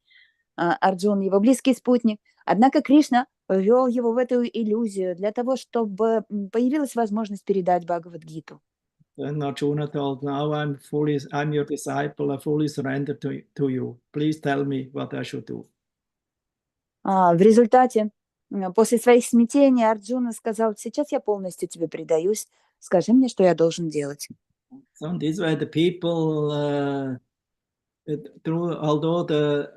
Арджун, его близкий спутник. Однако Кришна ввел его в эту иллюзию для того, чтобы появилась возможность передать Бхагавад-гиту. Then Arjuna told, now I'm your disciple, I fully surrender to you. Please tell me what I should do. В результате, после своих смятений, Арджуна сказал, сейчас я полностью тебе предаюсь, скажи мне, что я должен делать. So these were the people, although the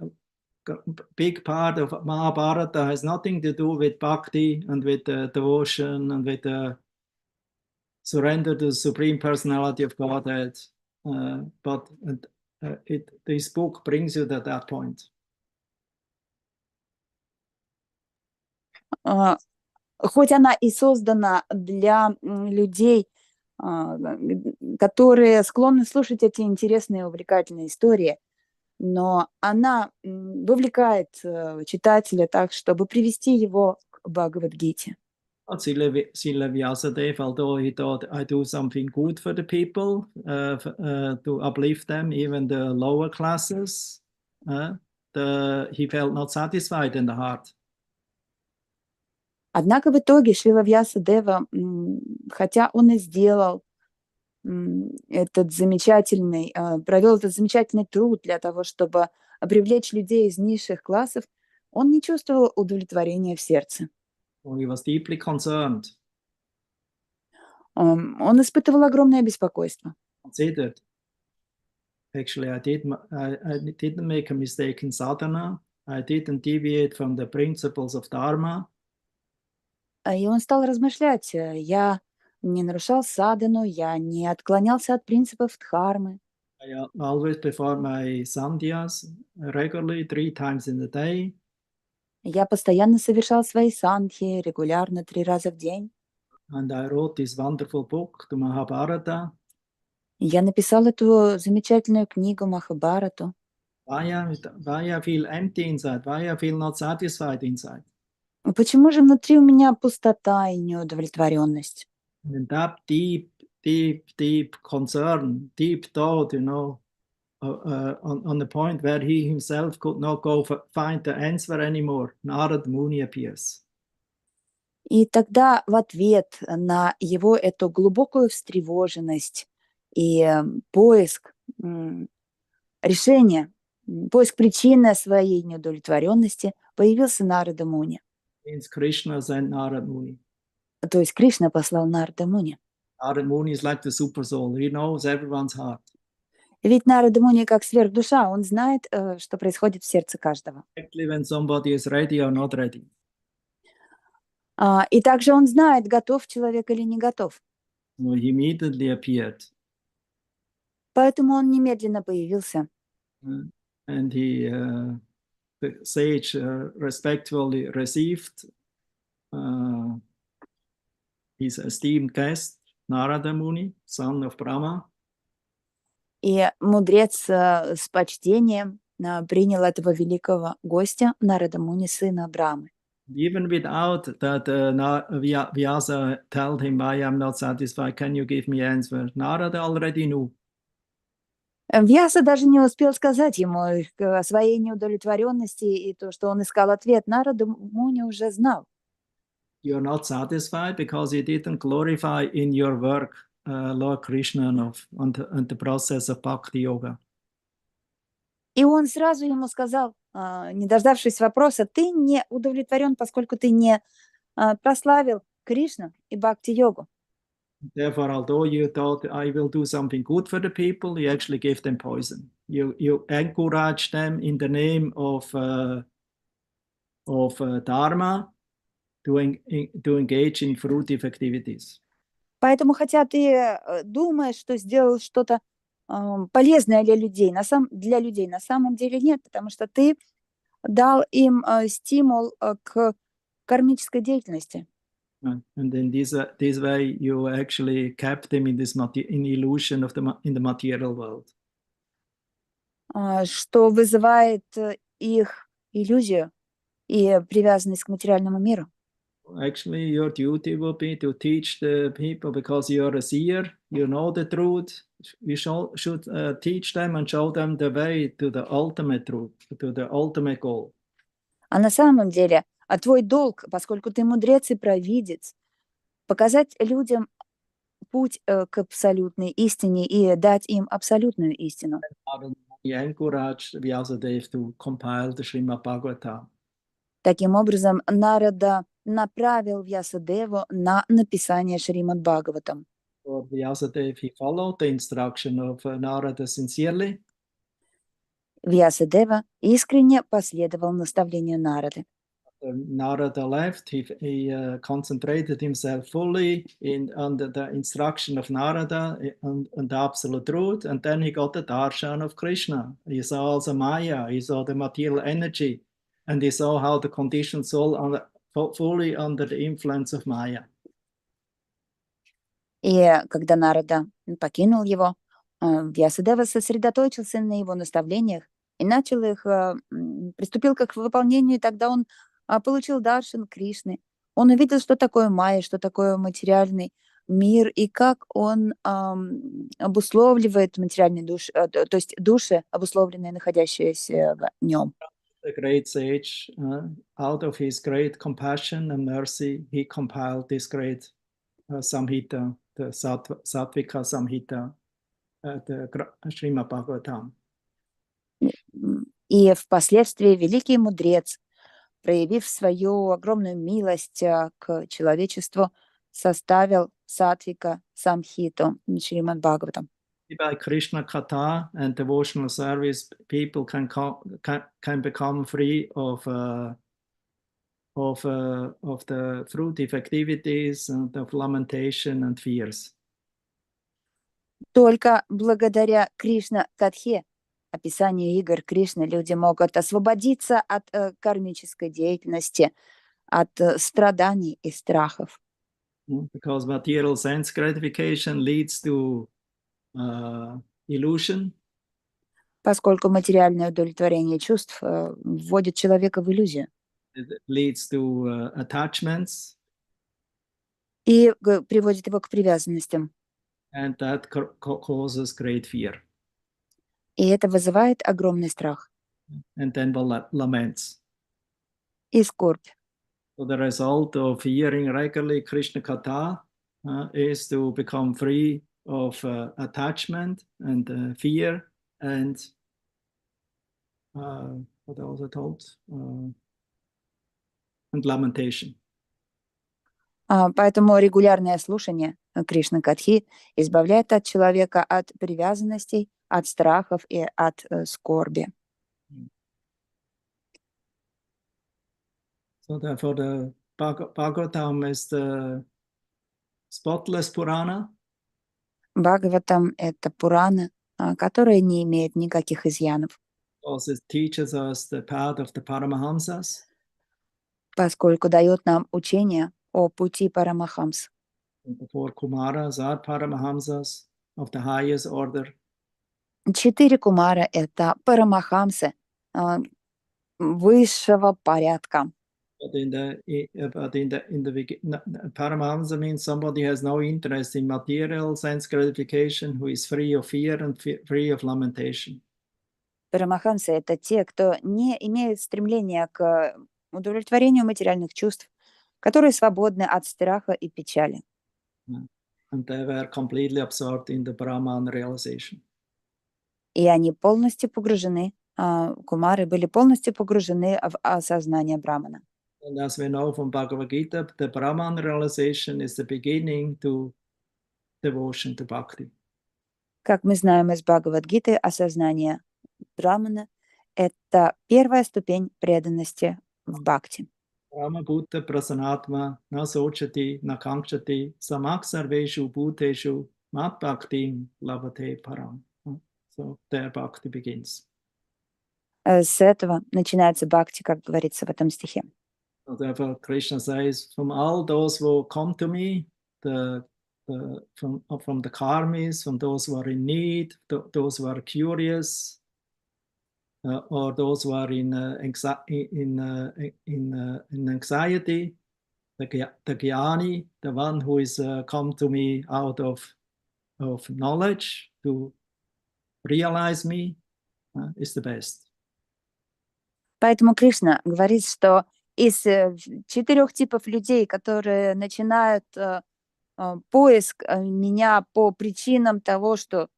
big part of Mahabharata has nothing to do with bhakti and with devotion and with surrender to the Supreme Personality of Godhead, but this book brings you to that point. Хоть она и создана для людей, которые склонны слушать эти интересные, увлекательные истории, но она вовлекает читателя так, чтобы привести его к Бхагавад-гите. Srila Vyasadeva, although he thought I do something good for the people, to uplift them, even the lower classes, he felt not satisfied in the heart. Однако в итоге Шрила Вьясадева, хотя он и сделал этот замечательный, провел этот замечательный труд для того, чтобы привлечь людей из низших классов, он не чувствовал удовлетворения в сердце. He was deeply concerned. Он испытывал огромное беспокойство. Considered. Actually, I didn't make a mistake in sadhana. I didn't deviate from the principles of dharma. И он стал размышлять, я не нарушал садхану, я не отклонялся от принципов дхармы. I always perform my sandhyas regularly 3 times in a day. Я постоянно совершал свои сандхи регулярно 3 раза в день. And I wrote this wonderful book, the Mahabharata. Я написал эту замечательную книгу Махабхарату. Why I feel empty inside? Why I feel not satisfied inside? Почему же внутри у меня пустота и неудовлетворенность? And that deep concern, deep thought, on the point where he himself could not find the answer anymore, Narad Muni appears. И тогда в ответ на его эту глубокую встревоженность и поиск решения, поиск причины своей неудовлетворенности появился Нарада Муни. Means Krishna sent Narad Muni. То есть Кришна послал Нарада Муни. Narad Muni is like the super soul. He knows everyone's heart. Ведь Нарада Муни как сверхдуша, он знает, что происходит в сердце каждого. Exactly when somebody is ready or not ready. И также он знает, готов человек или не готов. So he immediately appeared. Поэтому он немедленно появился. And he, the sage, respectfully received his esteemed guest, Narada Muni, son of Brahma. И мудрец с почтением принял этого великого гостя, Нарада Муни, сына Брамы. Even without that, Vyasa told him, I am not satisfied, can you give me answer? Narada already knew. Вьяса даже не успел сказать ему о своей неудовлетворенности и то, что он искал ответ. Нарада Муни уже знал. You're not satisfied because you didn't glorify in your work Lord Krishna on the process of Bhakti Yoga. И он сразу ему сказал, не дождавшись вопроса, ты не удовлетворен, поскольку ты не прославил Кришну и бхакти-йогу. Therefore, although you thought I will do something good for the people, you actually give them poison. You encourage them in the name of Dharma to engage in fruitive activities. Поэтому, хотя ты думаешь, что сделал что-то полезное для людей, на самом деле нет, потому что ты дал им стимул к кармической деятельности. And in this way, you actually kept them in this in illusion of in the material world. Что вызывает их иллюзию и привязанность к материальному миру. Actually, your duty will be to teach the people, because you are a seer, you know the truth. You should teach them and show them the way to the ultimate truth, to the ultimate goal. А на самом деле, твой долг, поскольку ты мудрец и провидец, показать людям путь к абсолютной истине и дать им абсолютную истину. He encouraged Vyasadeva to compile the Srimad Bhagavatam. Таким образом, Нарада направил Вьясадеву на написание Шримад Бхагаватам. For Vyasadeva, he followed the instruction of Narada sincerely. Вьясадева искренне последовал наставлению Нарады. Narada left, he concentrated himself fully under the instruction of Narada and the absolute truth, and then he got the darshan of Krishna. He saw also Maya, he saw the material energy, and he saw how the conditioned soul fully under the influence of Maya. И когда Нарада покинул его, Вьясадева сосредоточился на его наставлениях и приступил к выполнению, и тогда он получил даршан Кришны. Он увидел, что такое майя, что такое материальный мир, и как он обусловливает материальные души, то есть души, обусловленные, находящиеся в нем. The great sage, out of his great compassion and mercy, he compiled this great Samhita, the Sattvika Samhita, the Srimad Bhagavatam. И впоследствии великий мудрец, проявив свою огромную милость к человечеству, составил Сатвика Самхиту Шримад Бхагаватам. By Krishna Katha and devotional service, people can become free of the fruitive activities and of lamentation and fears. Только благодаря Кришна Катхе, описанию игр Кришны, люди могут освободиться от кармической деятельности, от страданий и страхов. Because material sense gratification leads to illusion. Поскольку материальное удовлетворение чувств вводит человека в иллюзию. It leads to attachments. И приводит его к привязанностям. And that causes great fear. И это вызывает огромный страх. And then laments. И скорбь. So the result of hearing regularly Krishna Katha is to become free of attachment and fear and what else I told? And lamentation. Поэтому регулярное слушание Кришны Катхи избавляет от человека от привязанностей, от страхов и от скорби. So therefore the Bhagavatam is the spotless Purana. Бхагаватам — это Пурана, которая не имеет никаких изъянов. Also it teaches us the path of the Paramahamsas. Поскольку дает нам учение о пути Парамахамс. The four Kumaras are Paramahamsas of the highest order. 4 кумара — это Парамахамсы высшего порядка. But in the Paramahamsa means somebody has no interest in material sense gratification, who is free of fear and free of lamentation. Парамахамсы — это те, кто не имеет стремления к удовлетворению материальных чувств, которые свободны от страха и печали. And they were completely absorbed in the Brahman realization. И они полностью погружены, кумары были полностью погружены в осознание Брамана. And as we know from Bhagavad Gita, the Brahman realization is the beginning to devotion to bhakti. Как мы знаем из Бхагавад-гиты, осознание Брамана – это первая ступень преданности в бхакти. Brahma Bhuta Prasanatma na sochati na kankshati samak sarveshu bhuteshu mat bhaktim labhate param. So there bhakti begins. С этого начинается бхакти, как говорится в этом стихе. So therefore Krishna says, from all those who come to me, from the karmis, from those who are in need, those who are curious, or those who are in anxiety, the jnani, the one who is come to me out of knowledge to realize me, is the best. Поэтому Кришна говорит, что из 4 типов людей, которые начинают поиск меня по причинам того, что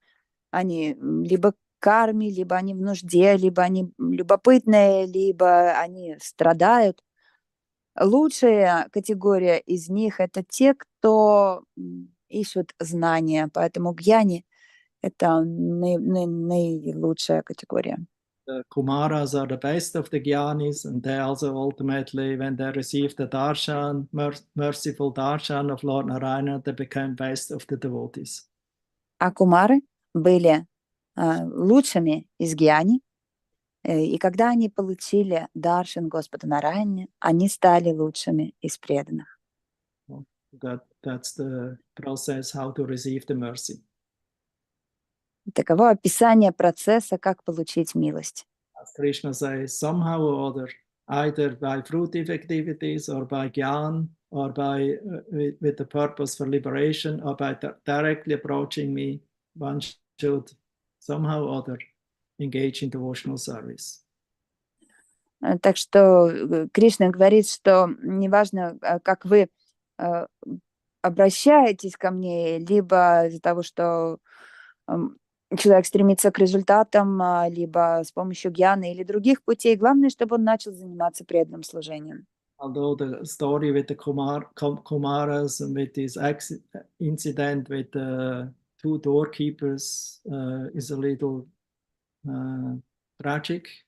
они либо карми, либо они в нужде, либо они любопытные, либо они страдают. Лучшая категория из них – это те, кто ищут знания. Поэтому гьяни – это наилучшая категория. The Kumaras are the best of the Jnanis, and they also ultimately, when they received the darshan, merciful darshan of Lord Narayana, they became best of the devotees. А кумары были лучшими из гьяни, и когда они получили даршан Господа Нараяны, они стали лучшими из преданных. That's the process how to receive the mercy. Таково описание процесса, как получить милость. As Krishna says, somehow or other, either by fruitive activities or by jnana, or by with the purpose for liberation, or by directly approaching me, one should somehow or other engage in devotional service. Так что Кришна говорит, что неважно, как вы обращаетесь ко мне, либо из-за того, что человек стремится к результатам, либо с помощью гьяны или других путей, главное, чтобы он начал заниматься преданным служением. Although the story with the Kumaras and with this incident with the 2 doorkeepers is a little tragic.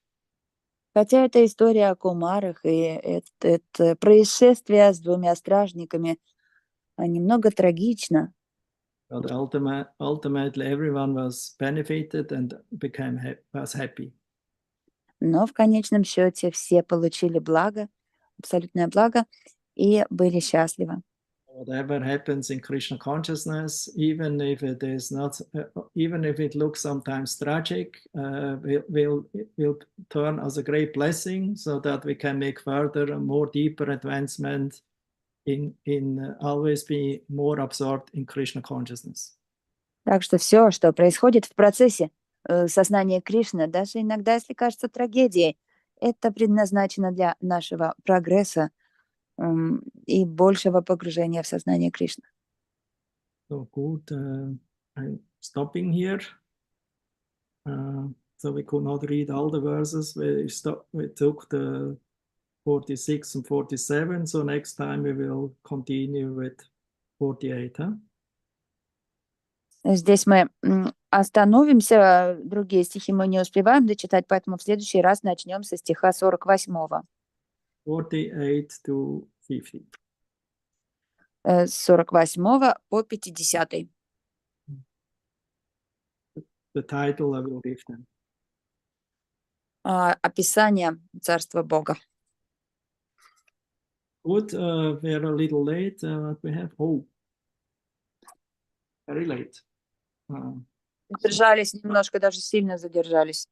Хотя это история о кумарах, и это происшествие с 2 стражниками немного трагично. But ultimately everyone was benefited and was happy. Но в конечном счете все получили благо, абсолютное благо, и были счастливы. Whatever happens in Krishna consciousness, even if it is not, even if it looks sometimes tragic, will turn as a great blessing, so that we can make further and more deeper advancement in always be more absorbed in Krishna consciousness. Так что все, что происходит в процессе сознания Кришны, даже иногда, если кажется трагедией, это предназначено для нашего прогресса и большего погружения в сознание Кришны. So good. I'm stopping here. So we could not read all the verses. We took the 46 and 47. So next time we will continue with 48. Huh? Здесь мы остановимся, другие стихи мы не успеваем дочитать, поэтому в следующий раз начнем со стиха 48. 48 to 50. С 48 по 50. The title I will give them. Описание Царства Бога. Good. We are a little late. What we have? Oh, very late. Задержались немножко, даже сильно задержались.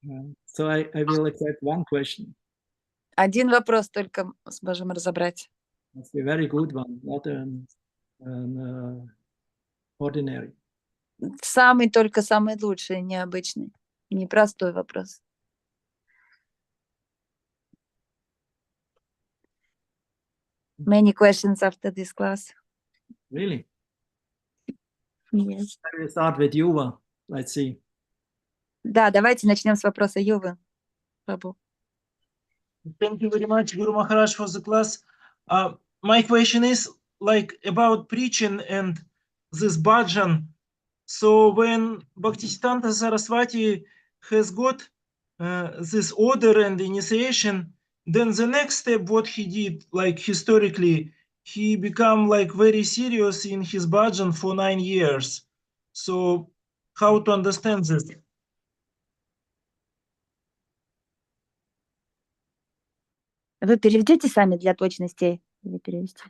So I will accept one question. Один вопрос только сможем разобрать. It's a very good one, not an ordinary. Только самый лучший, необычный, непростой вопрос. Many questions after this class. Really? Yes. I will start with Yuva. Let's see. Да, давайте начнем с вопроса Ювы. Прабу. Thank you very much, Guru Maharaj, for the class. My question is like about preaching and this bhajan. So when Bhaktisiddhanta Saraswati has got this order and initiation, then the next step, what he did, like historically, he became like very serious in his bhajan for 9 years. So how to understand this? Вы переведете сами для точности? Или перевести?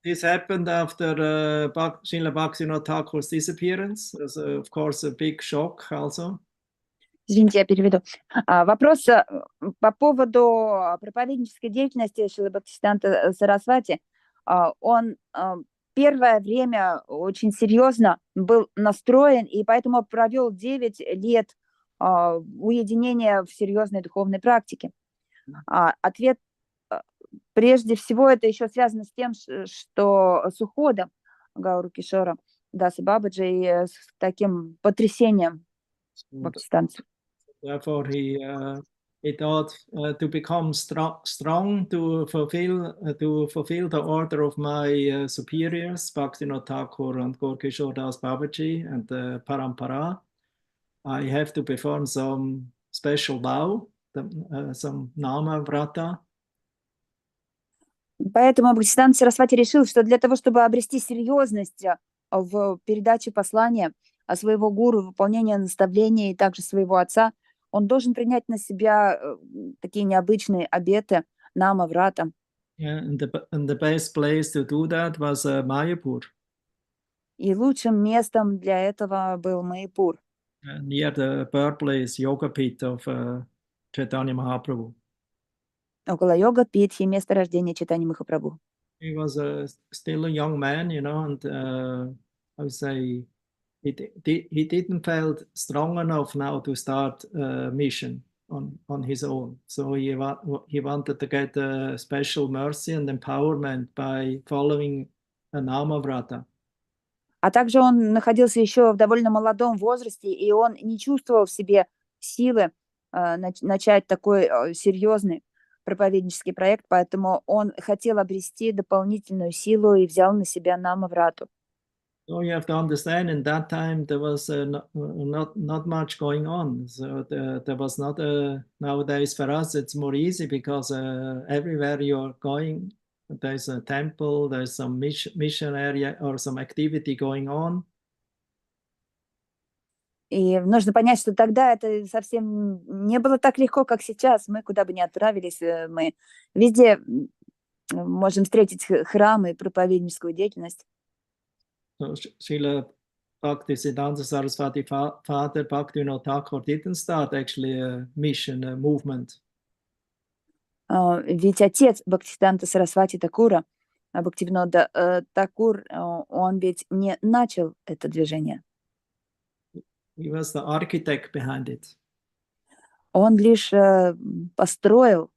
This happened after Srila Bhaktivinoda Thakur's disappearance. It was, of course, a big shock also. Извините, я переведу. Вопрос по поводу проповеднической деятельности Шрилы Бхактисиданта Сарасвати. Он первое время очень серьезно был настроен, и поэтому провел 9 лет уединения в серьезной духовной практике. Ответ, прежде всего, это еще связано с тем, что с уходом Гауру Кишора Даса Бабаджи и с таким потрясением Бхактисиданта. Therefore, he thought to become strong to fulfill the order of my superiors, Bhaktivinoda Thakur and Gaur Kishore Das Babaji and the Parampara. I have to perform some special vow, some nama vrata. Поэтому Бхактисиданта Сарасвати решил, что для того, чтобы обрести серьезность в передаче послания своего гуру, выполнения наставлений и также своего отца, он должен принять на себя такие необычные обеты нама врата. Yeah, and the best place to do that was Mayapur. И лучшим местом для этого был Майяпур. Near the birthplace, Yoga Pit of Chaitanya Mahaprabhu. Около Йога-Питхи, место рождения Чайтаньи Махапрабху. He was still a young man, you know, and I would say he didn't felt strong enough now to start a mission on his own. So he wanted to get a special mercy and empowerment by following a nama vrata. А также он находился еще в довольно молодом возрасте, и он не чувствовал в себе силы начать такой серьезный проповеднический проект, поэтому он хотел обрести дополнительную силу и взял на себя нама врату. So you have to understand, in that time there was not much going on. So there was not nowadays for us it's more easy because everywhere you're going there's a temple, there's some mission area or some activity going on. И нужно понять, что тогда это совсем не было так легко, как сейчас. Мы куда бы ни отправились, мы везде можем встретить храмы и проповедническую деятельность. So Srila Bhaktisiddhanta Saraswati father Bhaktivinoda Thakur didn't start actually a mission, a movement. Ведь отец Бхактисиданта Сарасвати Такура, Бхактивинода Такур, он ведь не начал это движение. He was the architect behind it. Он лишь построил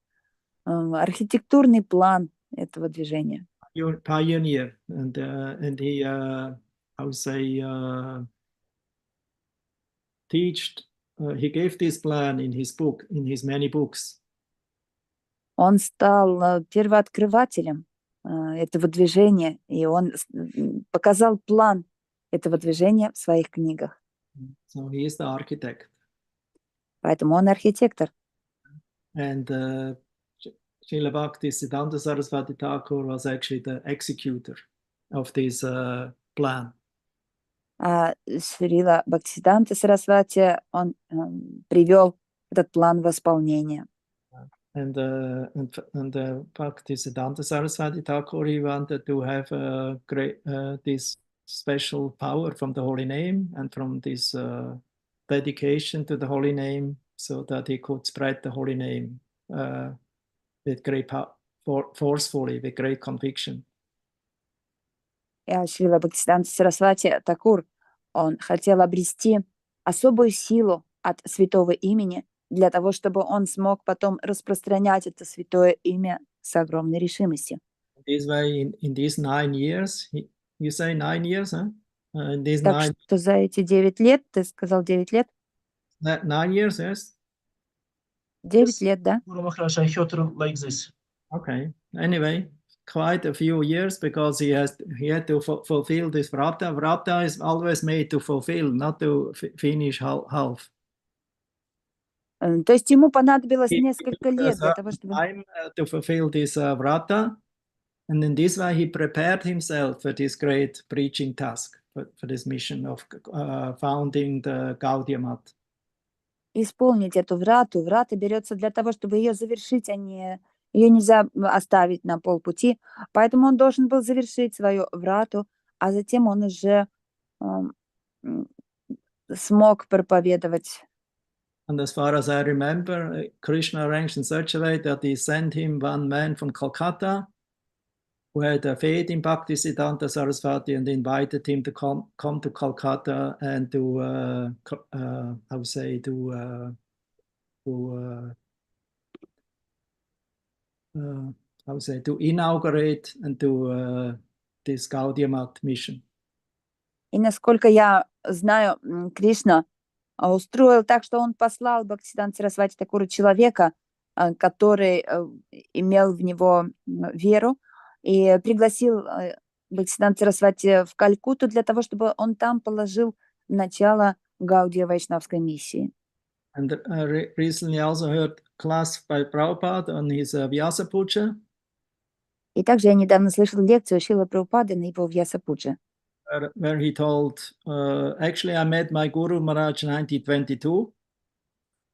архитектурный план этого движения. Pioneer, and he, I would say, he gave this plan in his book, in his many books. Он стал первооткрывателем этого движения, и он показал план этого движения в своих книгах. So he is the architect. Поэтому он архитектор. And Srila Bhaktisiddhanta Saraswati Thakur was actually the executor of this plan. А Шрила Бхактисиданта Сарасвати, он привел этот план в исполнение. And Bhaktisiddhanta Saraswati Thakur, he wanted to have this special power from the holy name and from this dedication to the holy name, so that he could spread the holy name with great forcefully, with great conviction. Шрила Бхактисиданта Сарасвати Такур, он хотел обрести особую силу от святого имени для того, чтобы он смог потом распространять это святое имя с огромной решимостью. This way, in these 9 years, you say 9 years, huh? In these Так что за эти 9 лет, ты сказал 9 лет? 9 years, yes. 9 лет, да? Guru Maharaj, I heard like this. Okay. Anyway, quite a few years because he had to fulfill this vrata. Vrata is always made to fulfill, not to finish half. То есть ему понадобилось He несколько took a лет для того, certain чтобы... time to fulfill this vrata, and in this way he prepared himself for this great preaching task, for this mission of founding the Gaudiya Math. исполнить эту врату. Врата берется для того, чтобы ее завершить, ее нельзя оставить на полпути. Поэтому он должен был завершить свою врату, а затем он уже смог проповедовать. And as far as I remember, Krishna arranged in such a way that he sent him one man from Calcutta who had a faith in Bhaktisiddhanta Saraswati and invited him to come to Calcutta and to inaugurate and to this Gaudiya Math mission. И насколько я знаю, Кришна устроил так, что он послал Бхактисиддханта Сарасвати Такуру человека, который имел в него веру, и пригласил Бхактисиддханта Сарасвати в Калькутту для того, чтобы он там положил начало Гаудия Вайшнавской миссии. And recently I also heard class by Prabhupada on his Vyasa Puja. И также я недавно слышал лекцию Шрилы Прабхупады на его Vyasa Puja, where he told, actually I met my Guru Maharaj in 1922.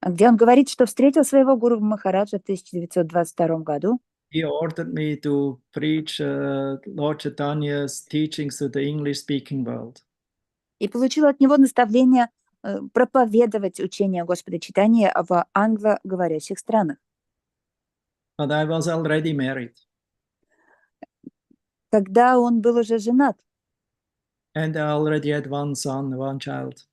где он говорит, что встретил своего Гуру Махараджа в 1922 году. He ordered me to preach Lord Chaitanya's teachings to the English-speaking world. И получил от него наставление проповедовать учение Господа Чайтаньи в англоговорящих странах. But I was already married. Когда он был уже женат. And I already had one son, one child.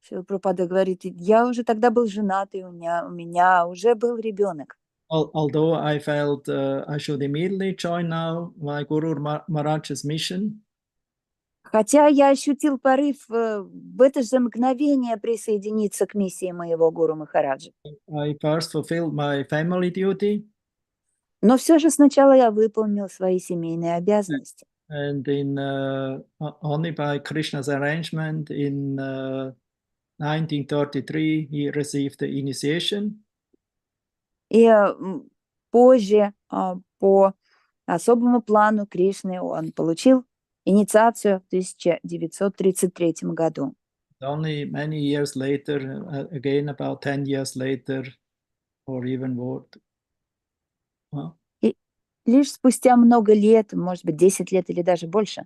Шрила Прабхупада говорит, я уже тогда был женат, и у меня уже был ребенок. Although I felt I should immediately join now my Guru Maharaj's mission. Хотя я ощутил порыв в это же мгновение присоединиться к миссии моего Гуру Махараджа. I first fulfilled my family duty. Но все же сначала я выполнил свои семейные обязанности. And only by Krishna's arrangement in 1933 he received the initiation. И позже по особому плану Кришны он получил инициацию в 1933 году. Only many years later, again about 10 years later, or even more. И лишь спустя много лет, может быть, 10 лет или даже больше.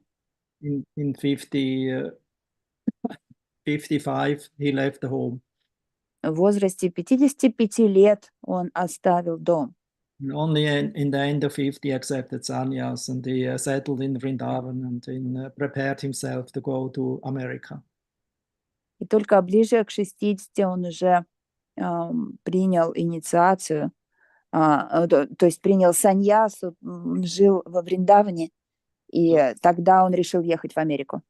In 55, he left the home. В возрасте 55 лет он оставил дом. And only in the end of 50 he accepted sannyas and he settled in Vrindavan and prepared himself to go to America. И только ближе к 60 он уже принял инициацию, то есть принял саньясу, жил во Вриндаване, и тогда он решил ехать в Америку.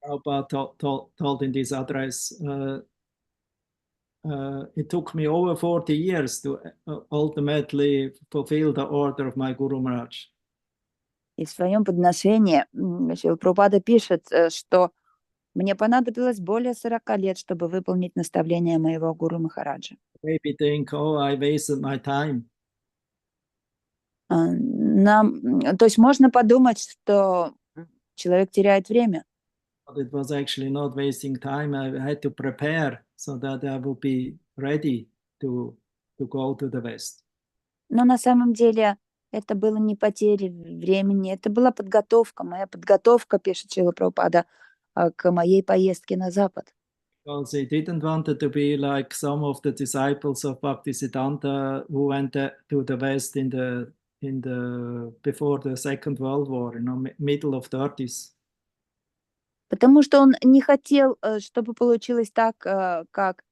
Prabhupada told in this address, it took me over 40 years to ultimately fulfill the order of my Guru Maharaj. И в своем подношении Шрила Прабхупада пишет, что мне понадобилось более 40 лет, чтобы выполнить наставление моего Гуру Махараджа. Maybe think, oh, I wasted my time. То есть можно подумать, что человек теряет время. But it was actually not wasting time. I had to prepare so that I would be ready to go to the West. Но на самом деле это было не потеря времени, это была подготовка, моя подготовка, пишет Шрила Прабхупада, к моей поездке на Запад. Because he didn't want to be like some of the disciples of Bhaktisiddhanta who went to the West in the before the Second World War, middle of 30s. Потому что он не хотел, чтобы получилось так, как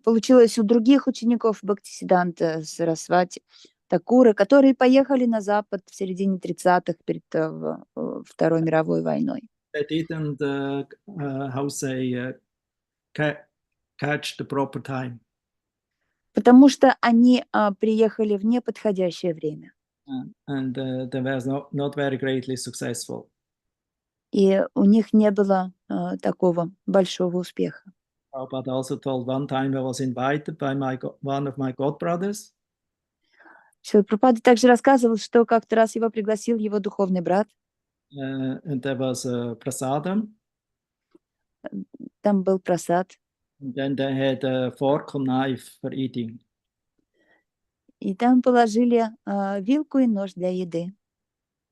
получилось у других учеников Бхактисиддханта Сарасвати Такуры, которые поехали на Запад в середине 30-х перед Второй мировой войной. They didn't, catch the proper time. потому что они приехали в неподходящее время. And they were not very greatly successful. И у них не было такого большого успеха. But also told one time I was invited by one of my godbrothers. Шрила Прабхупада также рассказывал, что как-то раз его пригласил его духовный брат. And there was prasadam. Там был прасад. And then they had a fork and knife for eating. И там положили вилку и нож для еды.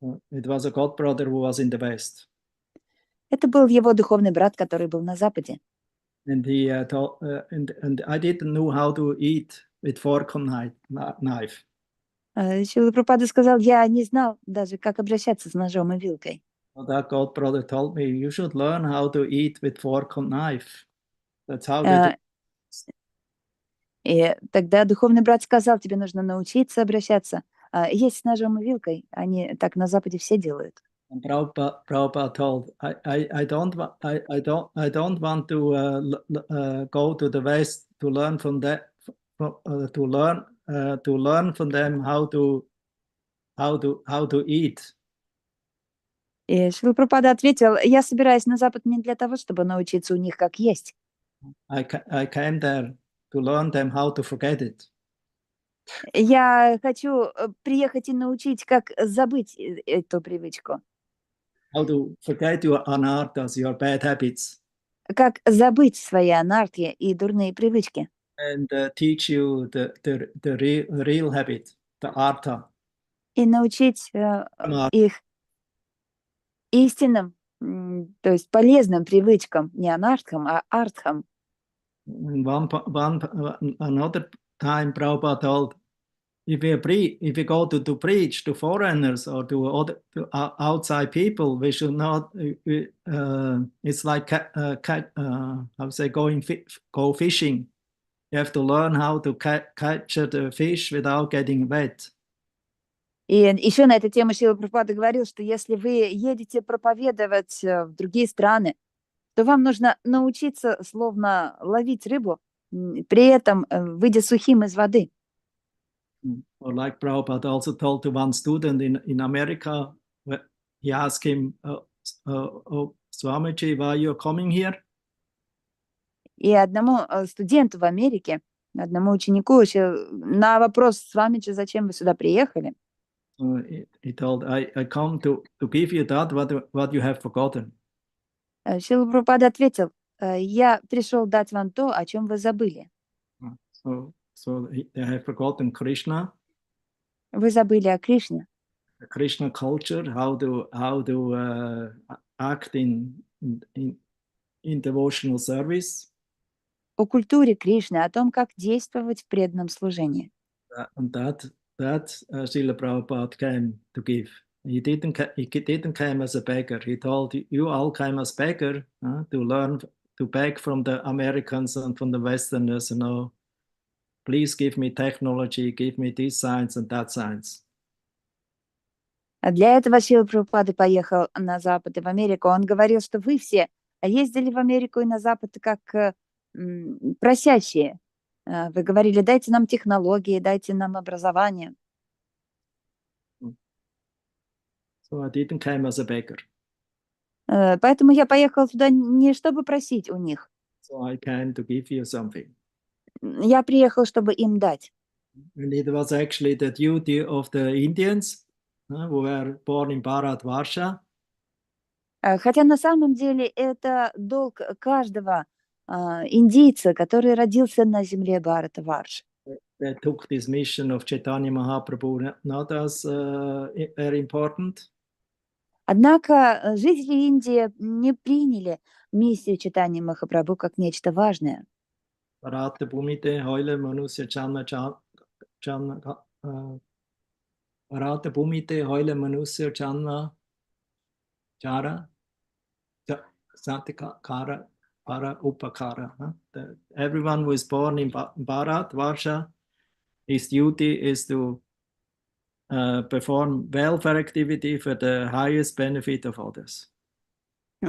It was a godbrother who was in the West. Это был его духовный брат, который был на Западе. And he told, and I didn't know how to eat with fork and knife. Шрила Прабхупада сказал, я не знал даже, как обращаться с ножом и вилкой. So that godbrother told me, you should learn how to eat with fork and knife. That's how they do. И тогда духовный брат сказал, тебе нужно научиться обращаться есть с ножом и вилкой. Они так на Западе все делают. And Prabhupada told, I don't want to go to the West to learn from that, to learn from them how to eat. И Шрила Прабхупада ответил, я собираюсь на Запад не для того, чтобы научиться у них как есть. I came there to learn them how to forget it. Я хочу приехать и научить, как забыть эту привычку. How to forget your anarthas, your bad habits. Как забыть свои анархи и дурные привычки. And teach you the real habit, the artha. И научить их истинным, то есть полезным привычкам, не анархам, а артхам. Another time Prabhupada told, if we go to preach to foreigners or to outside people, we should not, it's like go fishing. You have to learn how to catch the fish without getting wet. И еще на эту тему Шрила Прабхупада говорил, что если вы едете проповедовать в другие страны, то вам нужно научиться словно ловить рыбу, при этом выйдя сухим из воды. Or like Prabhupada also told to one student in America, he asked him, Swamiji, why you coming here? И одному студенту в Америке, одному ученику на вопрос Свамиджи, зачем вы сюда приехали? He told, I come to give you that what you have forgotten. Шрила Прабхупада ответил, я пришел дать вам то, о чем вы забыли. So they have forgotten Krishna. Вы забыли о Кришне. Krishna culture, how to act in devotional service. О культуре Кришны, о том, как действовать в преданном служении. And that Srila Prabhupada came to give. He didn't come as a beggar. He told you all came as beggar to learn to beg from the Americans and from the Westerners. Please give me technology, give me this science and that science. А для этого Шрила Прабхупада поехал на Запад и в Америку. Он говорил, что вы все ездили в Америку и на Запад как просящие. Вы говорили, дайте нам технологии, дайте нам образование. So I didn't come as a beggar. Поэтому я поехал туда не чтобы просить у них. So I came to give you something. Я приехал, чтобы им дать. And it was actually the duty of the Indians who were born in Bharatvarsha. Хотя на самом деле это долг каждого индийца, который родился на земле Бхаратварши. They took this mission of Chaitanya Mahaprabhu not as very important. Однако жители Индии не приняли миссию Чайтаньи Махапрабху как нечто важное. Bharata Bhumite Hoile Manusya Channa Bharata Bhumite Hoile Manusya Channa Chara Santikara Para Upakara. Everyone who is born in Bharatvarsha, his duty is to perform welfare activity for the highest benefit of others.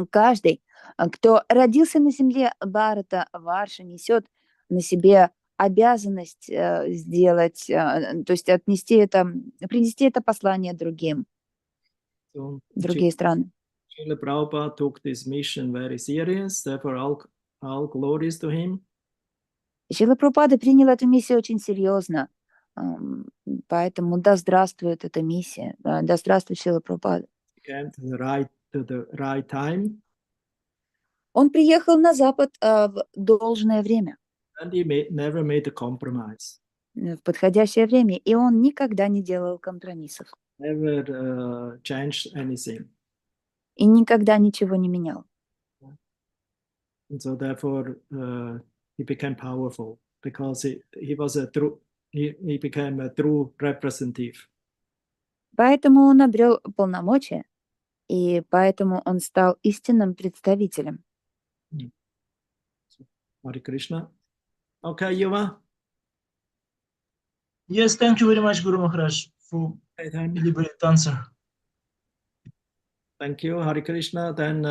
Каждый, кто родился на земле Бхарата Варши, несет на себе обязанность сделать, то есть принести это послание другим, So, другие страны. Srila Prabhupada took this mission very serious, therefore all glories to him. Шрила Прабхупада принял эту миссию очень серьезно, поэтому да здравствует эта миссия, да здравствует Шрила Прабхупада. He came to the right time. Он приехал на Запад в должное время, And he never made a compromise. в подходящее время, и он никогда не делал компромиссов. Never changed anything. И никогда ничего не менял. And so therefore he became powerful because he became a true representative. Поэтому он обрел полномочия, и поэтому он стал истинным представителем. Hare Krishna. Okay, Yuva. Yes, thank you very much, Guru Maharaj, for elaborate answer. Thank you, Hare Krishna. Then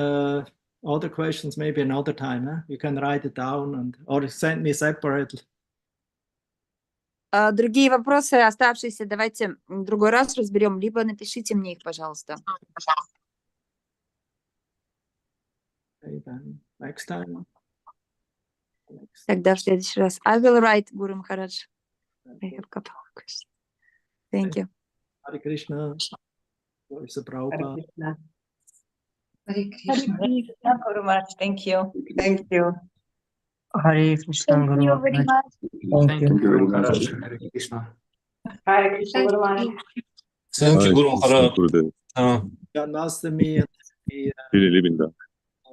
other questions maybe another time. Huh? You can write it down or send me separately. Другие вопросы, оставшиеся, давайте в другой раз разберем, либо напишите мне их, пожалуйста. Okay, then next time. Тогда в следующий раз. I will write, Guru Maharaj. I have a couple of questions. Thank you. Hare Krishna. Prabhupada. Hare Krishna. Guru Maharaj. Thank you. Thank you. Hare Krishna, Guru Maharaj. Thank you very much. Hare Krishna. Hare Krishna, Guru Maharaj. Thank you, Guru Maharaj. Janmashtami and the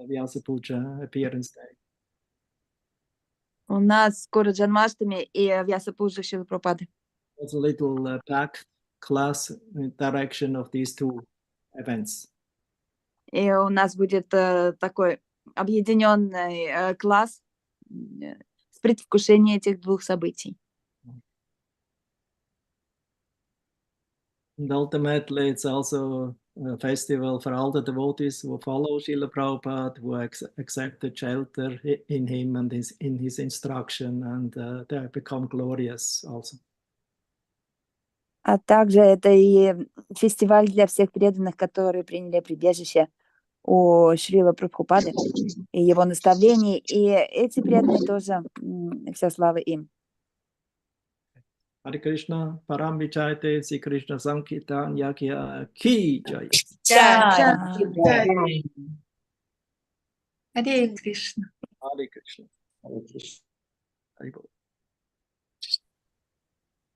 Vyasa Puja appearance day. У нас скоро Джанмаштами и Вьяса Пуджа Шрилы Прабхупады. There's a little packed class in direction of these two events. И у нас будет такой объединенный класс в предвкушении этих двух событий. And ultimately, it's also a festival for all the devotees who follow Srila Prabhupada, who accepted shelter in him and in his instruction, and they become glorious also. А также это и фестиваль для всех преданных, которые приняли прибежище у Шрила Прабхупады и его наставлений. И эти преданные тоже, вся слава им. Hare Krishna, Param Vichayate, Sri Krishna Sankirtan Yakya Ki Jai. Hare Krishna. Hare Krishna. Hare Krishna. Hare Bol.